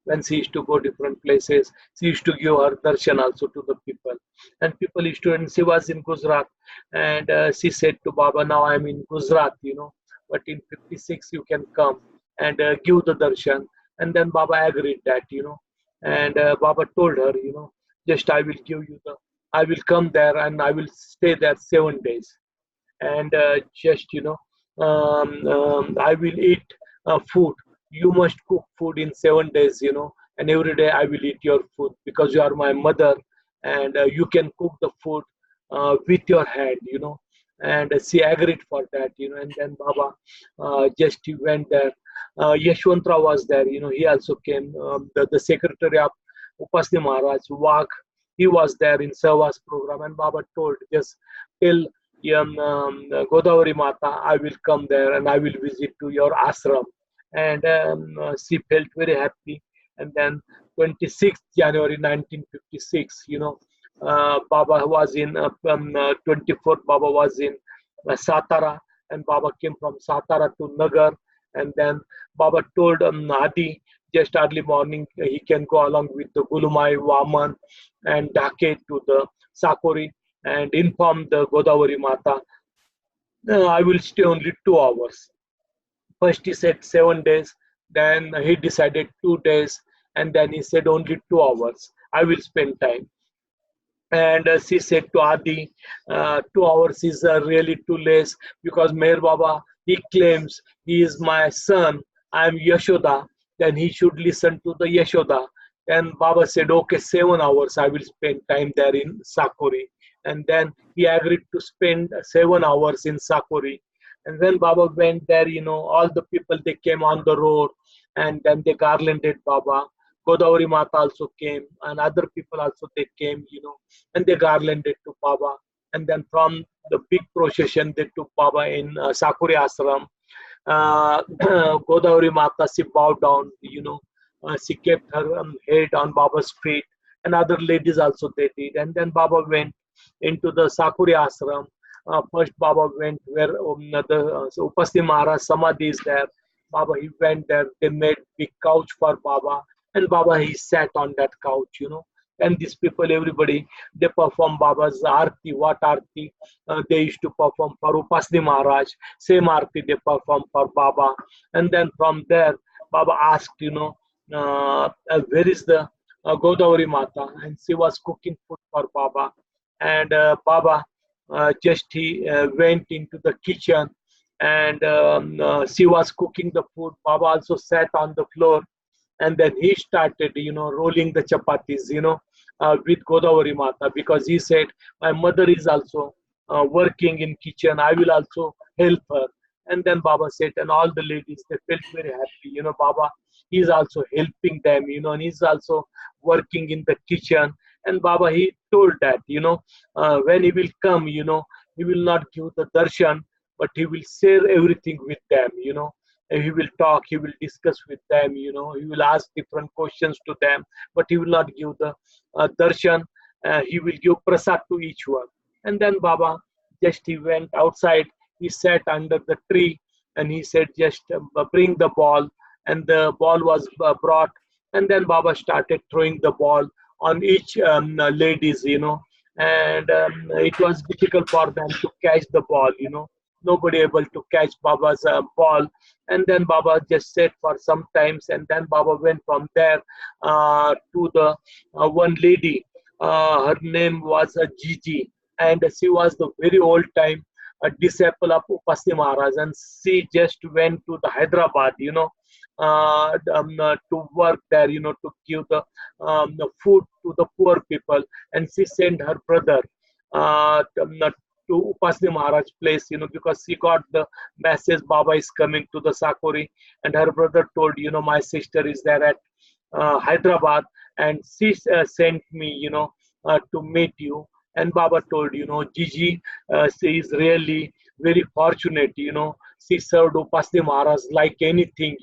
When she used to go different places, she used to give her darshan also to the people. And people used to. And she was in Gujarat, and she said to Baba, "Now I'm in Gujarat. But in '56 you can come and give the darshan." And then Baba agreed that. And Baba told her, just I will give you I will come there and I will stay there 7 days. And I will eat food. You must cook food in 7 days. And every day I will eat your food because you are my mother, and you can cook the food with your hand. And she agreed for that. And then Baba just he went there. Yashwantra was there. He also came. The secretary of Upasni Maharaj, Wag, he was there in Savas program, and Baba told, just tell Godavari Mata, I will come there and I will visit to your ashram. And she felt very happy. And then 26th January 1956, Baba was in 24th, Baba was in Satara, and Baba came from Satara to Nagar. And then Baba told Adi, just early morning he can go along with the Gulumai, Vaman, and Dake to the Sakuri and inform the Godavari Mata, I will stay only 2 hours. First he said 7 days, then he decided 2 days, and then he said only 2 hours. I will spend time. And she said to Adi, 2 hours is really too less because Meher Baba, he claims he is my son, I am Yashoda, then he should listen to the Yashoda. And Baba said, okay, 7 hours I will spend time there in Sakuri. And then he agreed to spend 7 hours in Sakuri. And when Baba went there, all the people, they came on the road, and then they garlanded Baba. Godavari Mata also came, and other people also they came, and they garlanded to Baba. And then from the big procession, they took Baba in Sakuri Ashram. Godavari Mata, she bowed down, she kept her head on Baba's feet, and other ladies also they did. And then Baba went into the Sakuri Ashram. First Baba went where the Upasni Maharaj Samadhi is there. Baba, he went there, they made big couch for Baba, and Baba, he sat on that couch. And these people, everybody, they perform Baba's Aarti. What Aarti they used to perform for Upasni Maharaj, same Aarti they perform for Baba. And then from there, Baba asked, where is the Godavari Mata? And she was cooking food for Baba. And Baba just he went into the kitchen, and she was cooking the food. Baba also sat on the floor, and then he started, rolling the chapatis, with Godavari Mata, because he said, my mother is also working in kitchen. I will also help her. And then Baba said, and all the ladies, they felt very happy. Baba, he's also helping them, and he's also working in the kitchen. And Baba, he told that, when he will come, he will not give the darshan, but he will share everything with them. And he will talk, he will discuss with them, he will ask different questions to them, but he will not give the darshan. He will give prasad to each one. And then Baba, just he went outside, he sat under the tree, and he said, just bring the ball. And the ball was brought, and then Baba started throwing the ball on each ladies, and it was difficult for them to catch the ball. Nobody able to catch Baba's ball. And then Baba just sat for some times, and then Baba went from there to the one lady. Her name was Gigi, and she was the very old time a disciple of Upasni Maharaj, and she just went to the Hyderabad, to work there, to give the food to the poor people. And she sent her brother to Upasni Maharaj place, because she got the message Baba is coming to the Sakuri, and her brother told, my sister is there at Hyderabad, and she sent me, to meet you. And Baba told, Gigi, she is really very fortunate, she served Upasni Maharaj like anything,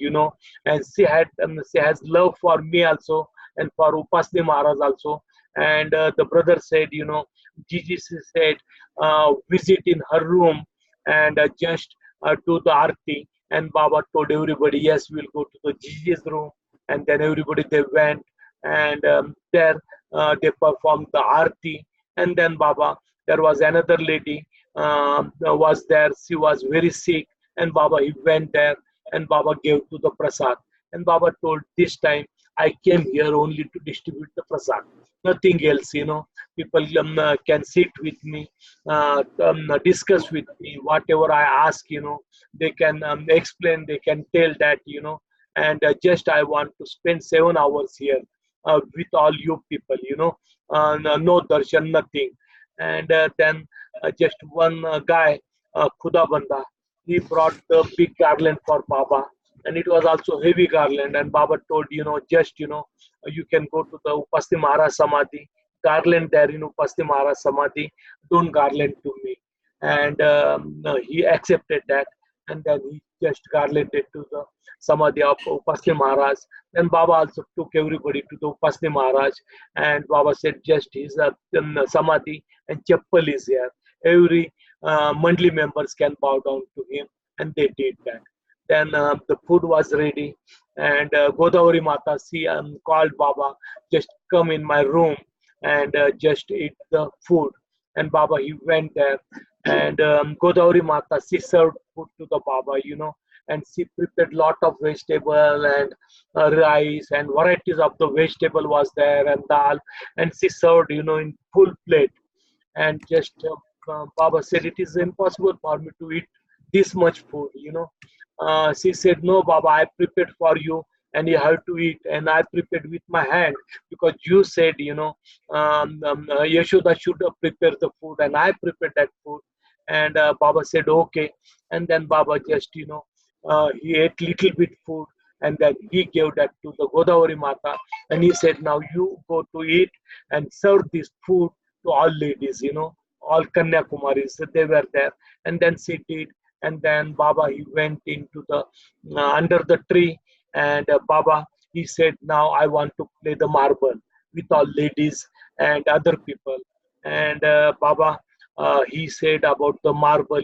and she has love for me also, and for Upasni Maharaj also. And the brother said, Gigi said, visit in her room and just do the arti. And Baba told everybody, yes, we'll go to the Gigi's room. And then everybody, they went, and there they performed the arti. And then Baba, there was another lady was there. She was very sick, and Baba, he went there, and Baba gave to the prasad. And Baba told, this time I came here only to distribute the prasad, nothing else. People can sit with me, discuss with me, whatever I ask. They can explain, they can tell that. And just I want to spend 7 hours here with all you people. No darshan, nothing. And then just one guy, Khuda Banda, he brought the big garland for Baba, and it was also heavy garland. And Baba told, just you can go to the Upasti Maharaj Samadhi, garland there in Upasti Maharaj Samadhi, don't garland to me. And he accepted that, and then he just garlanded to the Samadhi of Upasti Maharaj. Then Baba also took everybody to the Upasti Maharaj, and Baba said, just his Samadhi and Chappal is here. Every Mandli members can bow down to him, and they did that. Then the food was ready, and Godavari Mata, she called Baba, just come in my room and just eat the food. And Baba, he went there, and Godavari Mata, she served food to the Baba, and she prepared lot of vegetable and rice and varieties of the vegetable was there, and dal, and she served, in full plate. And just Baba said, it is impossible for me to eat this much food. She said, no, Baba, I prepared for you, and you have to eat. And I prepared with my hand, because you said, Yashoda should prepare the food, and I prepared that food. And Baba said, okay. And then Baba just, he ate little bit food, and then he gave that to the Godavari Mata, and he said, now you go to eat and serve this food to all ladies, all Kanyakumaris, they were there. And then she did. And then Baba, he went into the under the tree, and Baba, he said, now I want to play the marble with all ladies and other people. And Baba, he said about the marble,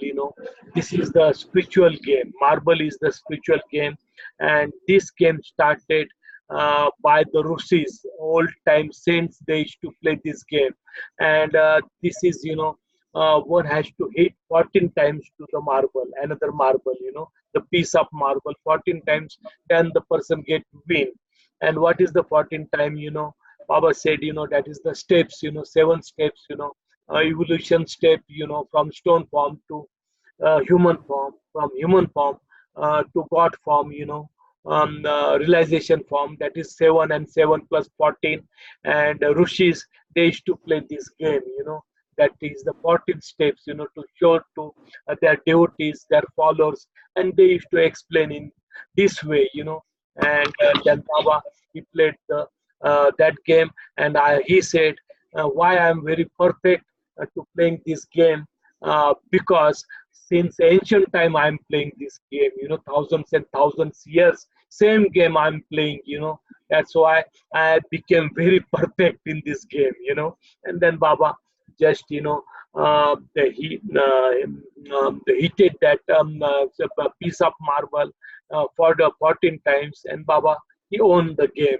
this is the spiritual game. Marble is the spiritual game, and this game started by the Rusis, old time saints. They used to play this game, and this is, one has to hit 14 times to the marble, another marble, the piece of marble 14 times, then the person get win. And what is the 14 time? Baba said, that is the steps, 7 steps, evolution step, from stone form to human form, from human form to God form, realization form, that is 7, and 7 plus 14. And Rishis, they used to play this game, that is the 14 steps, to show to their devotees, their followers, and they used to explain in this way, and then Baba, he played that game, and he said, why I am very perfect to playing this game, because since ancient time I am playing this game, thousands and thousands years, same game I'm playing, that's why I became very perfect in this game, and then Baba just, he hit that piece of marble for the 14 times, and Baba, he owned the game,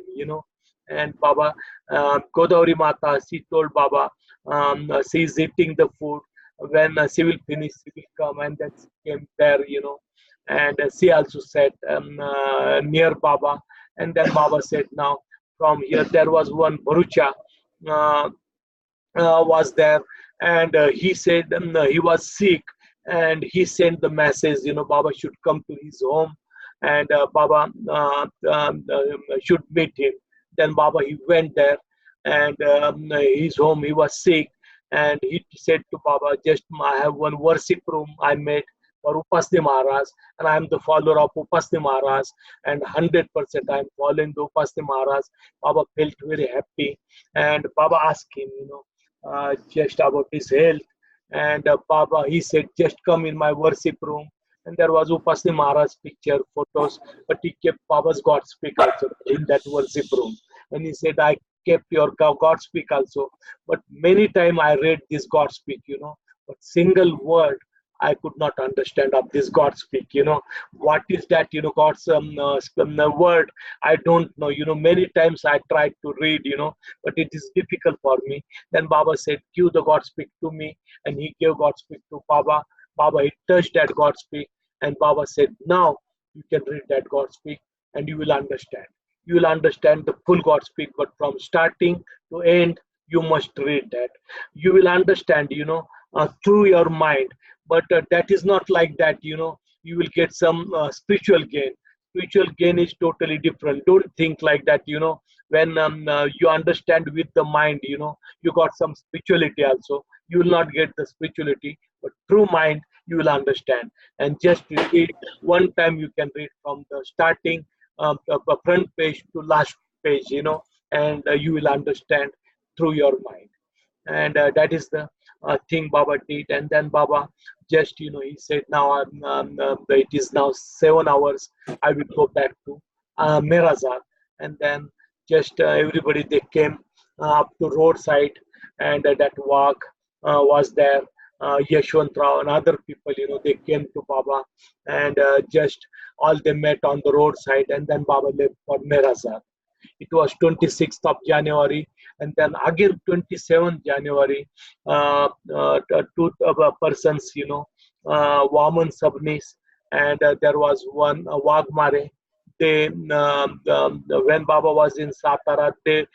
and Baba, Godavari Mata, she told Baba, she is eating the food. When she will finish, she will come, and then she came there, and she also sat near Baba. And then Baba said, now from here, there was one Barucha was there, and he said he was sick, and he sent the message, Baba should come to his home, and Baba should meet him. Then Baba, he went there, and his home, he was sick, and he said to Baba, just I have one worship room I made for Upasti Maharaj, and I am the follower of Upasti Maharaj, and 100% I am following the Upasti Maharaj. Baba felt very happy, and Baba asked him, just about his health, and Baba, he said, just come in my worship room. And there was Upasti Maharaj picture, photos, but he kept Baba's God speak also in that worship room. And he said, I kept your God speak also. But many time I read this God speak, but single word I could not understand of this God speak. What is that? God's word. I don't know. Many times I tried to read. But it is difficult for me. Then Baba said, "Give the God speak to me," and he gave God speak to Baba. Baba, he touched that God speak, and Baba said, "Now you can read that God speak, and you will understand. You will understand the full God speak, but from starting to end, you must read that. You will understand, through your mind. But that is not like that, you will get some spiritual gain. Spiritual gain is totally different. Don't think like that, when you understand with the mind, you got some spirituality also. You will not get the spirituality, but through mind, you will understand. And just read one time, you can read from the starting front page to last page, and you will understand through your mind. And that is the thing Baba did. And then Baba just, he said, now it is now 7 hours. I will go back to Meher Nazar. And then just everybody, they came up to roadside, and that walk was there. Yashwant Rao and other people, they came to Baba, and just all they met on the roadside, and then Baba left for Meher Nazar. It was 26th of January, and then again 27th January, two persons, Vaman Sabnis, and there was one Wagmare. They, when Baba was in Satara, they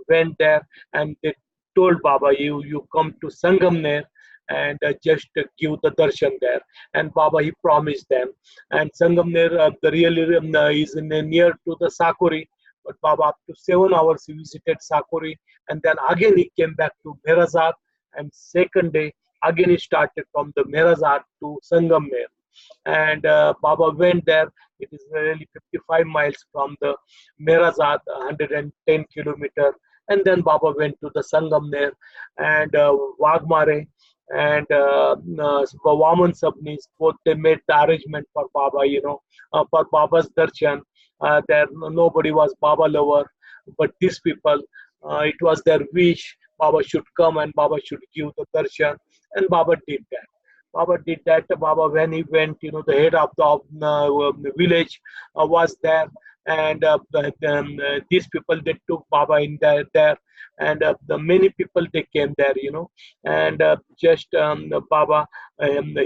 went there and they told Baba, you come to Sangamner and just give the darshan there. And Baba, he promised them. And Sangamner, the really is near to the Sakuri. But Baba, up to 7 hours, he visited Sakuri, and then again he came back to Meher Nazar, and second day, again he started from the Meher Nazar to Sangamner. And Baba went there. It is really 55 miles from the Meher Nazar, 110 kilometer. And then Baba went to the Sangamner and Wagmare and Vaman Sabnis. Both they made the arrangement for Baba, for Baba's darshan. There nobody was Baba lover, but these people, it was their wish. Baba should come and Baba should give the darshan, and Baba did that. Baba did that. Baba, when he went, the head of the village was there, and these people, they took Baba in there, and the many people, they came there, and just Baba,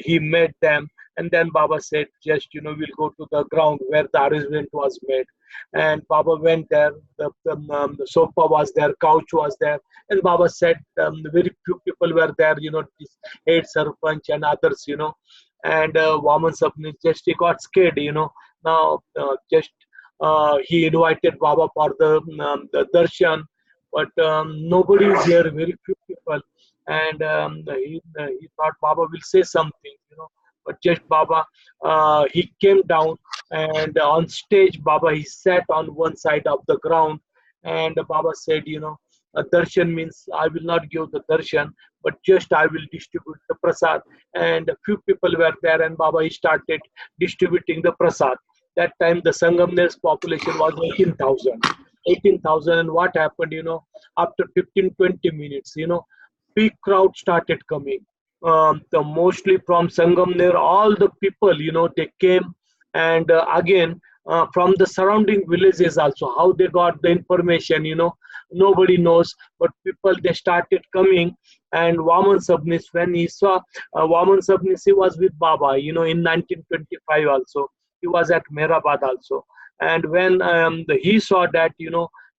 he met them. And then Baba said, just, we'll go to the ground where the arrangement was made. And Baba went there, the sofa was there, couch was there. And Baba said, very few people were there, this head sarpanch and others, And Vaman Sabni just, he got scared, Now, just he invited Baba for the darshan, but nobody is here, very few people. And he thought Baba will say something, But just Baba, he came down, and on stage, Baba, he sat on one side of the ground, and Baba said, a darshan means I will not give the darshan, but just I will distribute the prasad. And a few people were there, and Baba, he started distributing the prasad. That time the Sangamner's population was 18,000. 18,000, and what happened, after 15-20 minutes, big crowd started coming. Mostly from Sangamner, all the people, they came, and again from the surrounding villages also, how they got the information, nobody knows, but people, they started coming. And Vaman Sabnis, when he saw, Vaman Sabnis, he was with Baba, in 1925 also, he was at Mehrabad also. And when he saw that,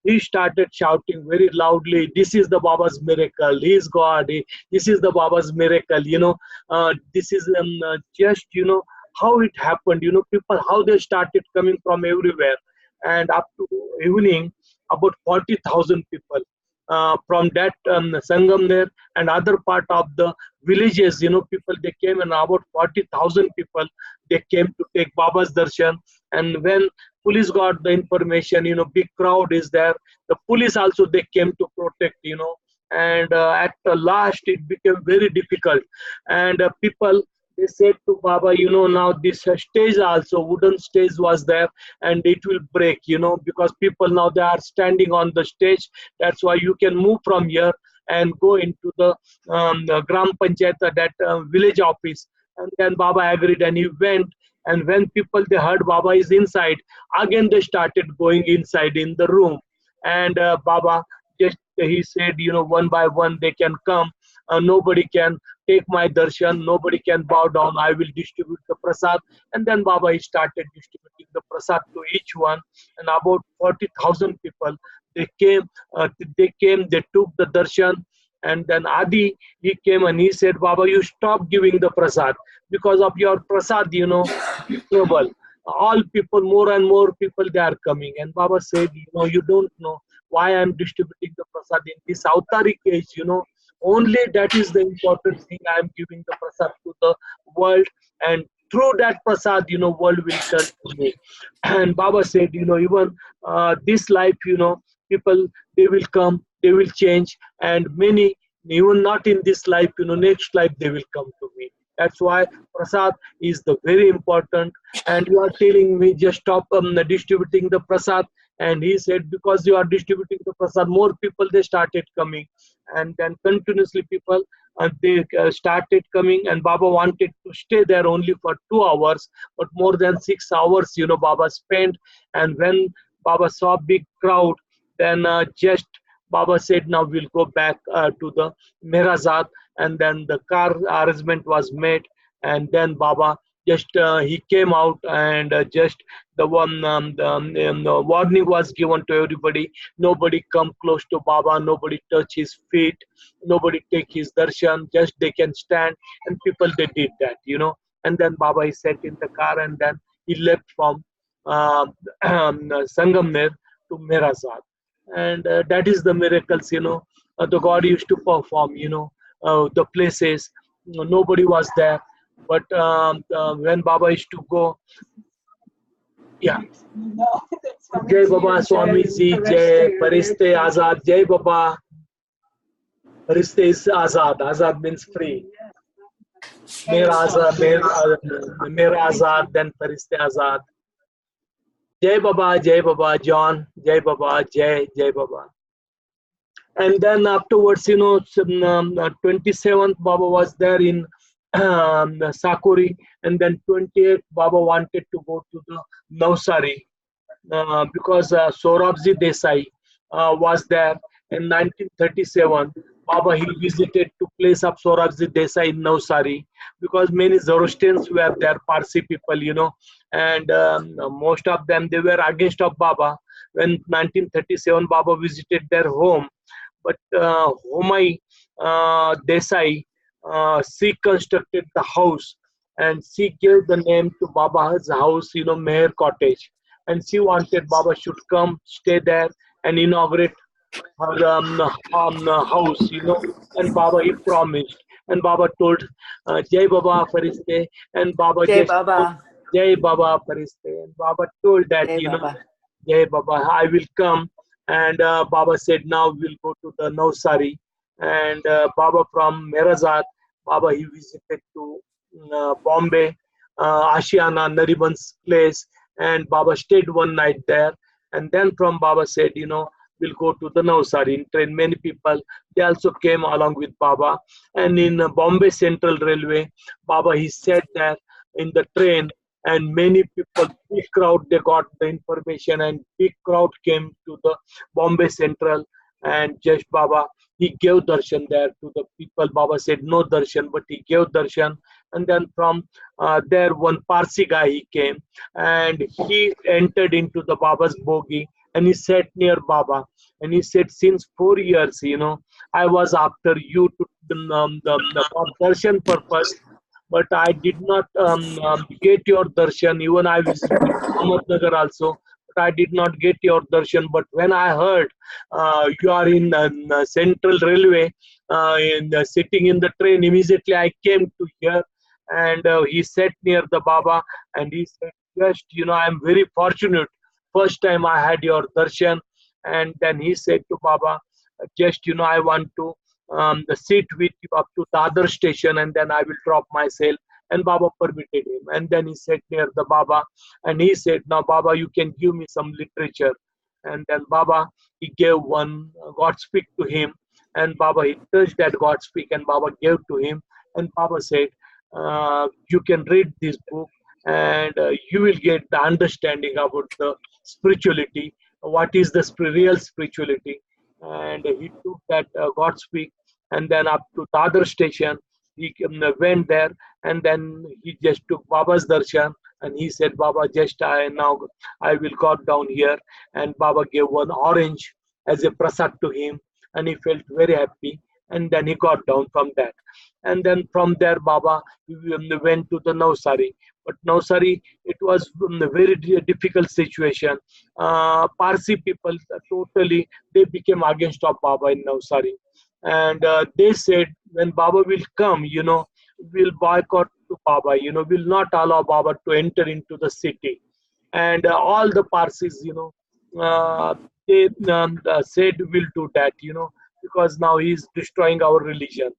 he started shouting very loudly, this is the Baba's miracle, he is God, this is the Baba's miracle, this is just, how it happened, people, how they started coming from everywhere. And up to evening, about 40,000 people from that Sangamner and other part of the villages, people, they came, and about 40,000 people, they came to take Baba's darshan. And when police got the information, big crowd is there, the police also, they came to protect, and at the last, it became very difficult. And people, they said to Baba, now this stage also, wooden stage was there, and it will break, because people now they are standing on the stage. That's why you can move from here and go into the Gram Panchayat, that village office. And then Baba agreed, and he went. And when people they heard Baba is inside, again they started going inside in the room. And Baba just he said, one by one they can come. Nobody can take my darshan. Nobody can bow down. I will distribute the prasad. And then Baba he started distributing the prasad to each one. And about 40,000 people they came. They took the darshan. And then Adi he came and he said, Baba, you stop giving the prasad because of your prasad. Trouble. All people, more and more people, they are coming. And Baba said, you don't know why I am distributing the prasad in this avtaric age. Only that is the important thing. I am giving the prasad to the world, and through that prasad, world will turn to me. And Baba said, even this life, people they will come, they will change, and many even not in this life, next life they will come to me. That's why prasad is the very important. And you are telling me just stop distributing the prasad. And he said, because you are distributing the prasad, more people they started coming. And then continuously people they started coming. And Baba wanted to stay there only for 2 hours, but more than 6 hours, Baba spent. And when Baba saw big crowd, then just Baba said, now we'll go back to the Meher Nazar. And then the car arrangement was made. And then Baba just he came out, and just the warning was given to everybody. Nobody come close to Baba, nobody touch his feet, nobody take his darshan, just they can stand. And people they did that. And then Baba he sat in the car, and then he left from Sangamner to Meher Nazar. And that is the miracles, the God used to perform, the places, nobody was there. But when Baba used to go, yeah. Jai Baba Swami Ji, Jai Fariste Azad, Jai Baba. Fariste is Azad. Azad means free. Meher Azad, then Fariste Azad. Jai Baba, John, Jai Baba, Jai Baba. And then afterwards, 27th Baba was there in Sakuri, and then 28th Baba wanted to go to the Navsari because Sorabji Desai was there in 1937. Baba he visited to place of Sorabji Desai in Navsari because many Zoroastrians were there, Parsi people, and most of them they were against of Baba. When 1937 Baba visited their home, but Homai Desai, she constructed the house, and she gave the name to Baba's house, Meher Cottage. And she wanted Baba should come, stay there, and inaugurate her house, And Baba he promised. And Baba told, Jai Baba Fariste, and Baba Jai just Baba. Jai Baba Fariste. And Baba told that, Jai Baba. Jai Baba, I will come. And Baba said, now we'll go to the Navsari. And Baba from Meher Nazar, Baba he visited to Bombay, Ashiana, Nariman's place, and Baba stayed one night there. And then from Baba said, we'll go to the Navsari in train. Many people, they also came along with Baba. And in Bombay Central Railway, Baba he sat there in the train, and many people, big crowd, they got the information, and big crowd came to the Bombay Central. And just Baba he gave darshan there to the people. Baba said no darshan, but he gave darshan. And then from there one Parsi guy he came, and he entered into the Baba's bogie, and he sat near Baba, and he said, since 4 years, I was after you to for darshan purpose, but I did not get your darshan. Even I visited Ahmednagar also, but I did not get your darshan. But when I heard you are in Central Railway, sitting in the train, immediately I came to here. And he sat near the Baba, and he said, just, I am very fortunate. First time I had your darshan. And then he said to Baba, just, I want to sit with you up to the other station, and then I will drop myself. And Baba permitted him. And then he sat near the Baba and he said, now Baba, you can give me some literature. And then Baba, he gave one God speak to him. And Baba, he touched that God speak and Baba gave to him. And Baba said, you can read this book and you will get the understanding about the spirituality, what is the real spirituality. And he took that God speak, and then up to the other station, he went there, and then he just took Baba's darshan, and he said, Baba, just I will go down here, and Baba gave one orange as a prasad to him, and he felt very happy, and then he got down from that. And then from there, Baba went to the Navsari. But Navsari, it was a very difficult situation. Parsi people totally, they became against of Baba in Navsari. And they said, when Baba will come, we'll boycott to Baba, we'll not allow Baba to enter into the city. And all the Parsis, they said we'll do that, because now he's destroying our religion,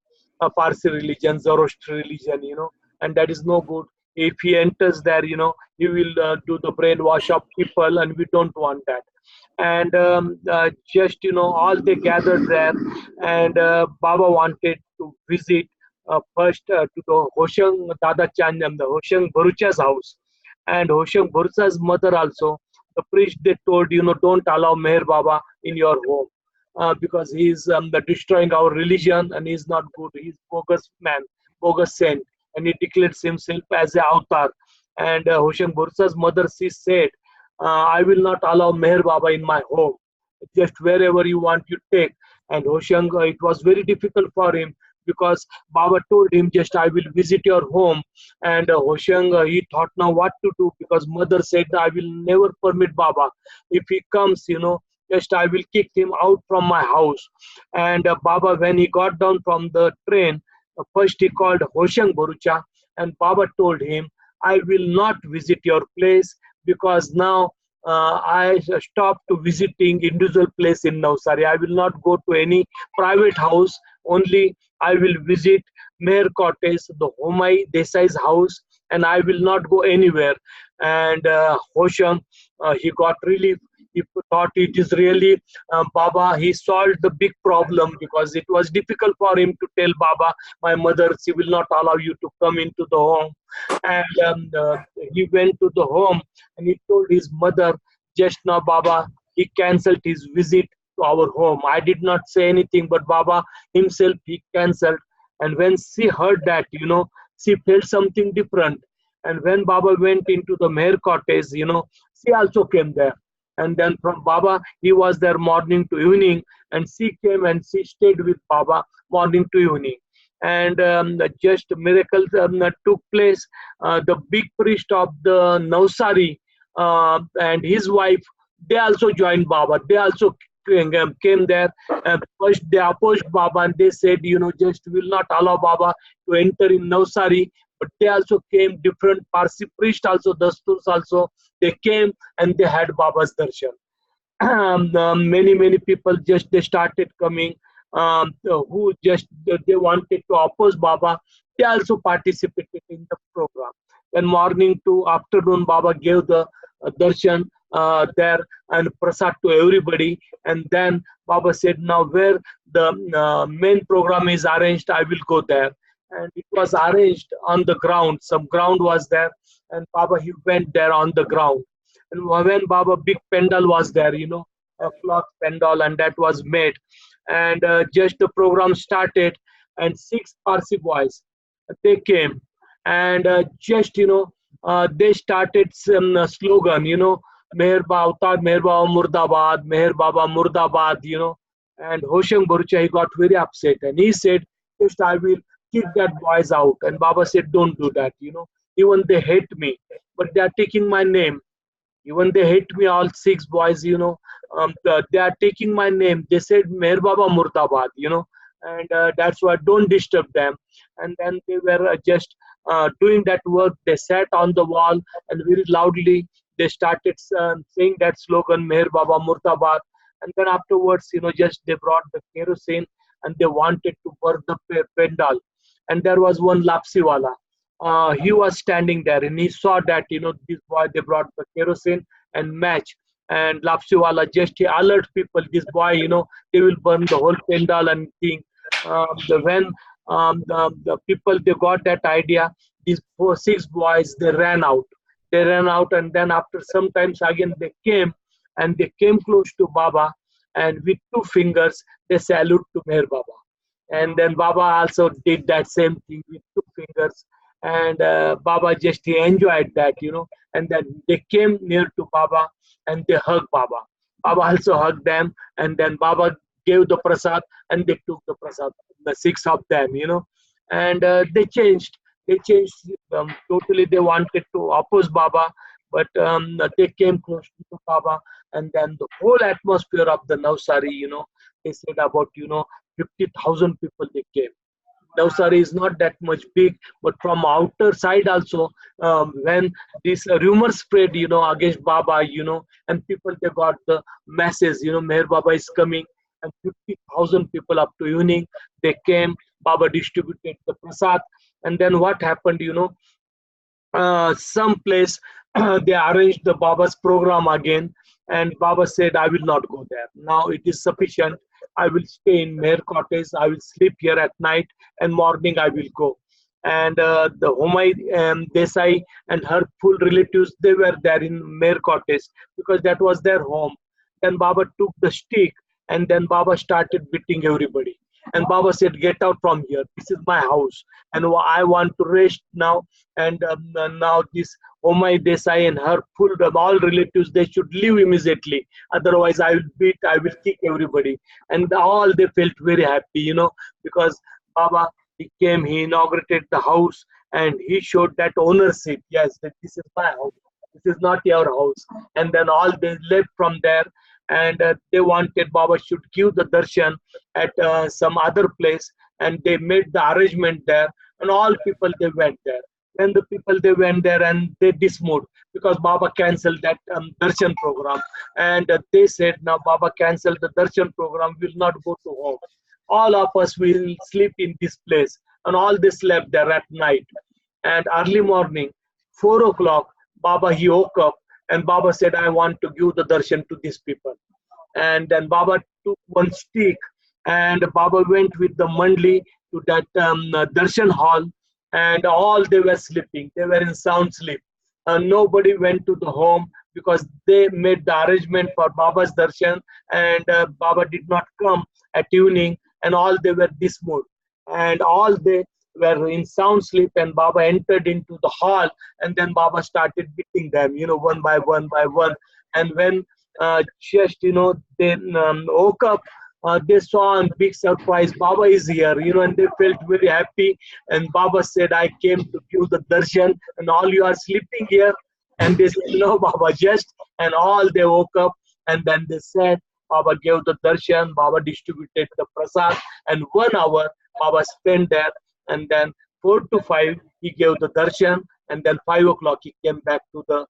Parsi religion, Zoroastrian religion, and that is no good. If he enters there, he will do the brainwash of people, and we don't want that. And just, all they gathered there, and Baba wanted to visit first to the Hoshang Dada Chand and the Hoshang Bharucha's house. And Hoshang Bharucha's mother also, the priest, they told, don't allow Meher Baba in your home. Because he is destroying our religion and he is not good. He is bogus man, bogus saint, and he declares himself as a avatar. And Hoshang Bharucha's mother, she said, I will not allow Meher Baba in my home. Just wherever you want, you take. And Hoshang, it was very difficult for him, because Baba told him, just I will visit your home. And Hoshang, he thought now what to do, because mother said, I will never permit Baba. If he comes, just I will kick him out from my house. And Baba, when he got down from the train, first he called Hoshang Bharucha, and Baba told him, I will not visit your place, because now I stopped to visiting individual place in Navsari. I will not go to any private house, only I will visit Meher cottage, the Homai Desai's house, and I will not go anywhere. And Hoshang, he got relief. He thought it is really Baba, he solved the big problem, because it was difficult for him to tell Baba, my mother, she will not allow you to come into the home. And he went to the home and he told his mother, just now Baba, he cancelled his visit to our home. I did not say anything, but Baba himself, he cancelled. And when she heard that, she felt something different. And when Baba went into the Meher cottage, she also came there. And then from Baba, he was there morning to evening, and she came and she stayed with Baba morning to evening. And just miracles took place. The big priest of the Navsari and his wife, they also joined Baba. They also came there. First they opposed Baba and they said, just will not allow Baba to enter in Navsari. But they also came, different Parsi priests also, Dasturs also, they came and they had Baba's darshan. Many people just, they started coming, who just, they wanted to oppose Baba. They also participated in the program. Then morning to afternoon, Baba gave the darshan there and prasad to everybody. And then Baba said, now where the main program is arranged, I will go there. And it was arranged on the ground. Some ground was there, and Baba, he went there on the ground. And when Baba, big pendal was there, a cloth pendal, and that was made. And just the program started, and 6 Parsi boys, they came, and just, they started some slogan, Meher Baba, Meher Baba Murdabad, Meher Baba Murdabad, And Hoshang Bharucha, he got very upset, and he said, just I will kick that boys out. And Baba said, don't do that, even they hate me, but they are taking my name. Even they hate me, all 6 boys, they are taking my name. They said Meher Baba Murdabad, and that's why don't disturb them. And then they were just doing that work. They sat on the wall and very loudly they started saying that slogan, Meher Baba Murdabad. And then afterwards, just they brought the kerosene and they wanted to burn the pendal. And there was one lapsiwala. he was standing there and he saw that, this boy, they brought the kerosene and match. And Lapsiwala just he alert people, this boy, they will burn the whole pendal and thing. When the people, they got that idea, these 6 boys, they ran out. They ran out, and then after some times again they came, and they came close to Baba, and with 2 fingers they salute to Meher Baba. And then Baba also did that same thing with 2 fingers, and Baba just he enjoyed that, and then they came near to Baba and they hugged Baba. Baba also hugged them, and then Baba gave the prasad and they took the prasad, the 6 of them, and they changed. They changed totally. They wanted to oppose Baba, but they came close to Baba, and then the whole atmosphere of the Navsari, they said about 50,000 people they came. Navsari is not that much big, but from outer side also, when this rumor spread, against Baba, and people, they got the message, Meher Baba is coming, and 50,000 people up to evening, they came. Baba distributed the prasad, and then what happened, some place they arranged the Baba's program again, and Baba said, I will not go there. Now it is sufficient. I will stay in Meher cottage. I will sleep here at night, and morning I will go. And the Homai Desai and her full relatives, they were there in Meher cottage because that was their home. Then Baba took the stick, and then Baba started beating everybody. And Baba said, get out from here. This is my house, and I want to rest now. And now this Omai Desai and her full all relatives, they should leave immediately. Otherwise, I will beat, I will kick everybody. And all they felt very happy, because Baba, he came, he inaugurated the house, and he showed that ownership. Yes, that this is my house. This is not your house. And then all they left from there, and they wanted Baba should give the darshan at some other place, and they made the arrangement there, and all people, they went there. Then the people, they went there and they dismoved because Baba cancelled that darshan program, and they said, now Baba cancelled the darshan program, we will not go to home. All of us will sleep in this place, and all they slept there at night. And early morning, 4 o'clock, Baba, he woke up, and Baba said, I want to give the darshan to these people. And then Baba took one stick, and Baba went with the mandli to that darshan hall, and all they were sleeping. They were in sound sleep. Nobody went to the home because they made the arrangement for Baba's darshan, and Baba did not come at evening, and all they were dismoved. And all they were in sound sleep, and Baba entered into the hall, and then Baba started beating them, one by one by one. And when just, they woke up, they saw a big surprise, Baba is here, and they felt very happy. And Baba said, I came to give the darshan, and all you are sleeping here. And they said, no, Baba, just. And all they woke up, and then they said, Baba gave the darshan, Baba distributed the prasad, and 1 hour Baba spent there. And then 4 to 5, he gave the darshan, and then 5 o'clock he came back to the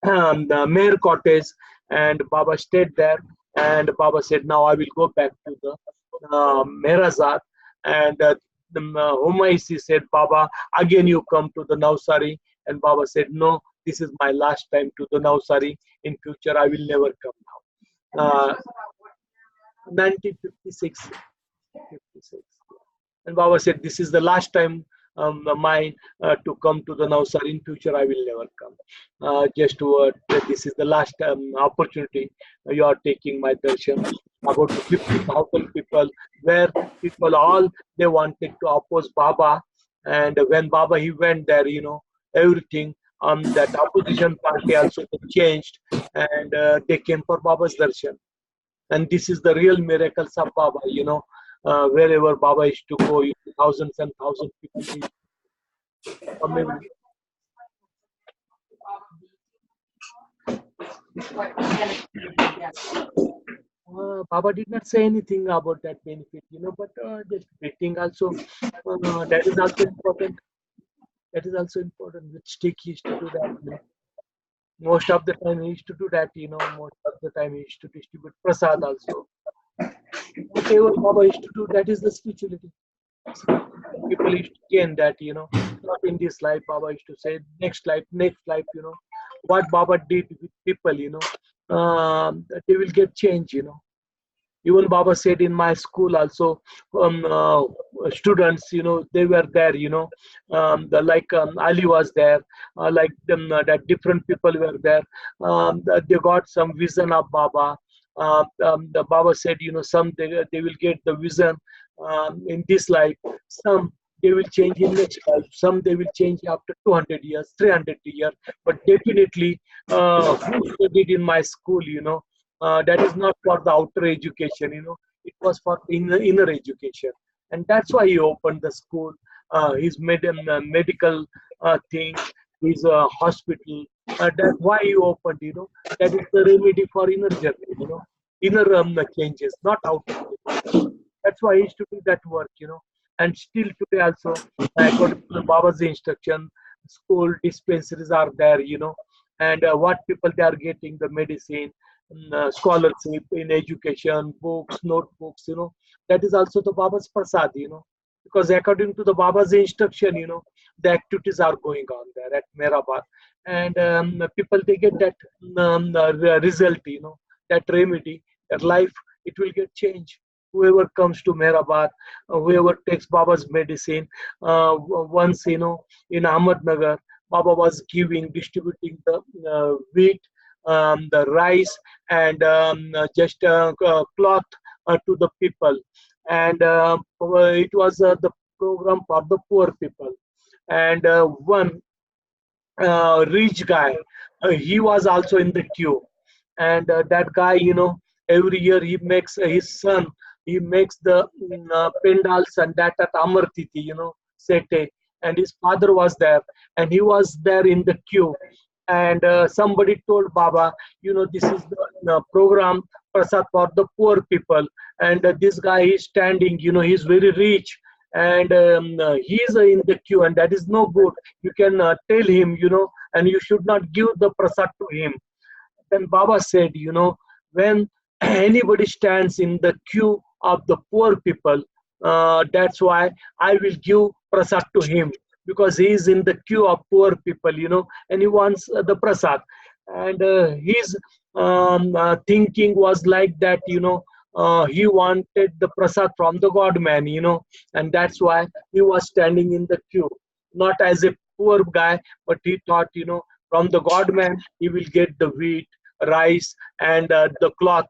Meher cottage, and Baba stayed there. And Baba said, now I will go back to the Meher Nazar. And the Humaisi said, Baba, again you come to the Navsari. And Baba said, no, this is my last time to the Navsari. In future, I will never come now. 1956. 56. And Baba said, this is the last time mine to come to the Navsari. In future, I will never come. This is the last opportunity you are taking my darshan. About 50,000 people, where people all, they wanted to oppose Baba. And when Baba, he went there, everything, that opposition party also changed, and they came for Baba's darshan. And this is the real miracles of Baba, wherever Baba is to go, thousands and thousands of people. Baba did not say anything about that benefit, but just beating also, that is also important. That is also important. With stick, he used to do that. Most of the time, he used to do that. Most of the time, he used to distribute prasad also. Whatever Baba used to do, that is the spirituality. People used to gain that. not in this life, Baba used to say, next life, what Baba did with people, they will get change, Even Baba said in my school also, students, they were there, Ali was there, that different people were there. They got some vision of Baba. The Baba said, some they will get the vision in this life, some they will change in next life, some they will change after 200 years, 300 years. But definitely, who studied in my school, that is not for the outer education, it was for inner education. And that's why he opened the school, his medical thing, his hospital. That's why he opened, that is the remedy for inner journey, inner changes, not outer. That's why he used to do that work, And still today also, according to the Baba's instruction, school dispensaries are there, And what people they are getting the medicine, scholarship in education, books, notebooks, That is also the Baba's prasad, Because according to the Baba's instruction, the activities are going on there at Meherabad. And people, they get that result, that remedy, that life, it will get changed. Whoever comes to Meherabad, whoever takes Baba's medicine, once, in Ahmednagar, Baba was distributing the wheat, the rice, and just cloth to the people. And it was the program for the poor people. And one rich guy, he was also in the queue. And that guy, every year he makes his son, he makes the pendals and that at Amartiti, Sete. And his father was there, and he was there in the queue. And somebody told Baba, this is the program prasad for the poor people. And this guy is standing, he's very rich, and he's in the queue, and that is no good. You can tell him, and you should not give the prasad to him. Then Baba said, when anybody stands in the queue of the poor people, that's why I will give prasad to him, because he is in the queue of poor people, and he wants the prasad. And his thinking was like that, he wanted the prasad from the God man, and that's why he was standing in the queue, not as a poor guy, but he thought, from the God man, he will get the wheat, rice, and the cloth,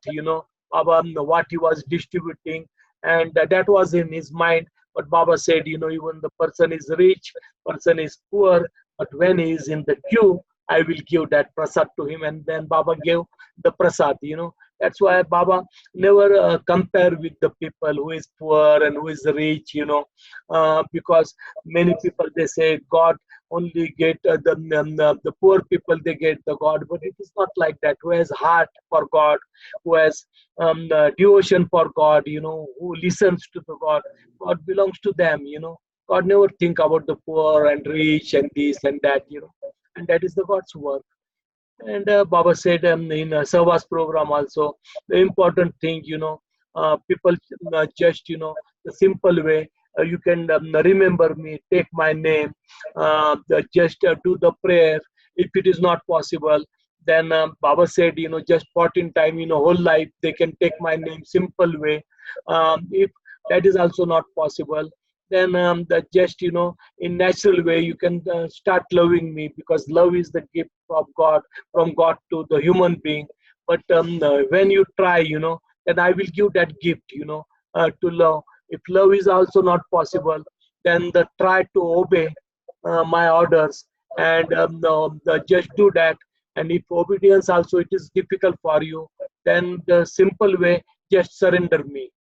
what he was distributing. And that was in his mind. But Baba said, even the person is rich, person is poor, but when he is in the queue, I will give that prasad to him. And then Baba gave the prasad, That's why Baba never compare with the people who is poor and who is rich, because many people, they say God only get the poor people, they get the God, but it is not like that. Who has heart for God, who has devotion for God, who listens to the God, God belongs to them, God never think about the poor and rich and this and that, and that is the God's work. And Baba said in Savas program also, the important thing, people just, the simple way, you can remember me, take my name, just do the prayer. If it is not possible, then Baba said, just 14 time, whole life, they can take my name, simple way. If that is also not possible, then just, in natural way, you can start loving me, because love is the gift of God, from God to the human being. But when you try, then I will give that gift, to love. If love is also not possible, then try to obey my orders, and just do that. And if obedience also it is difficult for you, then the simple way, just surrender me,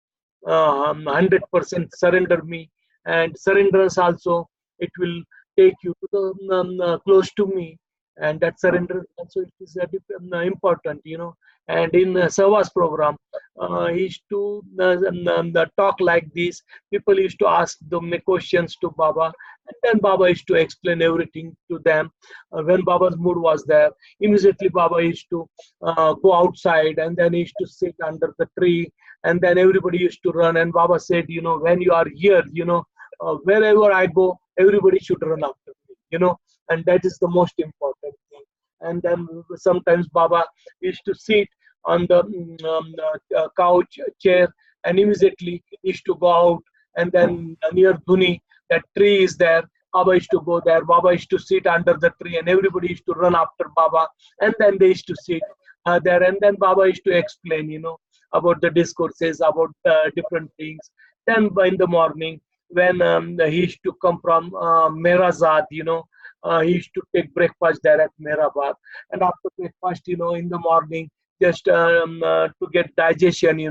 100% surrender me. And surrenders also, it will take you to the close to me, and that surrender also it is important, And in Savas program, he used to talk like this. People used to ask them questions to Baba, and then Baba used to explain everything to them. When Baba's mood was there, immediately Baba used to go outside, and then he used to sit under the tree, and then everybody used to run. And Baba said, when you are here, wherever I go, everybody should run after me, and that is the most important thing. And then sometimes Baba used to sit on the couch chair, and immediately used to go out, and then near Dhuni, that tree is there. Baba used to go there. Baba used to sit under the tree, and everybody used to run after Baba, and then they used to sit there, and then Baba used to explain, about the discourses, about different things. Then in the morning, when he used to come from Mehernath, he used to take breakfast there at Meherabad, and after breakfast, in the morning, just to get digestion, he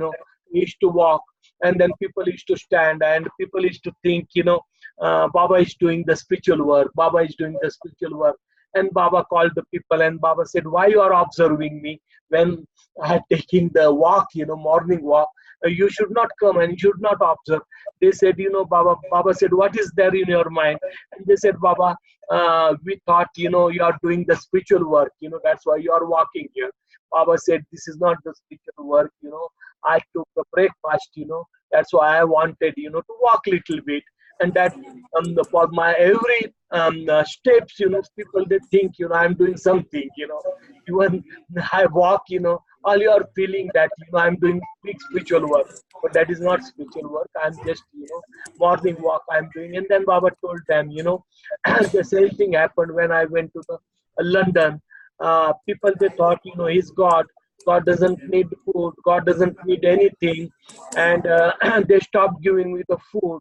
used to walk, and then people used to stand, and people used to think, Baba is doing the spiritual work. Baba is doing the spiritual work. And Baba called the people, and Baba said, why you are observing me when I am taking the walk, morning walk? You should not come and you should not observe. They said, Baba said, what is there in your mind? And they said, Baba, we thought, you are doing the spiritual work, that's why you are walking here. Baba said, this is not the spiritual work, I took the breakfast, that's why I wanted, to walk a little bit. And that for my every steps, people, they think, I'm doing something, even I walk, all you are feeling that, I'm doing big spiritual work, but that is not spiritual work. I'm just, morning walk I'm doing. And then Baba told them, the same thing happened when I went to the London. People, they thought, he's God. God doesn't need food. God doesn't need anything. And they stopped giving me the food.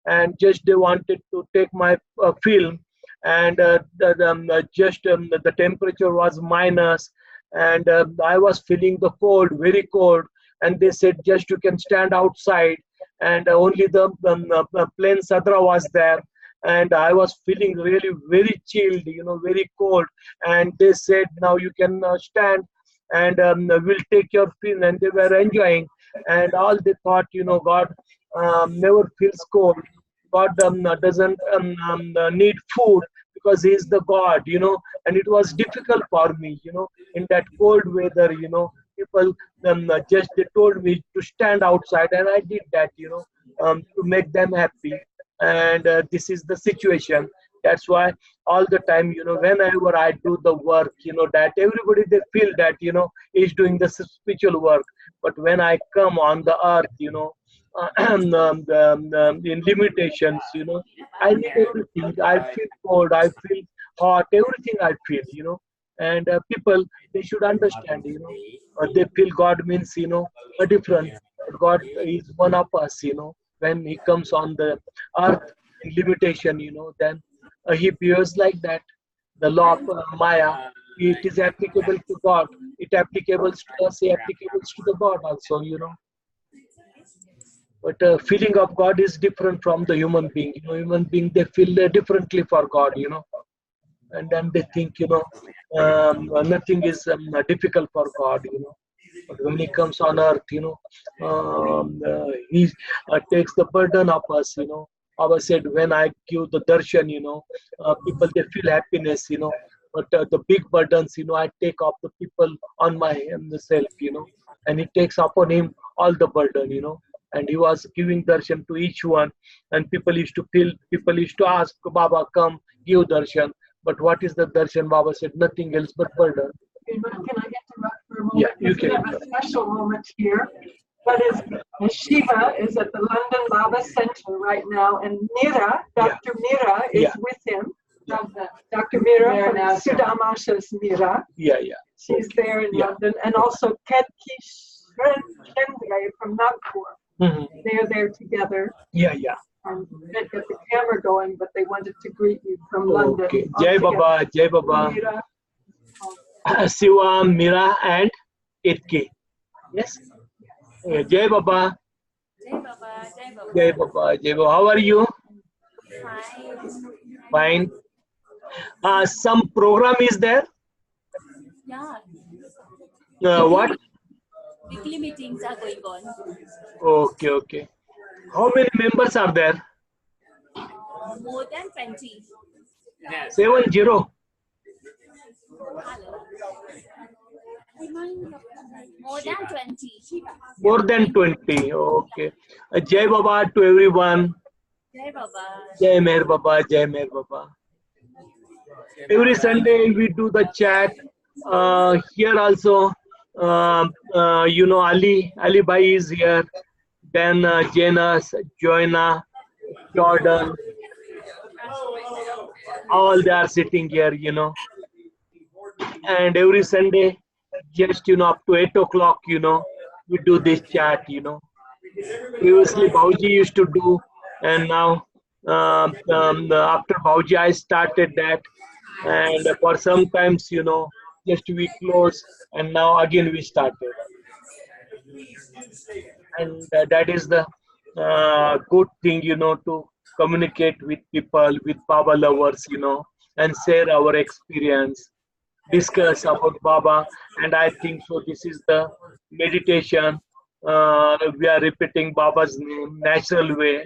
And just they wanted to take my film, and the temperature was minus, and I was feeling the cold, very cold, and they said just you can stand outside, and only the plain sadra was there, and I was feeling really very chilled, very cold, and they said now you can stand, and we'll take your film, and they were enjoying, and all they thought, God never feels cold. God doesn't need food because He is the God, and it was difficult for me, in that cold weather, people just they told me to stand outside, and I did that, to make them happy, and this is the situation. That's why all the time, whenever I do the work, that everybody they feel that, is doing the spiritual work, but when I come on the earth, in limitations, I need everything. I feel cold, I feel hot, everything I feel, and people, they should understand, they feel God means, a different, but God is one of us, when He comes on the earth in limitation, then He behaves like that. The law of Maya, it is applicable to God, it applicable to us, it applicable to the God also, But feeling of God is different from the human being. Human being, they feel differently for God, and then they think, nothing is difficult for God, But when He comes on earth, He takes the burden of us, Baba said, when I give the darshan, people, they feel happiness, But the big burdens, I take off the people on myself, and He takes upon Him all the burden, And He was giving darshan to each one, and people used to ask, Baba, come, give darshan. But what is the darshan? Baba said, nothing else but burden. Can I interrupt for a moment? Yeah, you can. We have a special moment here. That is, Shiva is at the London Baba Center right now, and Mira, Dr. Mira, is with him. Dr. Mira from Sudamasha's Mira. Yeah. She's there in London, and also Ketki Shendra from Nagpur. They're there together. Yeah. And they get the camera going, but they wanted to greet you from London. Okay. Jai Baba, Jai Baba. Mira. Siva, Mira, and Itki. Yes? Jai Baba. Jai Baba, Jai Baba. Jai Baba, Jai Baba. How are you? Fine. Fine. Some program is there? Yeah. What? Weekly meetings are going on. Okay. How many members are there? More than 20. 70. Hello. More than 20. More than 20. Okay. Jai Baba to everyone. Jai Baba. Jai Meher Baba, Jai Meher Baba. Every Sunday we do the chat. Here also, Ali Bhai is here. Then Janus, Joanna, Jordan, all they are sitting here. And every Sunday, just up to 8 o'clock, we do this chat. Previously, Bauji used to do, and now after Bauji, I started that. And for sometimes, just we close, and now again we started. And that is the good thing, to communicate with people, with Baba lovers, and share our experience, discuss about Baba. And I think so. This is the meditation. We are repeating Baba's name natural way,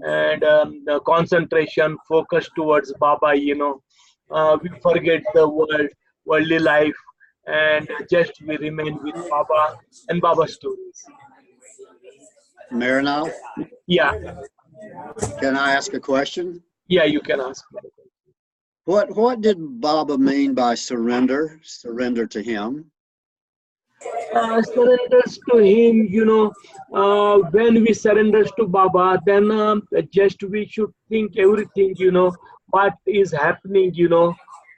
and the concentration, focus towards Baba. We forget the worldly life, and just we remain with Baba and Baba stories. Mehernath, Yeah, can I ask a question? yeah, you can ask. What did Baba mean by surrender? Surrender to him? Surrenders to him, when we surrenders to Baba, then just we should think everything, what is happening,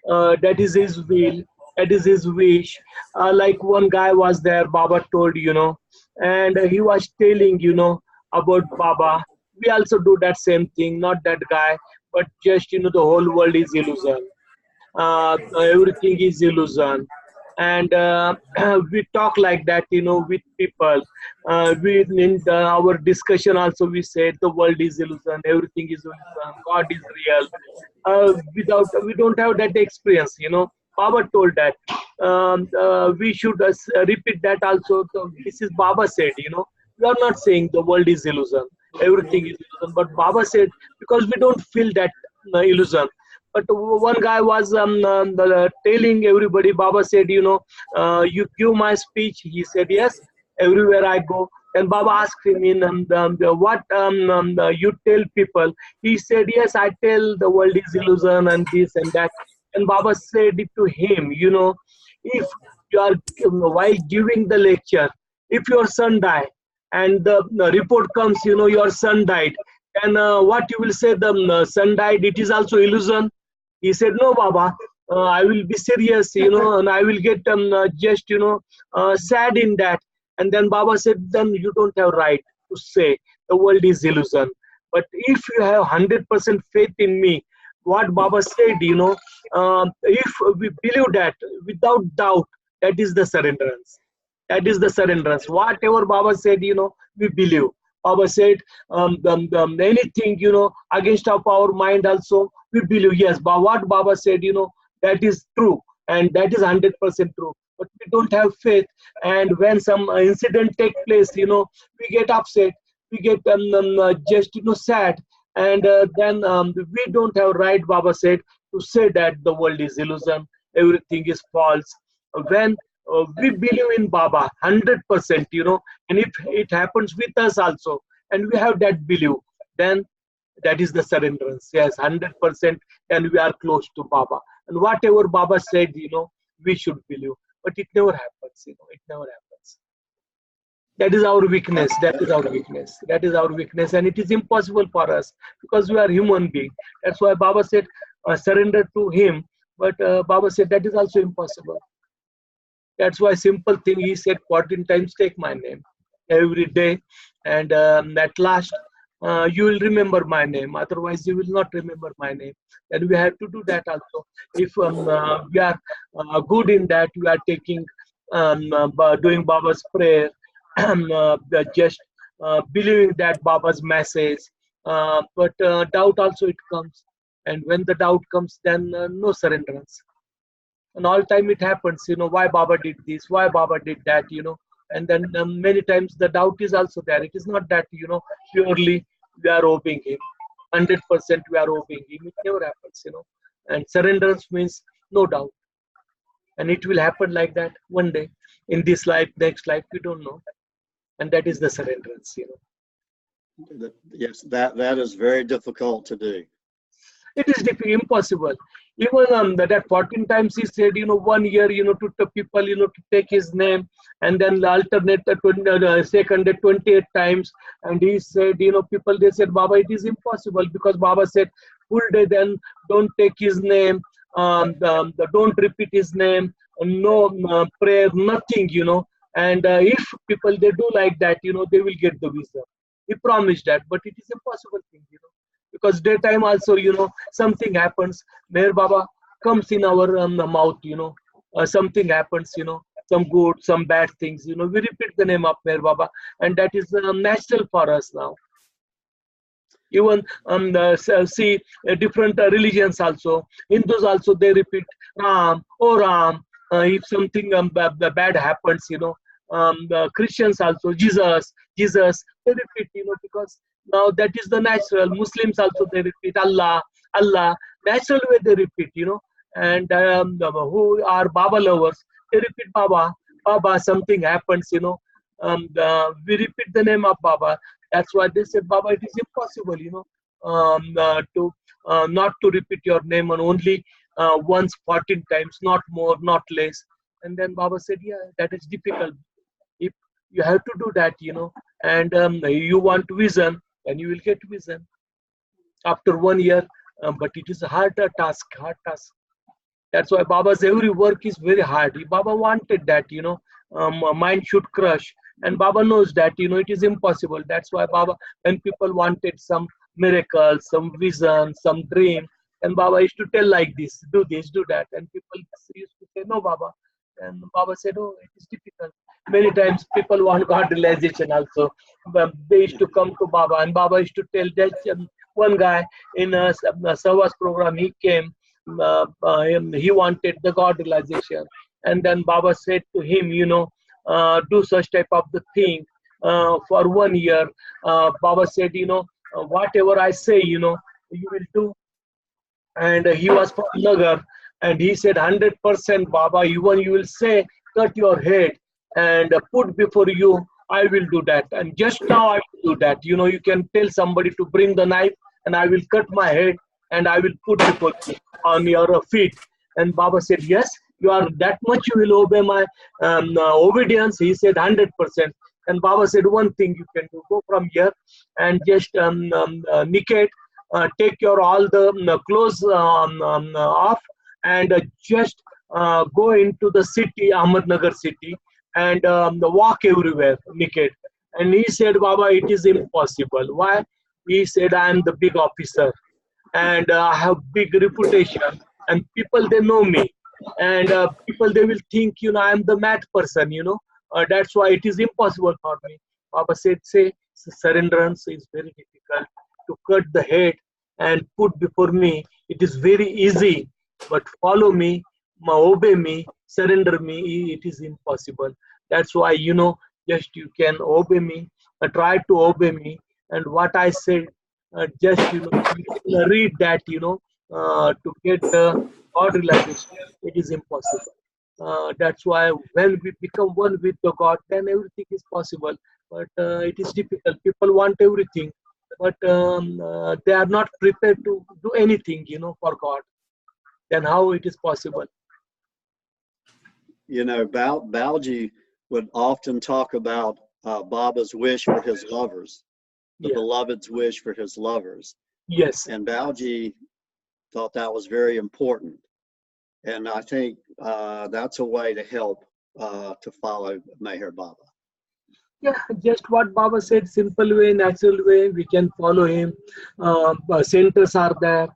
that is his will, that is his wish. Like one guy was there, Baba told, and he was telling, about Baba. We also do that same thing, not that guy, but just, the whole world is illusion. Everything is illusion. And we talk like that, with people. Our discussion also, we said the world is illusion, everything is illusion, God is real. We don't have that experience, Baba told that. We should repeat that also. So this is Baba said, we are not saying the world is illusion, everything is illusion, but Baba said, because we don't feel that illusion. But one guy was telling everybody, Baba said, you give my speech. He said, yes, everywhere I go. And Baba asked him, what you tell people? He said, yes, I tell the world is illusion and this and that. And Baba said it to him, if you are, while giving the lecture, if your son die and the report comes, your son died, and what you will say, the son died, it is also illusion. He said, no, Baba, I will be serious, and I will get just, sad in that. And then Baba said, then you don't have right to say the world is illusion. But if you have 100% faith in me, what Baba said, if we believe that without doubt, that is the surrenderance. That is the surrenderance. Whatever Baba said, we believe. Baba said, anything, against our mind also, we believe, yes, but what Baba said, that is true, and that is 100% true. But we don't have faith, and when some incident take place, we get upset, we get just, sad, and then we don't have right, Baba said, to say that the world is illusion, everything is false. When we believe in Baba 100%, and if it happens with us also, and we have that belief, then that is the surrenderance. Yes, 100%, and we are close to Baba. And whatever Baba said, we should believe. But it never happens, it never happens. That is our weakness. That is our weakness. That is our weakness, and it is impossible for us because we are human beings. That's why Baba said, surrender to him. But Baba said that is also impossible. That's why simple thing, he said 14 times take my name every day, and at last you will remember my name, otherwise you will not remember my name. And we have to do that also. If we are good in that, we are taking doing Baba's prayer, just believing that Baba's message, but doubt also it comes, and when the doubt comes, then no surrenderance. And all time it happens, why Baba did this, why Baba did that, and then many times the doubt is also there. It is not that, purely we are obeying him, 100% we are obeying him. It never happens, And surrenderance means no doubt. And it will happen like that one day, in this life, next life, we don't know. And that is the surrenderance, Yes, that is very difficult to do. It is impossible. Even that 14 times he said, 1 year, to people, to take his name, and then the alternate second 28 times. And he said, people, they said, Baba, it is impossible, because Baba said, full day, then don't take his name, don't repeat his name, no prayer, nothing, And if people, they do like that, they will get the wisdom. He promised that, but it is impossible thing, because daytime also, something happens. Meher Baba comes in our mouth, something happens, some good, some bad things, we repeat the name of Meher Baba, and that is natural for us now. Even see different religions also, Hindus also, they repeat Ram, oh Ram, if something bad happens, the Christians also, Jesus, Jesus, they repeat, because now that is the natural. Muslims also, they repeat Allah, Allah, natural way they repeat, and who are Baba lovers, they repeat Baba, Baba, something happens, we repeat the name of Baba. That's why they said, Baba, it is impossible, to not to repeat your name, and only once 14 times, not more, not less. And then Baba said, yeah, that is difficult. If you have to do that, and you want vision, then you will get vision after 1 year. But it is a hard task. That's why Baba's every work is very hard. Baba wanted that, mind should crush. And Baba knows that, it is impossible. That's why Baba, when people wanted some miracles, some vision, some dream, and Baba used to tell like this, do that. And people used to say, no, Baba. And Baba said, oh, it is difficult. Many times people want God realization also. But they used to come to Baba, and Baba used to tell that one guy in a Savas program, he came, he wanted the God realization. And then Baba said to him, do such type of the thing for 1 year. Baba said, whatever I say, you will do. And he was from Nagar, and he said, 100% Baba, even you will say, cut your head and put before you, I will do that. And just now I will do that. You can tell somebody to bring the knife, and I will cut my head, and I will put before you on your feet. And Baba said, yes, you are that much, you will obey my obedience. He said, 100%. And Baba said, one thing you can do, go from here and just naked, take your all the clothes off, and just go into the city, Ahmednagar city, and walk everywhere naked. And he said, Baba, it is impossible. Why? He said, I am the big officer, and I have big reputation, and people, they know me, and people, they will think, I am the mad person, that's why it is impossible for me. Baba said, say, surrenderance is very difficult. To cut the head and put before me, it is very easy, but follow me, obey me, surrender me, it is impossible. That's why, just you can obey me, try to obey me, and what I said, just, read that, to get the God realization, it is impossible. That's why when we become one with the God, then everything is possible. But it is difficult. People want everything, but they are not prepared to do anything, for God. Then how it is possible? Bauji would often talk about Baba's wish for his lovers, the beloved's wish for his lovers. Yes. And Bauji thought that was very important. And I think that's a way to help to follow Meher Baba. Yeah, just what Baba said, simple way, natural way, we can follow him. Centers are there.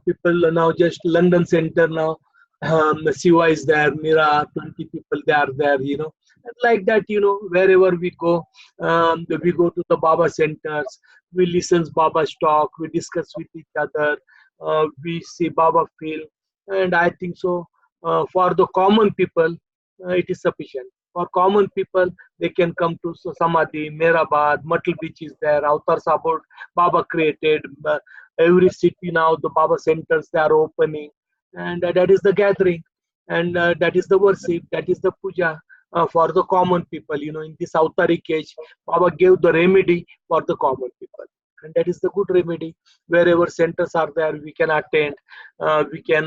People now, just London center now. Siva is there, Mira, 20 people, they are there, And like that, wherever we go to the Baba centers, we listen Baba's talk, we discuss with each other, we see Baba feel. And I think so, for the common people, it is sufficient. For common people, they can come to Samadhi, Meherabad, Matal Beach is there, Avtar Sabot, Baba created. Every city now, the Baba centers, they are opening. And that is the gathering. And that is the worship, that is the puja. for the common people. In this Avtarik age, Baba gave the remedy for the common people. And that is the good remedy. Wherever centers are there, we can attend, we can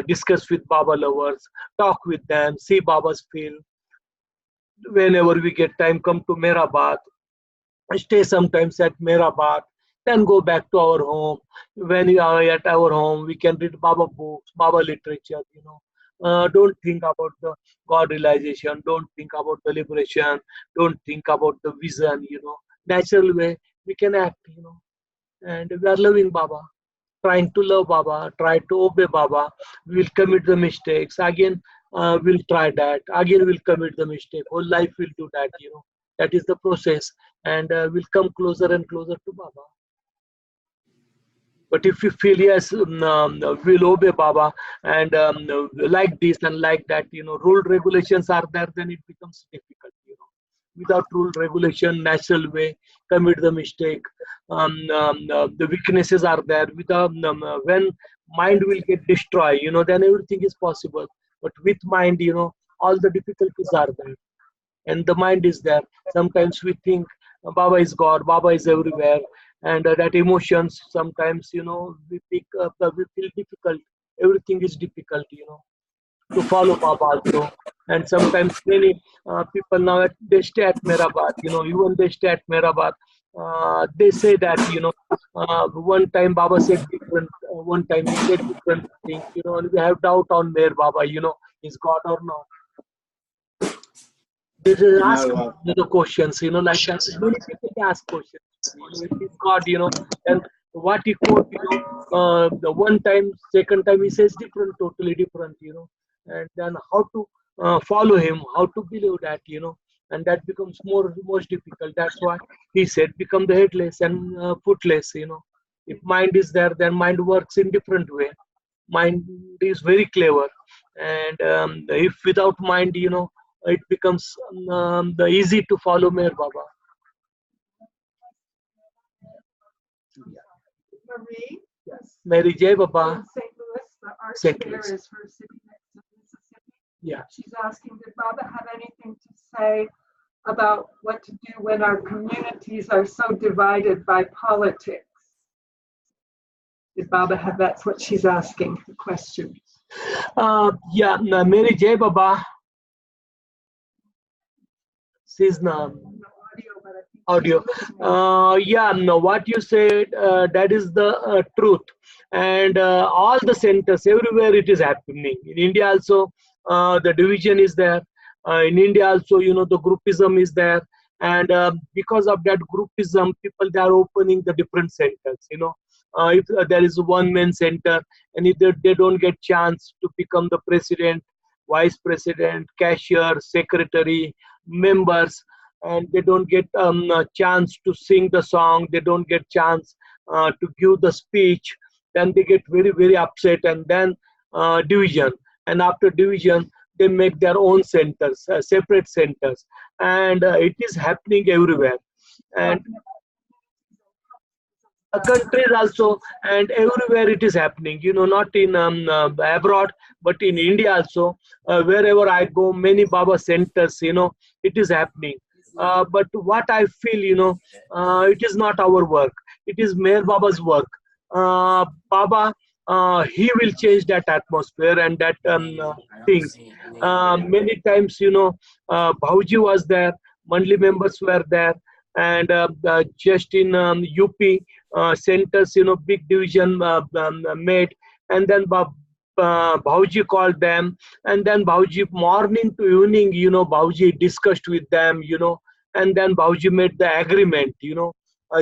discuss with Baba lovers, talk with them, see Baba's feel. Whenever we get time, come to Meherabad, stay sometimes at Meherabad, then go back to our home. When we are at our home, we can read Baba books, Baba literature. Don't think about the God realization, don't think about the liberation, don't think about the vision. Natural way we can act. And we are loving Baba, trying to love Baba, try to obey Baba. We will commit the mistakes. Again, we'll try that. Again, we'll commit the mistake. Whole life will do that. That is the process. And we'll come closer and closer to Baba. But if you feel, yes, we'll obey Baba and like this and like that, rule regulations are there, then it becomes difficult. Without rule regulation, natural way, commit the mistake. The weaknesses are there. When mind will get destroyed, then everything is possible. But with mind, all the difficulties are there. And the mind is there. Sometimes we think Baba is God, Baba is everywhere. And that emotions, sometimes, we pick up, we feel difficult. Everything is difficult, to follow Baba also. And sometimes many people now, they stay at Meherabad, even they stay at Meherabad, they say that, one time Baba said different, one time he said different things, and we have doubt on Meher Baba, is God or not. They ask the questions, like that. Many people ask questions. If it's God, and what he quote, the one time, second time he says different, totally different, and then how to follow him, how to believe that, and that becomes most difficult. That's why he said, become the headless and footless. If mind is there, then mind works in different way. Mind is very clever, and if without mind, it becomes the easy to follow Meher Baba. Marie Yes. Mary J. Baba. in St. Louis, the art St. fair Louis. is for sitting next to Mississippi. Yeah. She's asking, did Baba have anything to say about what to do when our communities are so divided by politics? Did Baba have, that's what she's asking, the question. Yeah, Mary J. Baba. She's audio. Yeah, no, what you said, that is the truth. And all the centers, everywhere it is happening. In India also, the division is there. In India also, the groupism is there. And because of that groupism, people, they are opening the different centers. If there is one main center, and if they don't get chance to become the president, vice president, cashier, secretary, members, and they don't get a chance to sing the song, they don't get chance to give the speech, then they get very, very upset, and then division. And after division, they make their own centers, separate centers, and it is happening everywhere. And countries also, and everywhere it is happening, not in abroad, but in India also. Wherever I go, many Baba centers, it is happening. But what I feel, it is not our work, it is Meher Baba's work. Baba, he will change that atmosphere and that things. Many times, Bhauji was there, Mandli members were there, and just in UP centers, big division made, and then Bhauji called them, and then Bhauji morning to evening, Bhauji discussed with them, and then Bhauji made the agreement,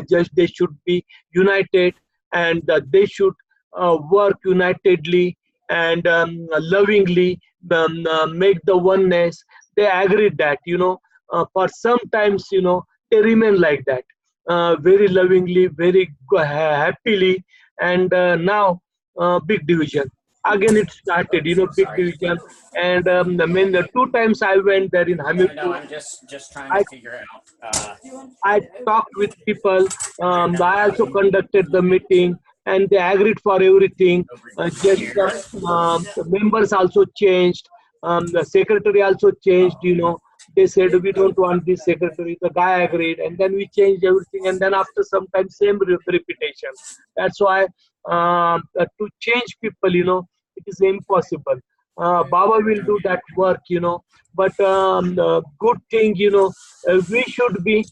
just they should be united, and they should work unitedly and lovingly, make the oneness. They agreed that, for sometimes, they remain like that, very lovingly, very happily, and now big division. Again it started, big division. And the 2 times I went there in Hamilpur. No, I'm just trying to figure out. I talked with people. I also conducted the meeting, and they agreed for everything. Just the members also changed. The secretary also changed, They said we don't want this secretary. The guy agreed, and then we changed everything. And then after some time, same repetition. That's why to change people, it is impossible. Baba will do that work, but the good thing, we should be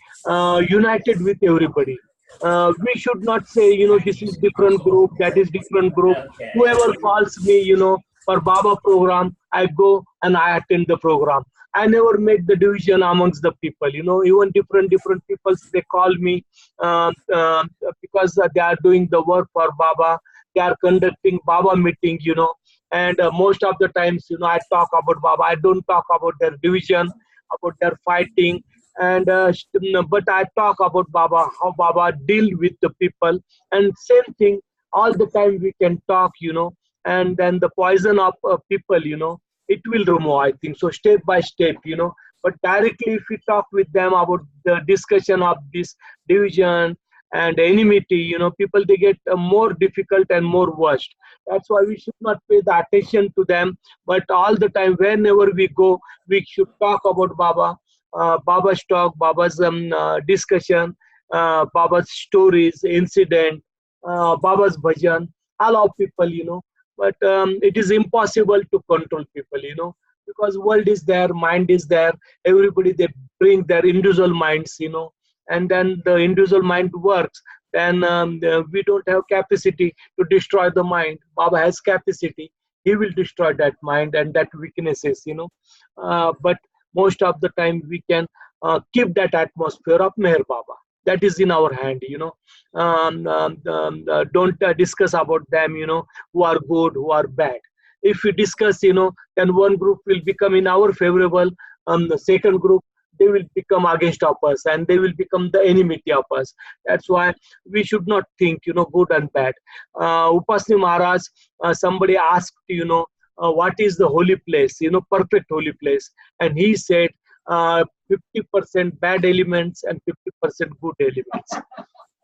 united with everybody. We should not say, this is different group, that is different group. Okay. Whoever calls me, for Baba program, I go and I attend the program. I never make the division amongst the people, even different people, they call me because they are doing the work for Baba. They are conducting Baba meeting, and most of the times, I talk about Baba. I don't talk about their division, about their fighting, and but I talk about Baba, how Baba deal with the people, and same thing all the time we can talk, and then the poison of people, it will remove, I think so, step by step, but directly if we talk with them about the discussion of this division and enmity, people, they get more difficult and more worst. That's why we should not pay the attention to them, but all the time, whenever we go, we should talk about Baba, Baba's talk, Baba's discussion, Baba's stories, incident, Baba's bhajan, allow people, but it is impossible to control people, because world is there, mind is there, everybody, they bring their individual minds, and then the individual mind works, then we don't have capacity to destroy the mind. Baba has capacity, he will destroy that mind and that weaknesses, but most of the time we can keep that atmosphere of Meher Baba. That is in our hand, don't discuss about them, who are good, who are bad. If we discuss, then one group will become in our favorable, the second group, they will become against of us, and they will become the enmity of us. That's why we should not think, good and bad. Upasni Maharaj, somebody asked, what is the holy place, perfect holy place, and he said 50% bad elements and 50% good elements.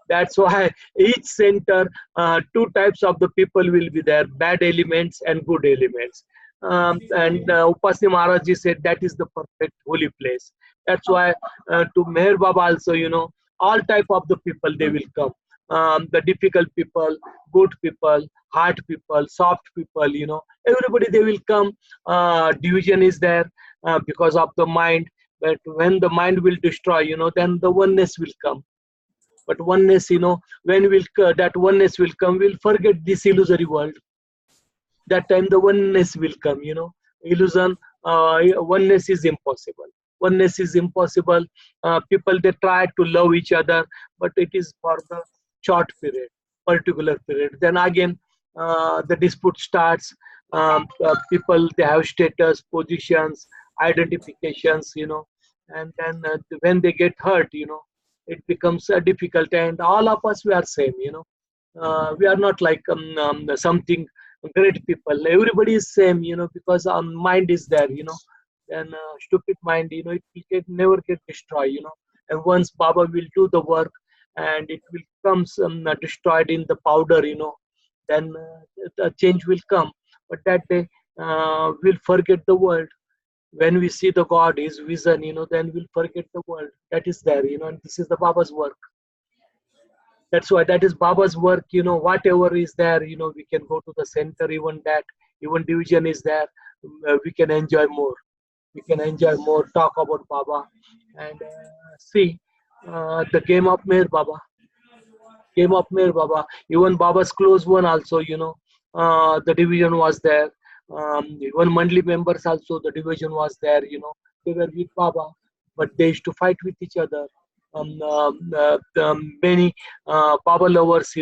That's why each center, two types of the people will be there, bad elements and good elements. And Upasni Maharaj said that is the perfect holy place. That's why to Meher Baba also, all type of the people, they will come. The difficult people, good people, hard people, soft people, everybody, they will come. Division is there because of the mind. But when the mind will destroy, then the oneness will come. But oneness, when that oneness will come, we'll forget this illusory world. That time the oneness will come, illusion, oneness is impossible. Oneness is impossible. People, they try to love each other, but it is for the short period, particular period. Then again, the dispute starts. People, they have status, positions, identifications, and then when they get hurt, it becomes difficult. And all of us, we are same, we are not like something great people. Everybody is same, because our mind is there, then stupid mind, it will never get destroyed, and once Baba will do the work and it will come destroyed in the powder, then the change will come. But that day we'll forget the world. When we see the God, his vision, then we'll forget the world. That is there, and this is the Baba's work. That's why that is Baba's work, whatever is there, we can go to the center, even division is there, we can enjoy more. We can enjoy more, talk about Baba, and see the game of Meher Baba. Game of Meher Baba. Even Baba's close one also, the division was there. Even Mandli members also, the division was there, they were with Baba, but they used to fight with each other. Many Baba lovers,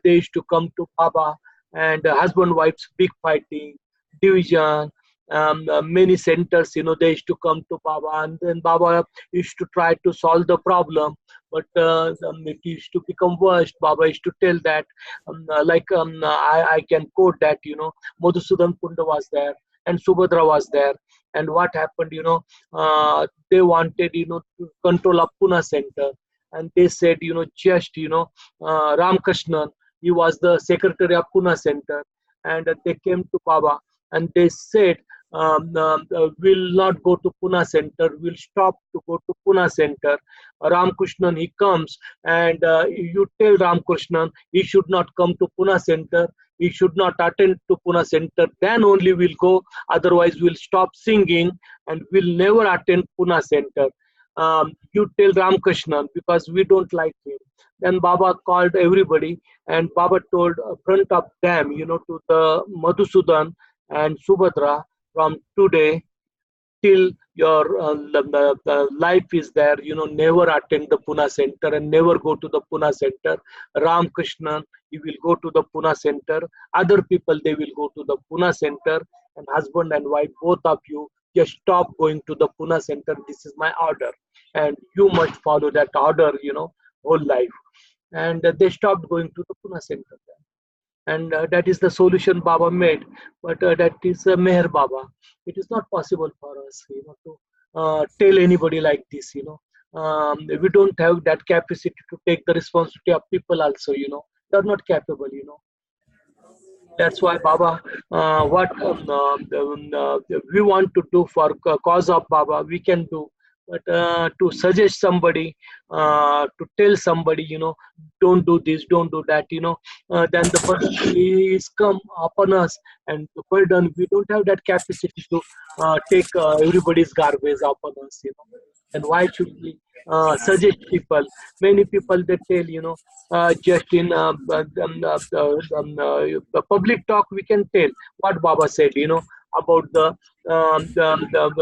they used to come to Baba, and husband wives big fighting, division. Many centers, they used to come to Baba, and then Baba used to try to solve the problem, but it used to become worse. Baba used to tell that, I can quote that, Madhusudan Kunda was there, and Subhadra was there, and what happened, they wanted, to control up Pune center, and they said, just, Ramkrishnan, he was the secretary of Pune center, and they came to Baba, and they said, will not go to Pune center, will stop to go to Pune center. Ramakrishnan, he comes and you tell Ramakrishnan he should not come to Pune center, he should not attend to Pune center, then only we'll go, otherwise we'll stop singing and we'll never attend Pune center. You tell Ramakrishnan because we don't like him. Then Baba called everybody and Baba told front of them, to the Madhusudan and Subhadra, from today till your the life is there, never attend the Pune center and never go to the Pune center. Ramakrishnan, he will go to the Pune center. Other people, they will go to the Pune center. And husband and wife, both of you, just stop going to the Pune center. This is my order. And you must follow that order, whole life. And they stopped going to the Pune center. And that is the solution Baba made. But that is Meher Baba. It is not possible for us, to tell anybody like this. We don't have that capacity to take the responsibility of people. Also, they are not capable. That's why Baba, what we want to do for cause of Baba, we can do. But to suggest somebody, to tell somebody, don't do this, don't do that, then the burden is come upon us, and the burden, we don't have that capacity to take everybody's garbage upon us, And why should we suggest people? Many people, they tell, just in the public talk, we can tell what Baba said, about the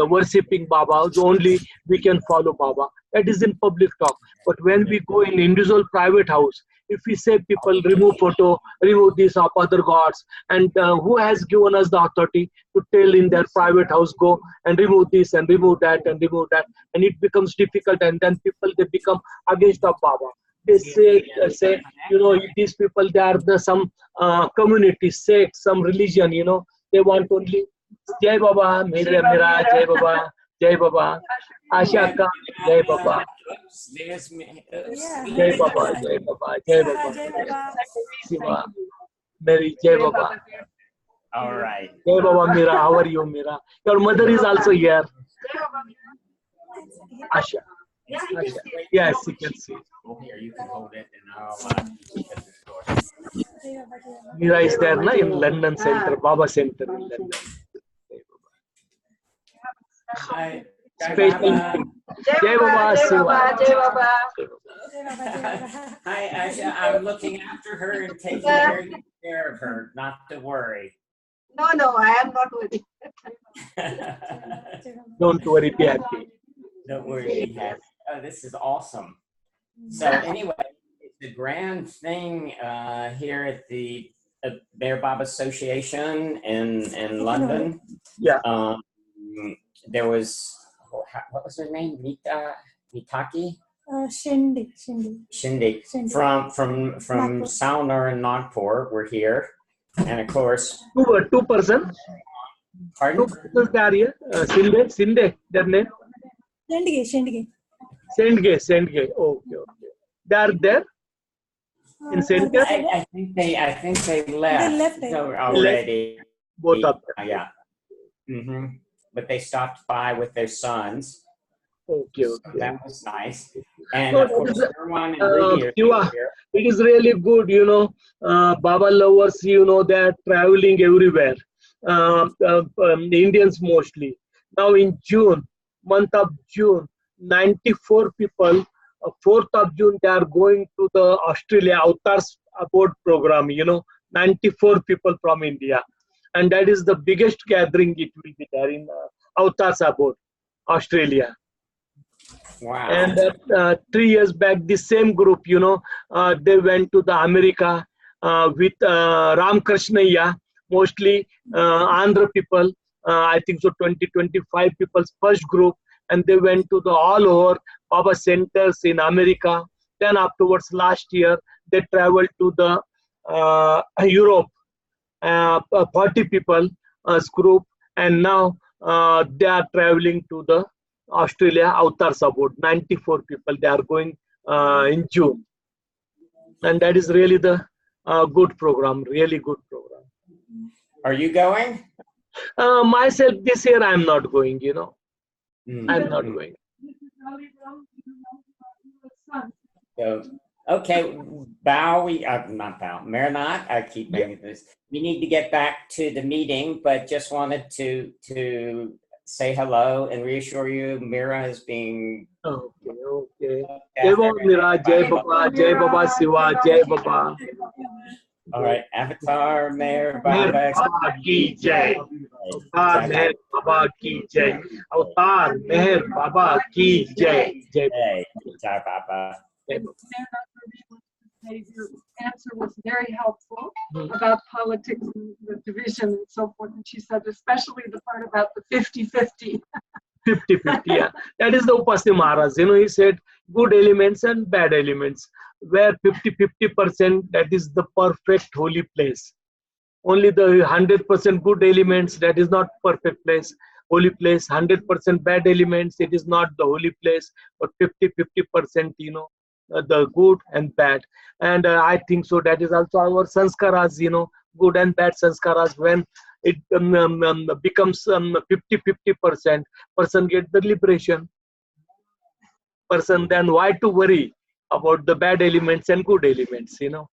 worshipping Baba. Only we can follow Baba. That is in public talk. But when we go in individual private house, if we say people remove photo, remove this of other gods, and who has given us the authority to tell in their private house, go and remove this and remove that and remove that, and it becomes difficult, and then people, they become against of Baba. They say these people, they are some community, sect, some religion, they want only Jai Baba, Mera, Jai Baba, Jai Baba, Asha Ka, Jai Baba. There's me. Jai Baba, Jai Baba, Jai Baba, Shiva, Mary, Jai Baba. All right. Jai Baba, Mira, how are you, Mira? Your mother is also here. Asha. Asha. Yes, you can see. Oh, here, you can hold it, and I'll. Mira is there na, in London Center, Baba Center in London. Hi, Special. Jai Baba, Shiva. Jai Baba. Hi, Asha. I'm looking after her and taking very good care of her. Not to worry. No, I am not worried. Don't worry, be happy. Don't worry, be happy. Oh, this is awesome. So anyway, it's a grand thing here at the Meher Baba Association in London. Yeah. There was, what was her name? Mitaki? Shinde. From Salner and Nagpur were here. And of course. Two person? Pardon? 2 persons are here. Shinde, their name? Sendge. Okay. They are there in center. I think they left. Already. Both of them. Yeah. Mm-hmm. But they stopped by with their sons. Okay. So that was nice. And of course, everyone in Rudy Shiva, it is really good, Baba lovers, they are traveling everywhere. Indians mostly. Now in month of June, 94 people, 4th of June, they are going to the Australia Avatars Abode program, 94 people from India. And that is the biggest gathering it will be there in Avatars Abode, Australia. Wow. And 3 years back, the same group, they went to the America with Ramakrishnaya, mostly Andhra people, I think so 20-25 people's first group, and they went to the all over Baba centers in America. Then afterwards, last year, they traveled to the Europe, 40 people group, and now they are traveling to the Australia Avatars Abode, 94 people. They are going in June, and that is really the good program, really good program. Are you going? Myself, this year I'm not going, you know. I'm not going. So, okay, Bhau, not Bhau, Mehernath, I keep making this. We need to get back to the meeting, but just wanted to say hello and reassure you, Mira is being. Okay. Jai Baba Mira, Jai Baba Siva, Jai Baba. All right, Avatar, Meher Meher Baba. Baba ki jai. Avatar Meher Baba ki jai. Avatar Meher Baba ki jai. Jai Baba. Jai Baba. Your answer was very helpful about politics and the division and so forth. And she said, especially the part about the 50-50. 50-50, yeah. That is the Upasthi Maharaj. You know, he said good elements and bad elements. Where 50-50%, that is the perfect holy place. Only the 100% good elements, that is not perfect place, holy place. 100% bad elements, it is not the holy place. But 50-50%, you know, the good and bad. And I think so that is also our sanskaras, you know, good and bad sanskaras. When it becomes 50-50%, person get the liberation. Person, then why to worry about the bad elements and good elements, you know?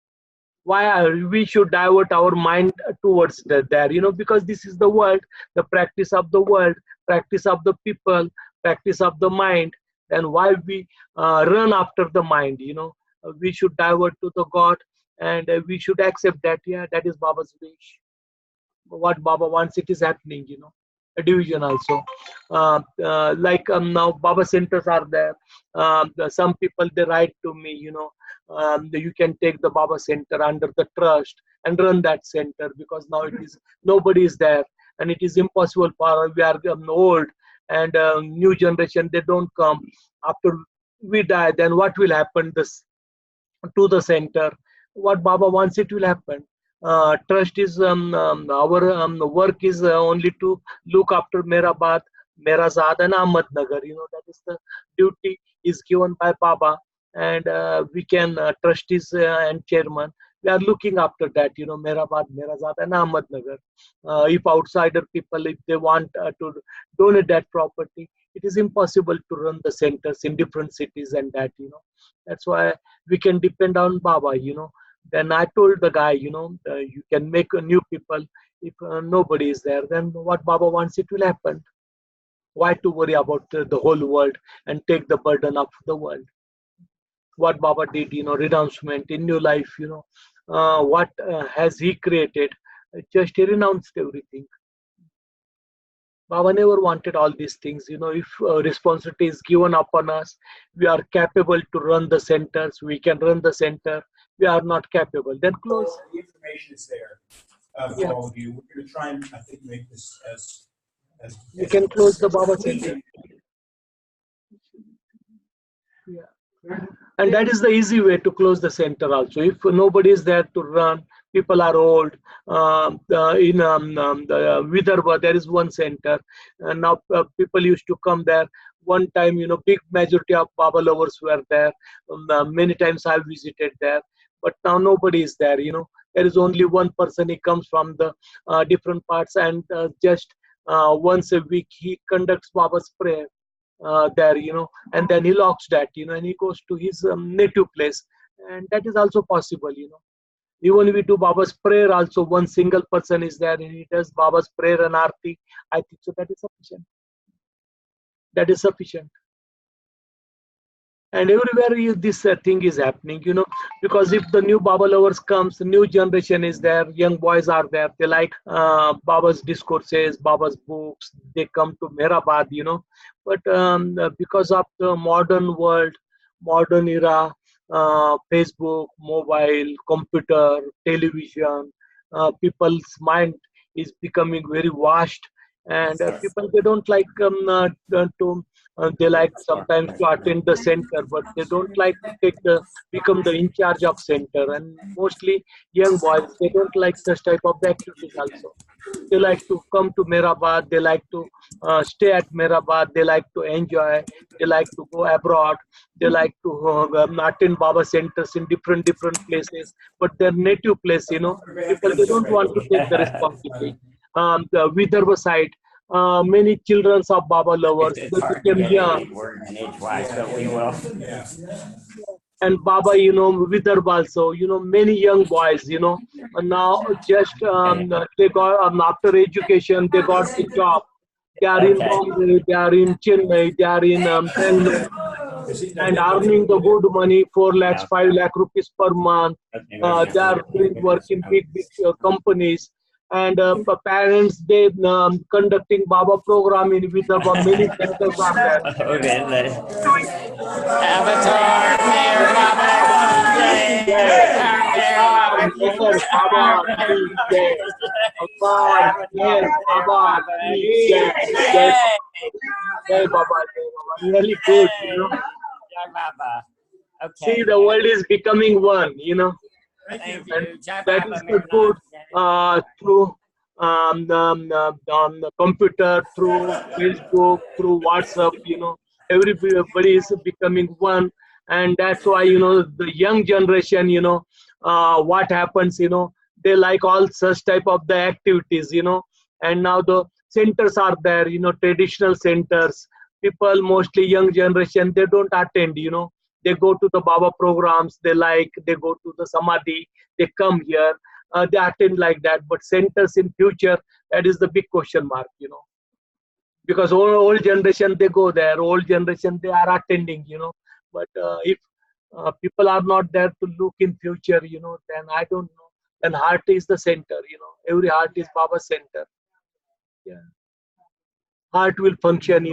Why we should divert our mind towards there, you know, because this is the world, the practice of the world, practice of the people, practice of the mind. Then why we run after the mind, you know? We should divert to the God, and we should accept that, yeah, that is Baba's wish. What Baba wants, it is happening, you know. A division also. Like now Baba centers are there. Some people, they write to me, you know, you can take the Baba center under the trust and run that center, because now it is, nobody is there, and it is impossible for, we are old, and new generation, they don't come. After we die, then what will happen to the center? What Baba wants, it will happen. Trust is our work is only to look after Meherabad, Meherazad, and Ahmednagar. You know, that is the duty is given by Baba, and we can trustees and chairman. We are looking after that. You know, Meherabad, Meherazad, and Ahmednagar. If outsider people, if they want to donate that property, it is impossible to run the centers in different cities and that. You know, that's why we can depend on Baba. You know. Then I told the guy, you know, you can make a new people. If nobody is there, then what Baba wants, it will happen. Why to worry about the whole world and take the burden of the world? What Baba did, you know, renouncement in new life, you know, what has he created? Just he renounced everything. Baba never wanted all these things. You know, if responsibility is given upon us, we are capable to run the centers, we can run the center. We are not capable, then close. The information is there for all of you. We're going to try and, I think, make this as we can close the Baba center. Yeah. And that is the easy way to close the center also. If nobody is there to run, people are old. In the Vidarbha, there is one center. And now people used to come there. One time, you know, big majority of Baba lovers were there. Many times I visited there. But now nobody is there, you know. There is only one person. He comes from the different parts, and just once a week he conducts Baba's prayer there, you know, and then he locks that, you know, and he goes to his native place, and that is also possible, you know. Even we do Baba's prayer also, one single person is there and he does Baba's prayer and Aarti. I think so that is sufficient. That is sufficient. And everywhere this thing is happening, you know, because if the new Baba lovers comes, new generation is there, young boys are there, they like Baba's discourses, Baba's books, they come to Meherabad, you know. But because of the modern world, modern era, Facebook, mobile, computer, television, people's mind is becoming very vast, and people, they don't like they like sometimes to attend the center, but they don't like to become the in charge of center. And mostly young boys, they don't like such type of activities also. They like to come to Meherabad, they like to stay at Meherabad, they like to enjoy, they like to go abroad, they like to attend Baba centers in different places, but their native place, you know, people, they don't want to take the responsibility. the Vidarbha side. Many children of Baba lovers, It's they hard to became get young. any word in age-wise, but we will. And Baba, Vidarbha also, many young boys, and now just they got after education, they got the job. They are in Okay. Bombay, they are in Chennai, they are in Bangalore, and earning the good money, 4 lakhs, 5 lakh rupees per month. They are doing work in big companies. And parents, they conducting Baba program in Vidarbha. Many centers are there. Oh, really? Avatar, Meher Baba. Avatar, Meher Baba ki jai. Avatar, Meher Baba ki jai. Jai Jai Baba, Jai Baba. Really good, Jai Baba. See, Okay. the world is becoming one, Thank and you. Jai that Baba, is the Meher good Nazar. through on the computer, through Facebook, through WhatsApp. Everybody is becoming one, and that's why the young generation. What happens. They like all such type of the activities. And now the centers are there. Traditional centers. People, mostly young generation, they don't attend. They go to the Baba programs. They go to the Samadhi. They come here. They attend like that. But centers in future, that is the big question mark. Because old generation, they go there. Old generation, they are attending. But if people are not there to look in future, then I don't know. Then heart is the center. Every heart is Baba's center. Yeah, heart will function.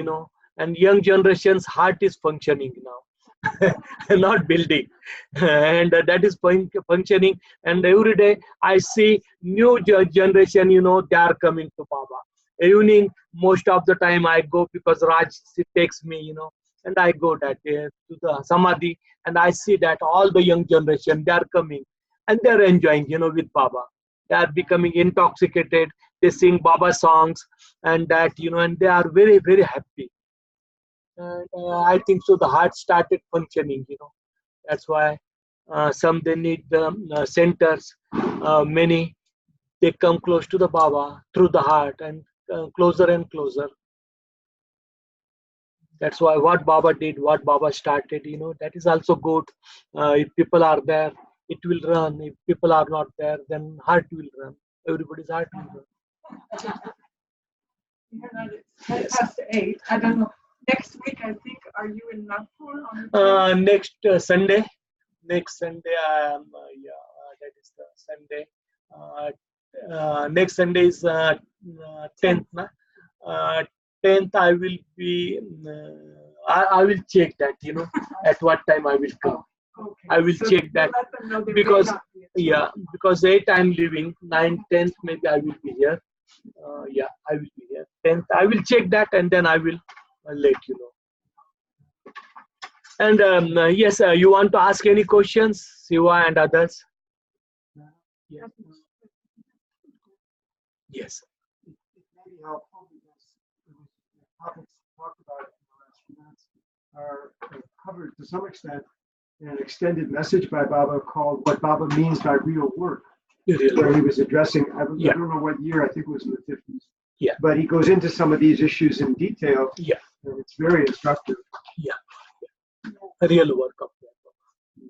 And young generation's heart is functioning now. Not building. And that is functioning. And every day I see new generation, they are coming to Baba. Evening, most of the time I go because Raj takes me, and I go that day to the Samadhi, and I see that all the young generation, they are coming and they are enjoying, with Baba. They are becoming intoxicated. They sing Baba songs and that, and they are very, very happy. And I think so the heart started functioning. That's why some they need the centers. Many, they come close to the Baba through the heart, and closer and closer. That's why what Baba did, what Baba started, that is also good. If people are there, it will run. If people are not there, then heart will run. Everybody's heart will run. It's 8:10. I don't know. Next week, I think, are you in Nagpur? Next Sunday. Next Sunday, that is the Sunday. Next Sunday is 10th. 10th, I will be. I will check that. At what time I will come. Okay. I will So check you that let them know they may because not be at because 8 I'm leaving. 9th, 10th, maybe I will be here. I will be here. 10th, I will check that and then I will let you know. And yes, you want to ask any questions, Siva and others? Yes. Yes. It may be helpful because the topics talked about in the last few minutes are covered to some extent in an extended message by Baba called "What Baba Means by Real Work," where he was addressing, I don't know what year, I think it was in the 50s. Yeah. But he goes into some of these issues in detail. Yeah. And it's very instructive. Yeah. Real work of that. In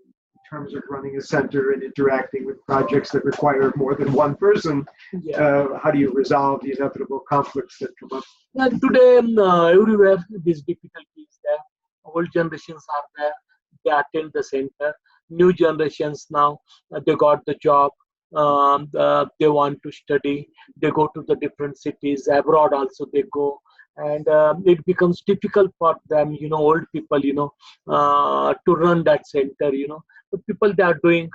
terms of running a center and interacting with projects that require more than one person, how do you resolve the inevitable conflicts that come up? Today, everywhere, these difficulties there. Old generations are there. They attend the center. New generations now, they got the job. They want to study. They go to the different cities. Abroad also they go. And it becomes difficult for them, old people, to run that center, The people, they are doing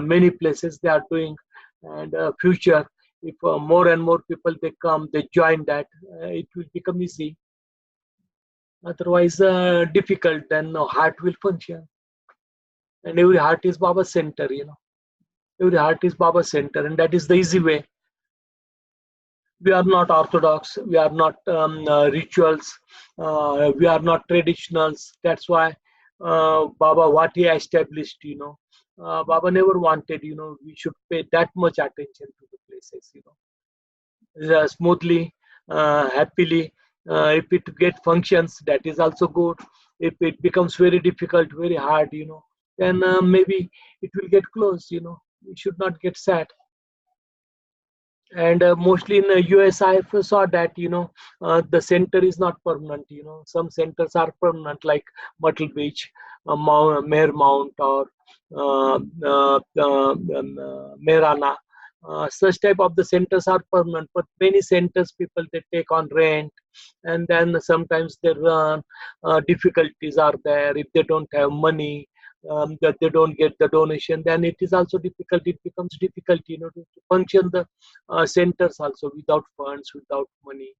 many places they are doing. And future, if more and more people, they come, they join that, it will become easy. Otherwise, difficult, then heart will function. And every heart is Baba's center, Every heart is Baba's center, and that is the easy way. We are not orthodox, we are not rituals, we are not traditionals. That's why Baba, what he established, Baba never wanted, we should pay that much attention to the places, smoothly, happily. If it get functions, that is also good. If it becomes very difficult, very hard, then maybe it will get closed. We should not get sad. And mostly in the US, I saw that the center is not permanent. Some centers are permanent, like Myrtle Beach, Mare Mount, or Meherana. Such type of the centers are permanent, but many centers people they take on rent, and then sometimes their difficulties are there if they don't have money, that they don't get the donation, then it is also difficult. It becomes difficult, to function the centers also without funds, without money.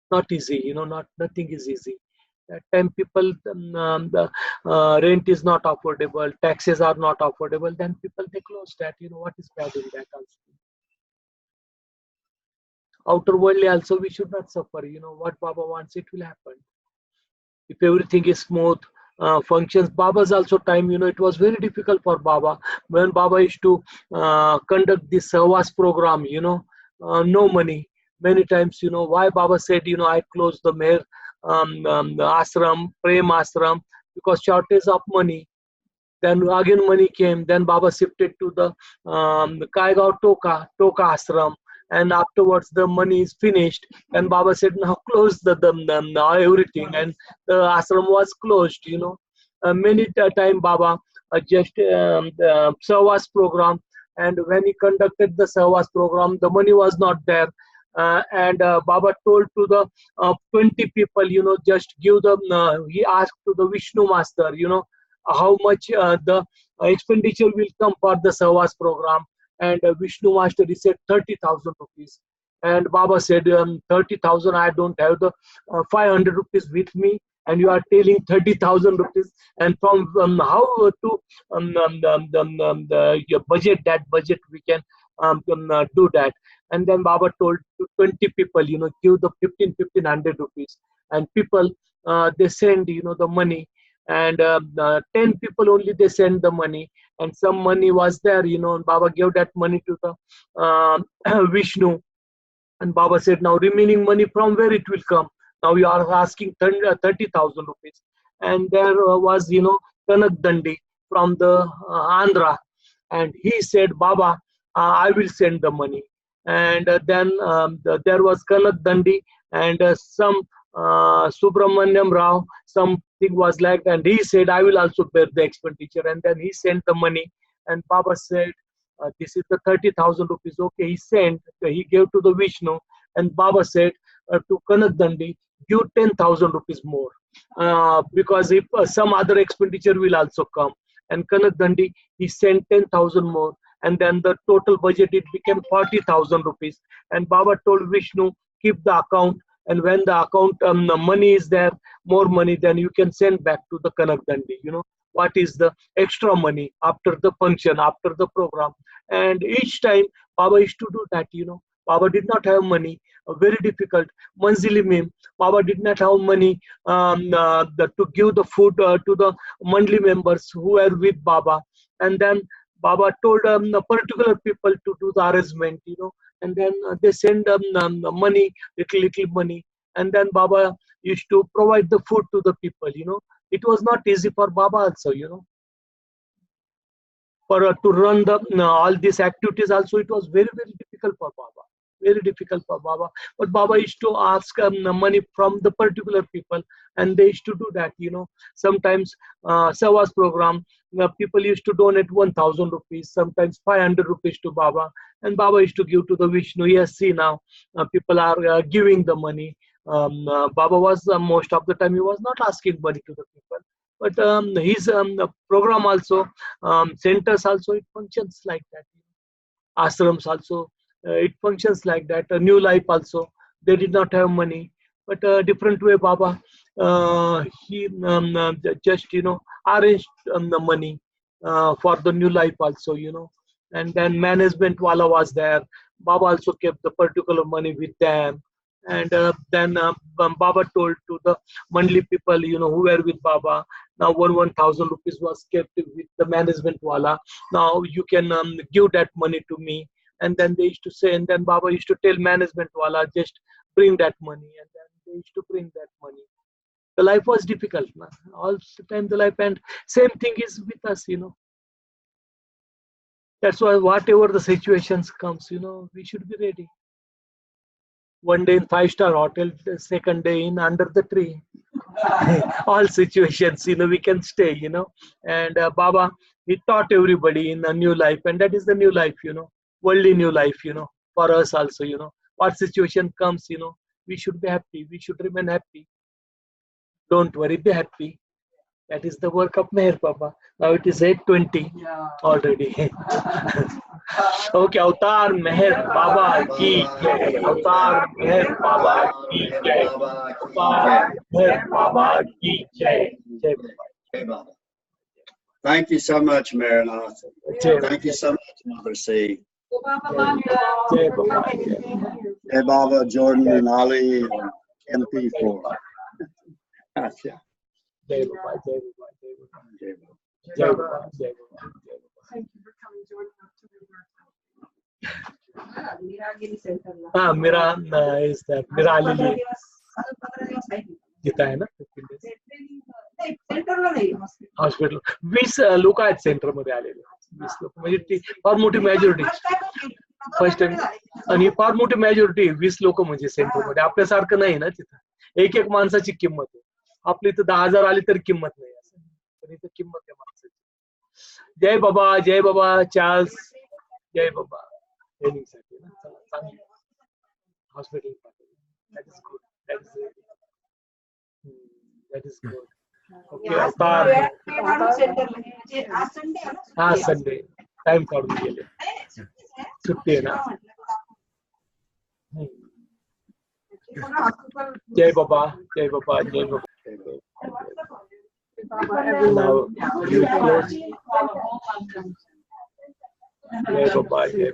Not easy, not nothing is easy. That time people, the rent is not affordable, taxes are not affordable, then people they close that. What is bad in that also? Outer worldly also we should not suffer. What Baba wants, it will happen. If everything is smooth, functions. Baba's also time, it was very difficult for Baba when Baba used to conduct this Savas program. No money. Many times, why Baba said, I closed the Meher the ashram, Prem ashram, because shortage of money. Then again money came. Then Baba shifted to the Kaigaon Toka ashram. And afterwards the money is finished. And Baba said, now close the everything. And the ashram was closed. Many time Baba just the Savas program. And when he conducted the Savas program, the money was not there. And Baba told to the 20 people, just give them, he asked to the Vishnu master, how much the expenditure will come for the Savas program. And Vishnu master, he said 30,000 rupees. And Baba said, 30,000, I don't have the 500 rupees with me. And you are telling 30,000 rupees. And from how to your budget, that budget we can do that. And then Baba told to 20 people, give the 1500 rupees. And people, they send, the money. And 10 people only they send the money. And some money was there, and Baba gave that money to the Vishnu. And Baba said, now remaining money from where it will come? Now you are asking 30,000 rupees. And there was, Kanak Dandi from the Andhra. And he said, Baba, I will send the money. And then there was Kanak Dandi and some Subramanyam Rao, something was like, and he said, I will also bear the expenditure. And then he sent the money. And Baba said, this is the 30,000 rupees. Okay, he sent, he gave to the Vishnu. And Baba said to Kanak Dandi, give 10,000 rupees more. Because if some other expenditure will also come. And Kanak Dandi, he sent 10,000 more. And then the total budget, it became 40,000 rupees. And Baba told Vishnu, keep the account. And when the account the money is there, more money, then you can send back to the Kanak Dandi. What is the extra money after the function, after the program. And each time Baba used to do that. Baba did not have money, very difficult. Manzili Mim, Baba did not have money to give the food to the Mandli members who were with Baba. And then Baba told the particular people to do the arrangement, and then they send them money, little money. And then Baba used to provide the food to the people, It was not easy for Baba also, For to run the all these activities also, it was very, very difficult for Baba. Very difficult for Baba. But Baba used to ask money from the particular people, and they used to do that, Sometimes Savas program, people used to donate 1,000 rupees, sometimes 500 rupees to Baba. And Baba used to give to the Vishnu. Yes, see now, people are giving the money. Baba was, most of the time, he was not asking money to the people. But his program also, centers also, it functions like that. Ashrams also, it functions like that. A New Life also, they did not have money, but a different way Baba, he just arranged the money for the New Life also, And then management wala was there. Baba also kept the particular money with them. And then Baba told to the Mandli people, who were with Baba, now 1,000 rupees was kept with the management wala. Now you can give that money to me. And then they used to say, and then Baba used to tell management wala, just bring that money, and then they used to bring that money. The life was difficult, na? All the time the life, and same thing is with us, That's why whatever the situations comes, we should be ready. One day in 5-star hotel, the second day in under the tree. All situations, we can stay, And Baba, he taught everybody in a new life, and that is the new life, worldly new life, for us also, What situation comes, we should be happy. We should remain happy. Don't worry, be happy. That is the work of Meher Baba. Now it is 8:20 already. Okay, Avatar Meher Baba ki jai. Avatar Meher Baba ki jai. Avatar Meher Baba ki jai. Jai Baba. Thank you so much, Mehernath. Jai Thank you so much, Mother C. Jai Baba. Hey, Baba, Jordan, and Ali, and MP4. Gotcha. Jai Baba. Jai Baba. Jai Baba. Jai Baba. Jai Baba. Thank you for coming, Jordan, up to the work. Mira is that Mira Ali जिता है ना 15 days hospital 20 लोक आहेत centre मध्ये आलेले 20 लोक म्हणजे ती फार मोठी मेजॉरिटी फर्स्ट टाइम आणि फार मोठी मेजॉरिटी 20 लोक म्हणजे सेंटर मध्ये आपल्यासारखं नाही ना तिथं एक माणसाची किंमत आहे आपली इथं 10,000 आली तर किंमत नाही असं पण इथं किंमत आहे माणसाची जय बाबा चार्ल्स जय बाबा ट्रेनिंगसाठी ना चला चांगलं hospital that is good that is good okay Avatar Sunday time काढून गेले सुट्टी आहे ना जय बाबा जय बाबा जय बाबा now you close जय बाबा जय